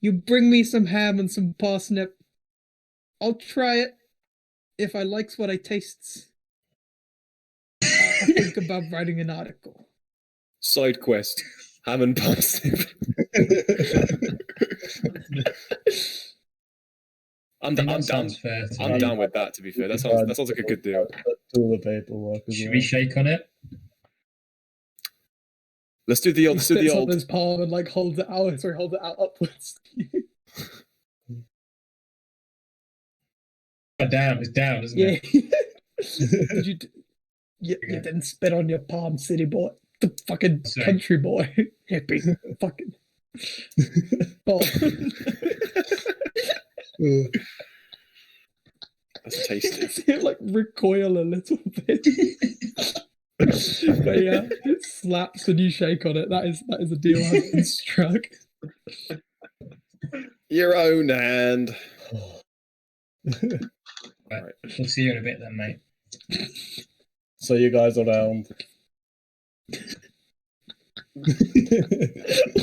You bring me some ham and some parsnip. I'll try it. If I likes what I tastes, I'll think about writing an article. Side quest: ham and parsnip. I'm down. Sounds fair. I'm down with that. To be fair, that sounds like a good deal. Do the paperwork as Should well. we shake on it? Let's do the old. Let's do the Spits up old. his palm and like holds it out. Sorry, holds it out upwards. Down. It's down, isn't Yeah. it? You didn't spit on your palm, city boy. The fucking Sorry. country boy. Hippie. Fucking. Oh. That's tasty. See it like recoil a little bit. But yeah, it slaps and you shake on it. That is a deal I've been struck. Your own hand. Right. We'll see you in a bit then, mate. So you guys are down.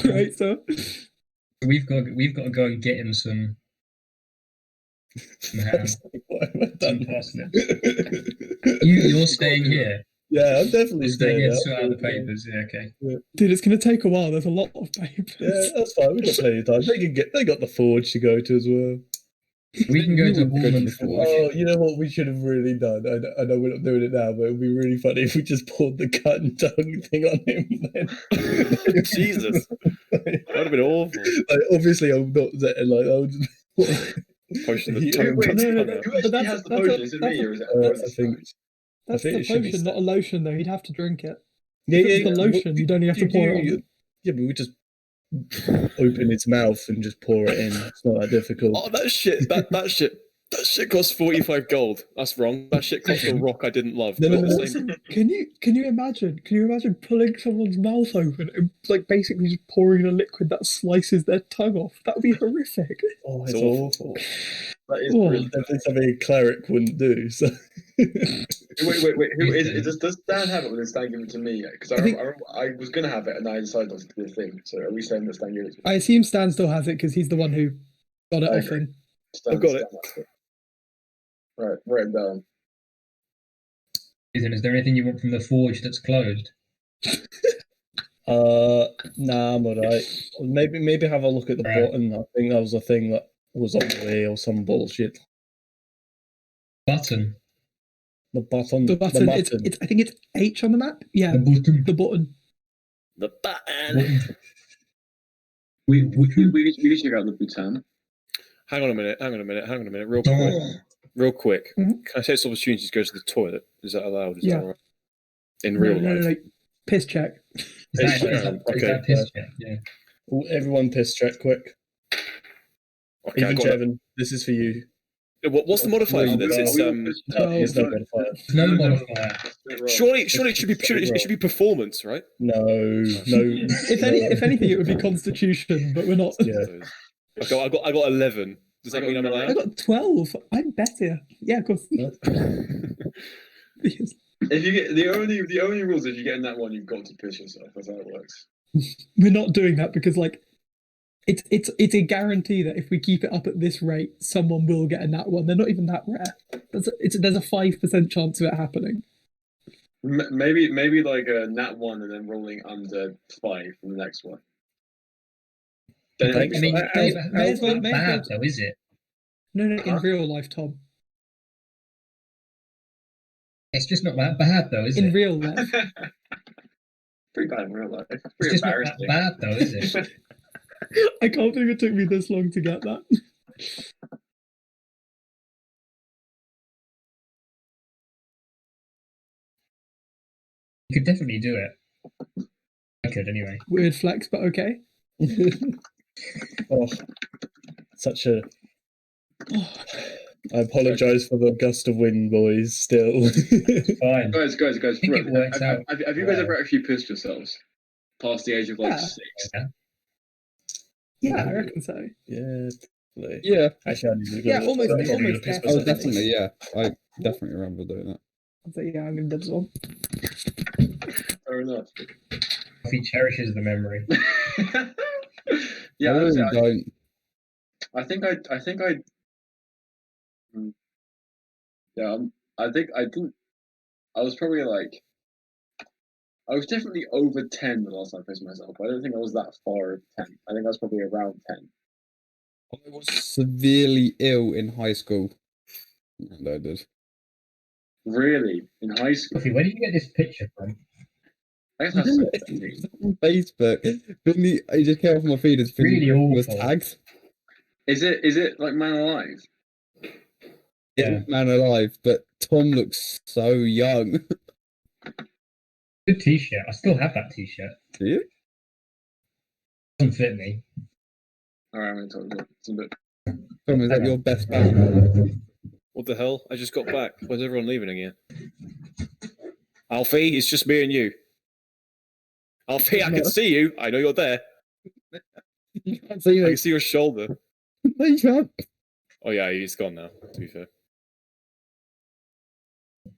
Right, so We've got to go and get him some ham, What have I some done? parsnip. You're staying here. Yeah, I'm definitely You're staying staying here to out. sort out the papers. Yeah, okay. dude, it's gonna take a while. There's a lot of papers. Yeah, that's fine. We've got plenty of time. They got the forge to go to as well. We can go You to would go to Horman the Forge. Oh, you know what we should have really done? I know we're not doing it now, but it would be really funny if we just pulled the cut and tongue thing on him then. Jesus, that would have been awful. Like, obviously, I'm not like I would. Potion Wait, the tongue. wait, no, no, who no, actually but that's- has the that's potion? a- Is it that's me a- or is it? I think. That's think the it should be potion, not a lotion, though. He'd have to drink it. Yeah, If it was yeah. the lotion, you'd only have to pour it on. Yeah, but we just open its mouth and just pour it in. It's not that difficult. Oh, that shit! That shit costs 45 gold. That's wrong. That shit cost a rock I didn't love. No, no, But no, the same- Can you imagine? Can you imagine pulling someone's mouth open and like basically just pouring a liquid that slices their tongue off? That would be horrific. Oh, It's it's awful. That is Oh. brilliant. Definitely something a cleric wouldn't do. So. Wait. Who is it? Does Stan have it, or did Stan give it to me? Because I was gonna have it, and I decided not to do the thing. So are we saying that Stan gave it to me? I assume Stan still has it because he's the one who got it I off agree. him. Stan, I've got it. Stan has it. Right, write it down. Is there anything you want from the forge that's closed? Nah, I'm alright. Maybe have a look at the Right. button. I think that was a thing that was on the way or some bullshit. Button. The button. The button. It's I think it's H on the map. Yeah, The button. the button. The button. Button. We need to check out the Bhutan. Hang on a minute. Real quick. Mhm. Can I take this opportunity to go to the toilet? Is that allowed? Is Yeah. that all right? In real life? No. Piss check. Is that Okay. piss check? Yeah. Oh, everyone piss check quick. Okay, I Even got it. Jevon, this is for you. What's the modifier for this? It's There's no modifier. No modifier. surely it should be performance, right? No. If anything, it would be Constitution, but we're not. Yeah. I got 11. Does that mean I'm I allowed? got 12. I'm better. Yeah, of course. If you get the only rules, if you get in that one, you've got to piss yourself. That's how it works. We're not doing that because like it's a guarantee that if we keep it up at this rate, someone will get a nat one. They're not even that rare. There's a 5% chance of it happening. Maybe like a nat 1 and then rolling under 5 for the next one. Then I it'll be mean, fine. it's not bad though, is it? No, in Huh? real life, Tom. It's just not that bad though, is In it? real life. Pretty bad in real life. It's Pretty just not that embarrassing. bad though, is it? I can't believe it took me this long to get that. You could definitely do it. I could anyway. Weird flex, but okay. Oh, such a. I apologise for the gust of wind, boys. Still. Fine. Guys, I think it works out. have you guys ever actually pissed yourselves past the age of like Yeah. 6? Yeah, I reckon so. Yeah. Like, Yeah. actually, I need to go. Yeah, almost- I'm probably almost gonna piss definitely. Oh, myself. definitely. Yeah. I definitely remember doing that. I'll say, yeah, I'm gonna dibs on. Fair enough. He cherishes the memory. Yeah, I really don't. I think I yeah, I think I was probably like I was definitely over 10 the last time I pissed myself. I don't think I was that far over 10. I think I was probably around 10. I was severely ill in high school. And I did. Really? In high school? Alfie, where did you get this picture from? I guess that's On Facebook. Finley, I just came off my feed as Finley Really was awful. tagged. Is it like Man Alive? Yeah. Man alive, but Tom looks so young. Good t-shirt. I still have that t-shirt. Do you? Doesn't fit me. Alright, I'm gonna talk about it. It's a bit Tom, is that your best band? What the hell? I just got back. Where's everyone leaving again? Alfie, it's just me and you. Alfie, I can see you. I know you're there. You can't see I me. can see your shoulder. No, you can't. Oh yeah, he's gone now, to be fair.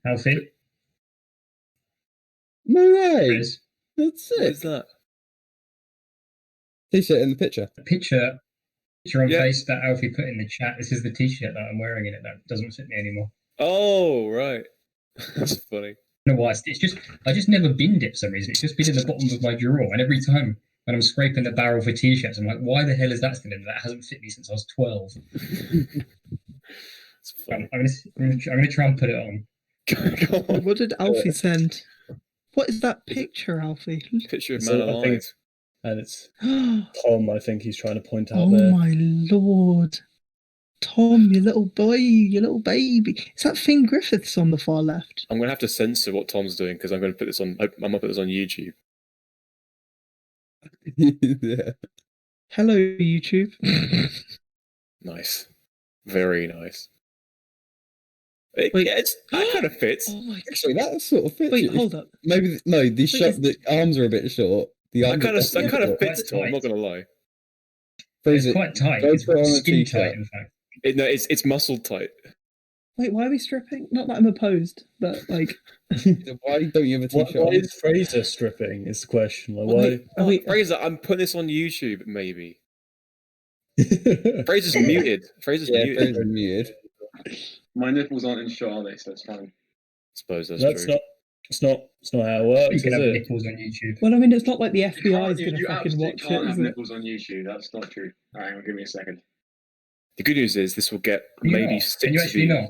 Alfie? No way. Chris? That's What it. is that? T-shirt in the picture. Picture on Yeah. face that Alfie put in the chat. This is the t-shirt that I'm wearing in it. That doesn't fit me anymore. Oh, right. That's funny. I don't know why. It's just I just never binned it for some reason. It's just been in the bottom of my drawer, and every time when I'm scraping the barrel for t-shirts, I'm like, why the hell is that still in there? That hasn't fit me since I was 12. It's funny. I'm gonna try and put it on. Go on. What did Alfie send? What is that picture, Alfie? Picture of So man I think alive. it's- And it's Oh Tom, I think he's trying to point out there. my lord. Tom, you little boy, you little baby. Is that Finn Griffiths on the far left? I'm gonna have to censor what Tom's doing because I'm gonna put this on. I'm gonna put this on YouTube. Yeah. Hello, YouTube. Nice, very nice. Wait, Wait. yeah, that kind of fits. Oh my god. Actually, that sort of fits. Wait, you. hold up. Maybe no. The arms are a bit short. The That arms kind are of definitely fits, short. Tom. I'm not gonna lie. Fraser, It's quite tight. go It's put on a skin t-shirt. tight, in fact. No, it's muscle tight. Wait, why are we stripping? Not that I'm opposed, but like, Why don't you have a t-shirt? Why on? is Fraser stripping? Is the question. Like, wait, why? are we? Fraser, I'm putting this on YouTube. Maybe Fraser's muted. Fraser's Yeah, muted. Fraser's muted. My nipples aren't in shot, are they? So it's fine. I suppose that's That's true. not. It's not how it works, You is can have it? nipples on YouTube. Well, I mean, it's not like the FBI is You going to fucking absolutely watch can't it, have is it? nipples on YouTube. That's not true. Alright, hang on, give me a second. The good news is this will get Can you maybe not? 6 Can you actually views.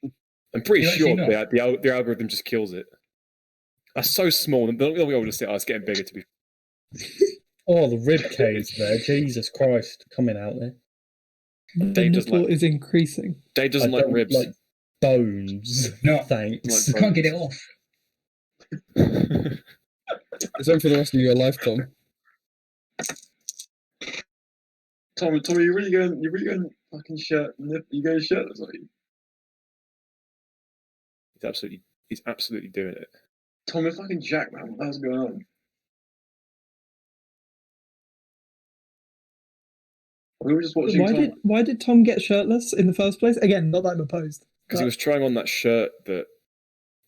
not? I'm pretty Can you sure actually the algorithm just kills it. That's so small. They'll be able to see. Oh, it's getting bigger. To be. Oh, the rib cage there. Jesus Christ, coming out there. The Dave doesn't nipple like- is increasing. Dave doesn't like don't ribs. like bones. No. Thanks. You can't get it off. It's on for the rest of your life, Tom. Tom, you're really going fucking shirt. You going shirtless, are you? He's absolutely doing it. Tom, you're fucking Jack, man. What the hell's going on? We were just watching. Why did Tom get shirtless in the first place? Again, not that I'm opposed. Because he was trying on that shirt that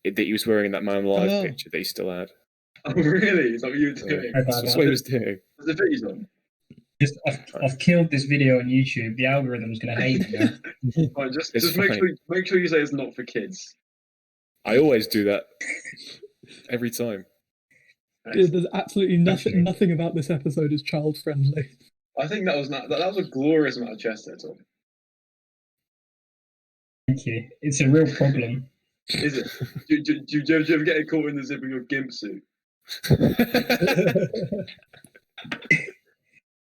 he was wearing in that Man Alive Oh. picture that he still had. Oh, really? Is that what you were doing? That's what he was doing. Was the videos on? Just, I've killed this video on YouTube. The algorithm's going to hate me now. Fine, just It's make fine. sure you say it's not for kids. I always do that. Every time. Dude, there's absolutely nothing about this episode is child friendly. I think that was a glorious amount of chest there, Tom. Thank you. It's a real problem. Is it? do you ever get caught in the zip of your gimp suit?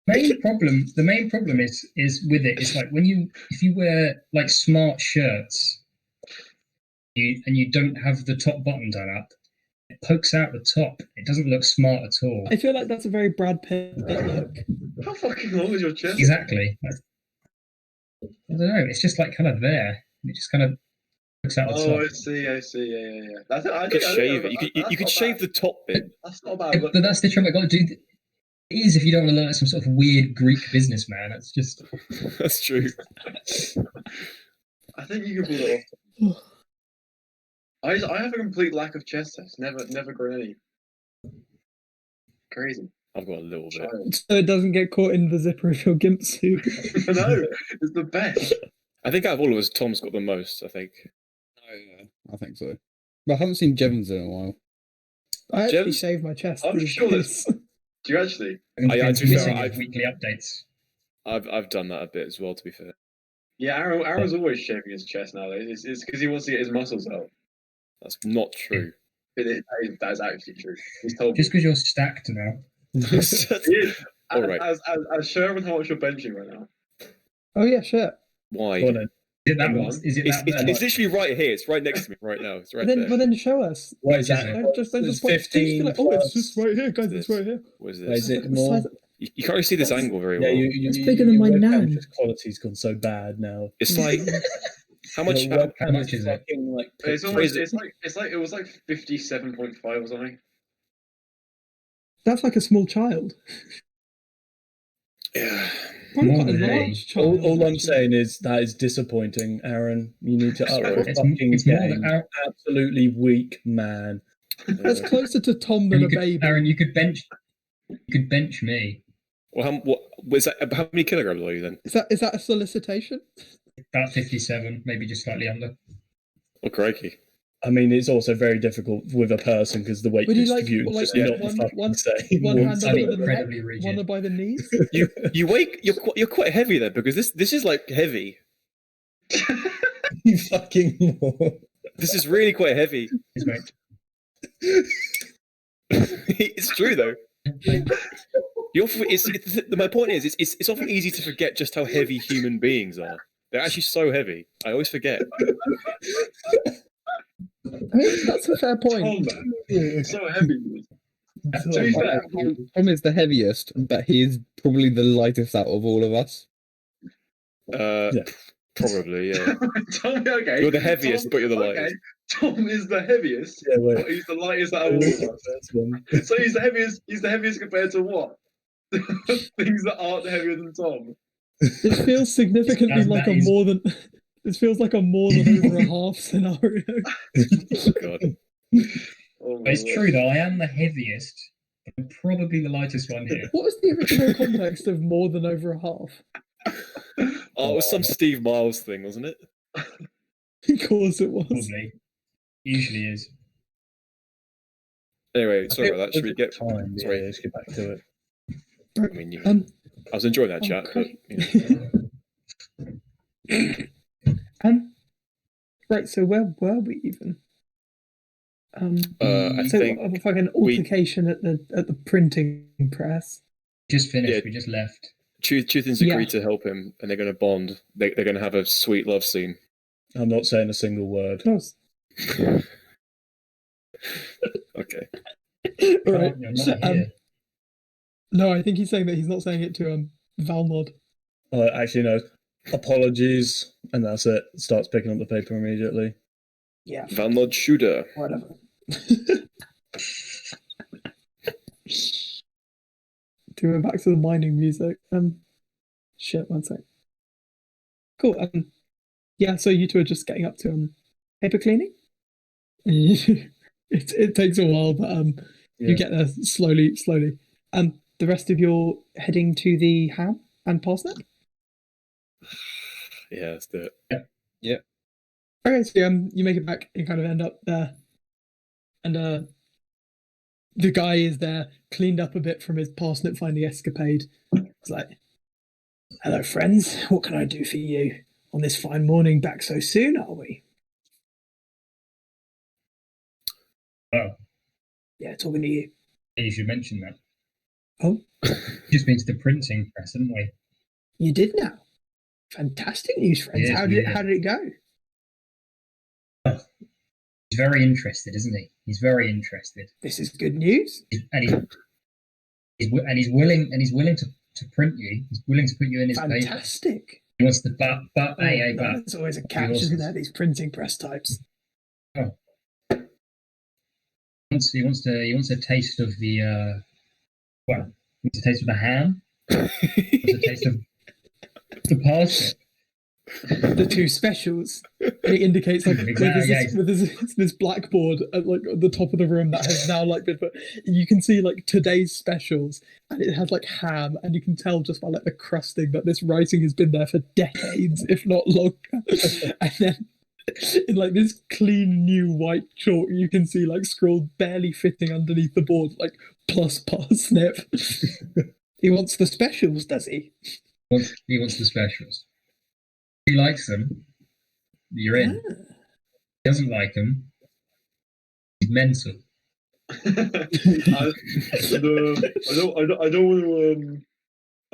The main problem is with it. It's like if you wear like smart shirts, and you don't have the top button done up, it pokes out the top. It doesn't look smart at all. I feel like that's a very Brad Pitt look. How fucking long is your chest? Exactly. I don't know. It's just like kind of there. It just kind of pokes out the top. Oh, I see. Yeah. You could shave it. You could shave the top bit. That's not bad. But that's the trick I got to do. It is if you don't want to look like some sort of weird Greek businessman. That's just. That's true. I think you can pull it off. I have a complete lack of chest test. Never grown any. Crazy. I've got a little bit. Child. So it doesn't get caught in the zipper of your gimp suit. No, it's the best. I think out of all of us, Tom's got the most. I think. Oh, yeah, I think so. But I haven't seen Jevons in a while. I actually Jevons? shave my chest. I'm these sure days. Do you actually? It's to be missing fair, his weekly updates. I've done that a bit as well. To be fair. Yeah, Aaron's always shaving his chest nowadays. It's because he wants to get his muscles out. That's not true. That is actually true. He's told me. Just because you're stacked now. He is. All right. As Sherman, how much you're benching right now? Oh yeah, shit. Why? Go on then. Is it that Hang one? on. Is it that bad? It's literally right here. It's right next to me right now. It's right But there. then show us. What is that? Don't just There's point. Just be 15 like, oh, it's plus. just right here, guys. It's right here. What is Is this? it The more? size of- You can't really see this angle very Yeah, well. It's bigger than my your nan. webcam just quality's gone so bad now. It's like how much? Your webcam how much is it? fucking, like, It's almost. pixels. It's like it was like 57.5 or something. That's like a small child. Yeah. Probably More quite a than me. large child. All I'm saying is that is disappointing, Aaron. You need to up your It's- fucking it's more game. than Absolutely weak man. That's closer to Tom than a baby. Aaron, you could bench me. Well, what was that? How many kilograms are you then? Is that a solicitation? About 57, maybe just slightly under. Oh, crikey. I mean, it's also very difficult with a person because the weight Would you like- distribution like, is yeah, not one- the fucking one- same. one hand side under the neck, incredibly rigid. one by the knees. You're quite heavy there because this is like heavy. You fucking. This is really quite heavy. Is mate. It's true though. My point is, it's often easy to forget just how heavy human beings are. They're actually so heavy. I always forget. I mean, that's a fair point. Tom, man. It's so heavy. To be fair, Tom is the heaviest, but he is probably the lightest out of all of us. Yeah. Probably, yeah. Tom, okay. You're the heaviest, Tom, but you're the okay. lightest. Tom is the heaviest, Yeah, wait. but he's the lightest out of all of us. So he's the heaviest. He's the heaviest compared to what? Things that aren't heavier than Tom. This feels significantly like a more than. This feels like a more than over a half scenario. Oh, God. Oh, But it's true though. I am the heaviest, but I'm probably the lightest one here. What was the original context of more than over a half? Oh, it was some Steve Miles thing, wasn't it? Of course it was. Probably. Usually is. Anyway, sorry about that. Should we get? Time? Sorry. Yeah, let's get back to it. I mean, you know, I was enjoying that chat, but you know. Right. So where were we even? I so think a fucking altercation at the printing press. Just finished. Yeah. We just left. Tuthin's agreed to help him, and they're going to bond. They're going to have a sweet love scene. I'm not saying a single word. Close. Okay. All right. You're not here. No, I think he's saying that he's not saying it to Valmod. Actually, no. Apologies, and that's it. Starts picking up the paper immediately. Yeah. Valmod shooter. Whatever. Doing back to the mining music. Shit, one sec. Cool. Yeah, so you two are just getting up to paper cleaning. it takes a while, but you get there slowly. The rest of you heading to the ham and parsnip. Yeah, let's do it. Yeah. Okay, so you make it back and kind of end up there, and the guy is there, cleaned up a bit from his parsnip finding escapade. It's like, hello, friends. What can I do for you on this fine morning? Back so soon, are we? Oh. Yeah, talking to you. You should mention that. Oh, Just been to the printing press, haven't we? you did now. Fantastic news, friends. Yes, how we did did. it go? He's very interested, isn't he? He's very interested, This is good news. and he's willing to print you. He's willing to put you in his paper. Fantastic. He wants the but Oh, a no, but. there's always a catch, isn't there? These printing press types. He wants a taste of the he wants a taste of the ham. He wants a taste of the parsnip. The two specials. And it indicates like Exactly, there's this blackboard at like the top of the room that has now like been put. You can see like today's specials, and it has like ham, and you can tell just by like the crusting that this writing has been there for decades, if not longer. And then in like this clean new white chalk, you can see like scrawled barely fitting underneath the board, like plus parsnip. He wants the specials, does he? He wants the specials. He likes them. You're in. Ah. He doesn't like them. He's mental. I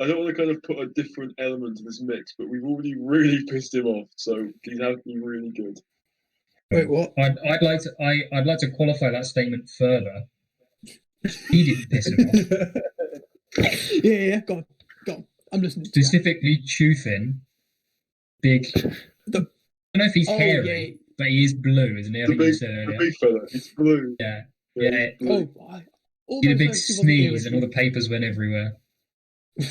don't want to kind of put a different element to this mix, but we've already really pissed him off, so he's had to be really good. Wait, what? I'd like to qualify that statement further. He didn't piss him off. Yeah, go on. I'm listening. Specifically, Tuthin, big. I don't know if he's hairy, but he is blue, isn't he? I think you said The earlier. big fella, he's blue. Yeah. he's blue. He had a big sneeze, and all the papers went everywhere. With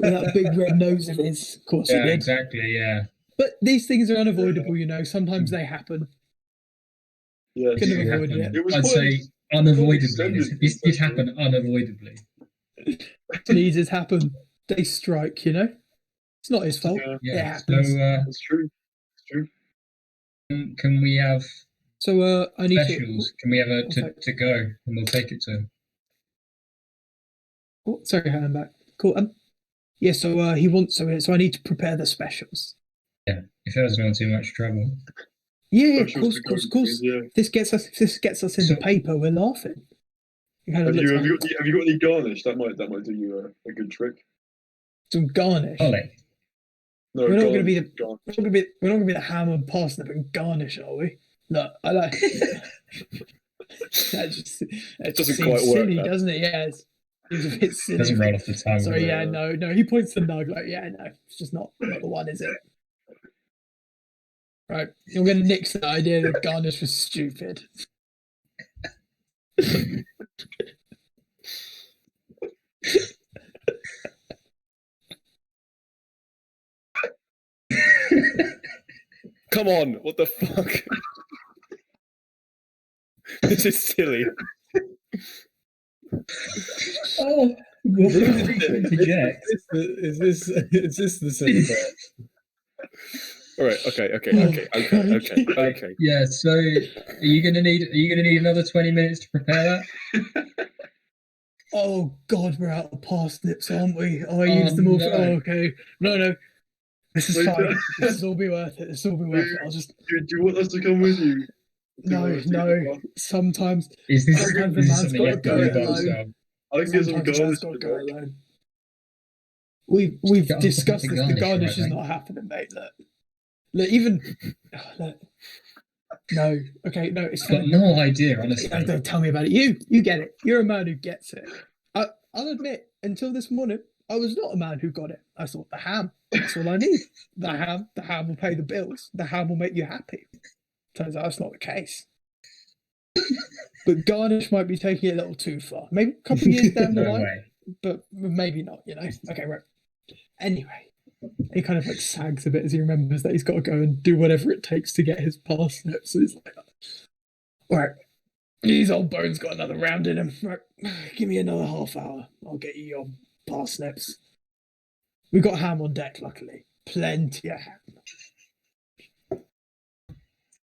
that big red nose of his, of course he Yeah, did. exactly. Yeah. But these things are unavoidable, you know. Sometimes they happen. Yeah, Couldn't have It avoided happened. it. It was I'd quite say unavoidably. extended, This happened unavoidably. Sneezes happen. They strike, you know. It's not his fault. Yeah. It Yeah. happens. So, It's true. It's true. can we have So I need specials? Can we have a Okay. to go, and we'll take it to him. Oh, sorry, I'm back. Cool. Yeah. So he wants. So I need to prepare the specials. Yeah. If it doesn't go too much trouble. Yeah, of Specials course. to go with, yeah. If this gets us in the paper, we're laughing. It kind of Have looks you like got any garnish? That might do you a good trick. some garnish. Garlic. No, We're not going to be garnish, the garnish. we're not going to be the ham and parsnip and garnish, are we? No, I like that. That doesn't seems quite work, silly, that. doesn't it? Yeah, it's a bit silly. Doesn't roll off the tongue. So does it? yeah, no. He points to Nug like, yeah, no, it's just not the one, is it? Right, you're going to nix the idea that garnish was stupid. Come on, what the fuck? This is silly. Oh, what did he interject? Is this the silly part? All right, okay. Yeah. So, are you gonna need another 20 minutes to prepare that? Oh God, we're out of parsnips, aren't we? Oh, I used them all. no. Oh, okay. No. This is Wait, fine. This will all be worth it. This will be worth it. I'll just. Do you want us to come with you? No. Sometimes Is this Sometimes the man's something you have to gotta do go by alone. yourself? I can get some Sometimes the man's garnish. got to for go that. alone. We've Get off the discussed fucking this. The garnish, garnish is right, not happening, mate. Look, even. Look. No. Okay. No. It's I've got fine. no idea, honestly. Don't tell me about it. You get it. You're a man who gets it. I'll admit, until this morning, I was not a man who got it. I thought the ham. That's all I need. The ham will pay the bills. The ham will make you happy. Turns out that's not the case. But garnish might be taking it a little too far. Maybe a couple of years down the No line, way. but maybe not. Okay, right. Anyway, he kind of like sags a bit as he remembers that he's got to go and do whatever it takes to get his parsnips. So he's like, all right. These old bones got another round in them. Right, give me another half hour. I'll get you your parsnips. We've got ham on deck, luckily. Plenty of ham.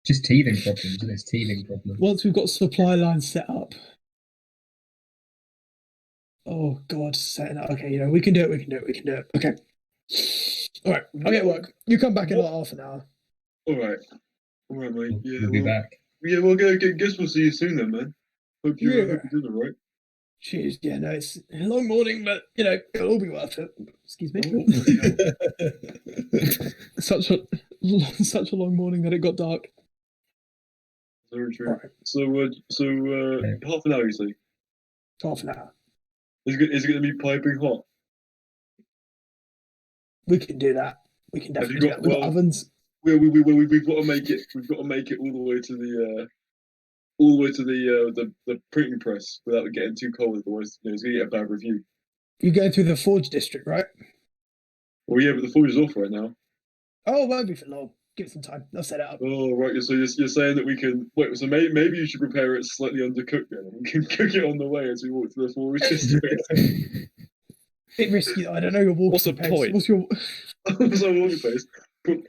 Just teething problems, and it's teething problems. Once we've got supply lines set up. Oh God, setting up. Okay, we can do it. Okay. All right, I'll get work. You come back in like half an hour. All right, mate. Yeah, We'll be back. Yeah, well, guess we'll see you soon then, man. Hope you're doing all right. Cheers. Yeah, no, it's a long morning, but it'll all be worth it. Excuse me. such a long morning that it got dark. Very true. Right. So half an hour, you say? Half an hour. Is it going to be piping hot? We can do that. We can definitely do that. We've got ovens. We've got to make it. We've got to make it all the way to the printing press without it getting too cold. Otherwise, it's going to get a bad review. You're going through the Forge district, right? Well, yeah, but the forge is off right now. Oh, it won't be for long. Give it some time. I'll set it up. Oh, right. So you're saying that we can wait? So maybe you should prepare it slightly undercooked then. We can cook it on the way as we walk to the forge district. Bit risky. I don't know your walking What's the pace. point? What's your What's our walking pace?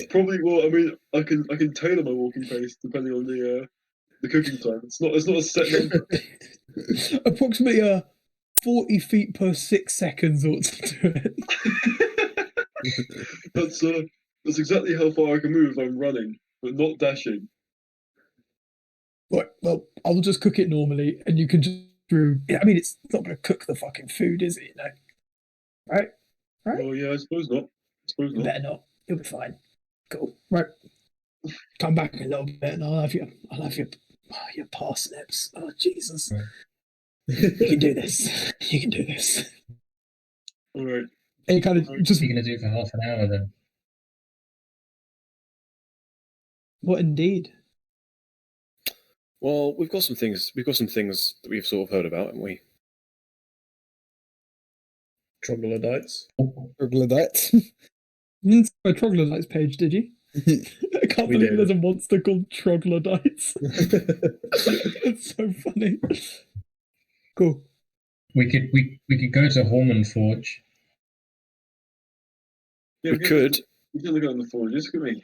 Probably. Well, I mean, I can tailor my walking pace depending on the cooking time. It's not a set number. Approximately 40 feet per 6 seconds ought to do it. That's exactly how far I can move if I'm running, but not dashing. Right, well, I'll just cook it normally, and you can just brew. Yeah, I mean, it's not going to cook the fucking food, is it? Right? Oh yeah, I suppose not. Better not. You'll be fine. Cool. Right. Come back in a little bit, and I'll have your parsnips. Oh Jesus! Right. You can do this. All right. And you kind of just. What are you going to do for half an hour then? What indeed? Well, we've got some things that we've sort of heard about, haven't we? Troglodytes. Troglodytes. You didn't see my troglodytes page, did you? I can't We believe did. there's a monster called troglodytes. It's so funny. Cool. We could go to Hormon Forge. Yeah, We could. We can look on the forge. Just give me.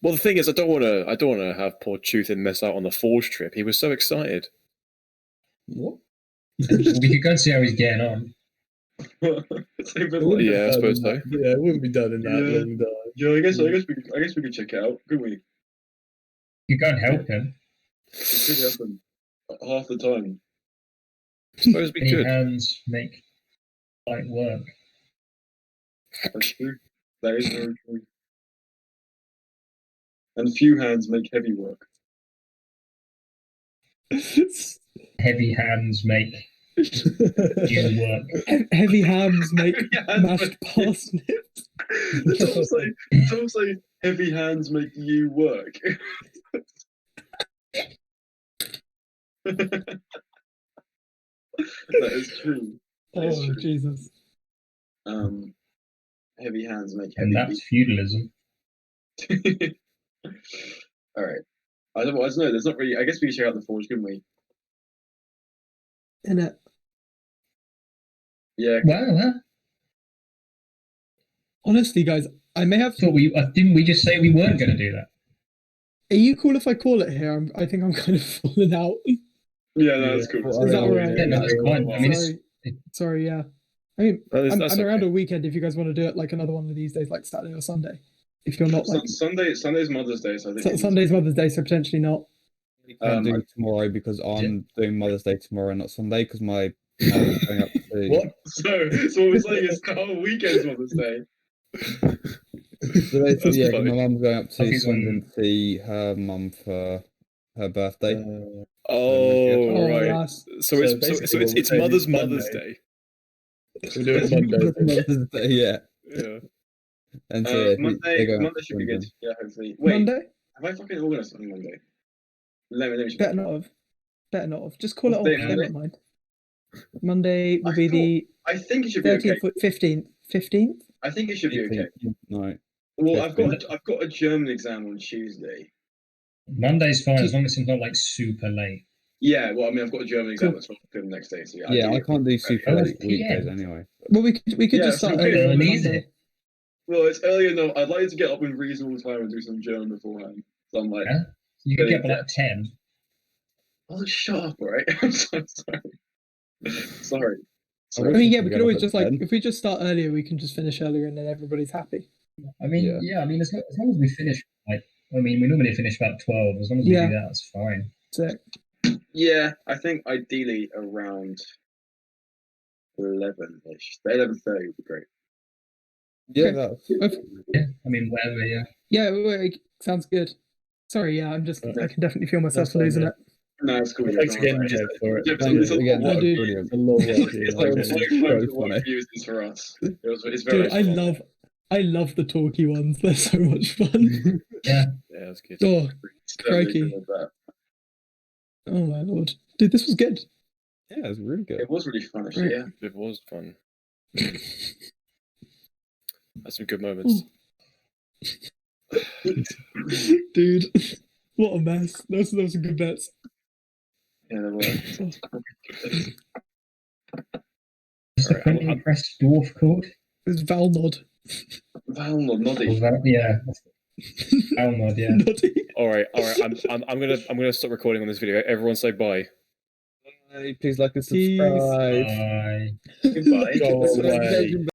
Well, the thing is, I don't want to have poor Tuthin miss out on the forge trip. He was so excited. What? We could go and see how he's getting on. It's a bit like- Yeah, I suppose so. Yeah, it wouldn't be done in that Yeah. long time. Yeah, I guess we could check it out, couldn't we? You go and help him. It could happen half the time. Suppose we Any could. hands make light work. That's true. That is very true. And few hands make heavy work. Heavy hands make you work. Heavy hands make Heavy hands mashed parsnips. Don't say heavy hands make you work. That is true. It's Oh true. Jesus! Heavy hands make And heavy that's feudalism. feet. All right. I don't know. There's not really. I guess we could check out the forge, couldn't we? In it. Yeah. Well, Honestly, guys, I may have. thought didn't we just say we weren't going to do that? Are you cool if I call it here? I think I'm kind of falling out. Yeah, no, that's cool. Is that alright? Yeah, no, that's fine. I mean, Sorry, yeah. I mean, That's I'm around okay. a weekend if you guys want to do it like another one of these days, like Saturday or Sunday. If you're not like Sunday's Mother's Day, so I think Sunday's Mother's Day, so potentially not. We can't do it tomorrow because I'm doing Mother's Day tomorrow, not Sunday, because my mum's going up to. What? So what we're saying is the whole weekend's Mother's Day. So basically, yeah, funny. my mum's going up to Sophie's Swindon to see her mum for her birthday. Oh, right. Yes. So it's Mother's Day. We're doing Monday. Mother's Day, yeah. Yeah. And so yeah, Monday should be good. Yeah, hopefully. Wait, Monday? have I fucking organised something Monday? Let me check. Better not have. Better not have. Just call it off. Monday, I Monday? don't mind. Monday will I be thought- the I think it should be okay. 13th, 15th. I think it should be okay. No. Well, I've got a German exam on Tuesday. Monday's fine as long as it's not like super late. Yeah, well, I mean, I've got a German exam Cool. that's the next day, so Yeah, I can't do super Oh, late it's weekdays PM. anyway. Well, we could Yeah, just start so earlier on early, is Monday. it? Well, it's early enough. I'd like to get up in reasonable time and do some German beforehand. So I'm like, Yeah? You could get up at like 10. oh, shut up, right? I'm so sorry. I mean, yeah, we we get could up always at just like 10. if we just start earlier, we can just finish earlier, and then everybody's happy. I mean, Yeah. I mean, as long as we finish, like, I mean, we normally finish about 12. As long as we Yeah. do that, that's fine. So Yeah, I think ideally around 11-ish. 11:30 would be great. Yeah, Okay. that's Yeah, I mean, whatever, yeah. yeah, sounds good. Sorry, yeah, I can definitely feel myself That's fine, losing yeah. it. No, it's cool. Thanks don't again, worry. Jeff, for it. It's a again, lot of I do. brilliant. It's a lot of work. It's like It's 5 so times the funny. work views is for us. It's very Dude, I love the talky ones. They're so much fun. Yeah. Yeah, that's good. Oh, Certainly crikey. good at that. oh my lord, dude, this was good. Yeah, it's really good. It was really fun, actually. Yeah. It was fun. That's some good moments. Dude, what a mess. Those are good bets. Yeah, they were. What's the Alright, printing press dwarf called? It's Valmod. Valmod, Noddy. Yeah. Valmod, yeah. Noddy. All right. I'm gonna stop recording on this video. Everyone say bye. Please like and Peace. subscribe. Bye. Goodbye. Go away.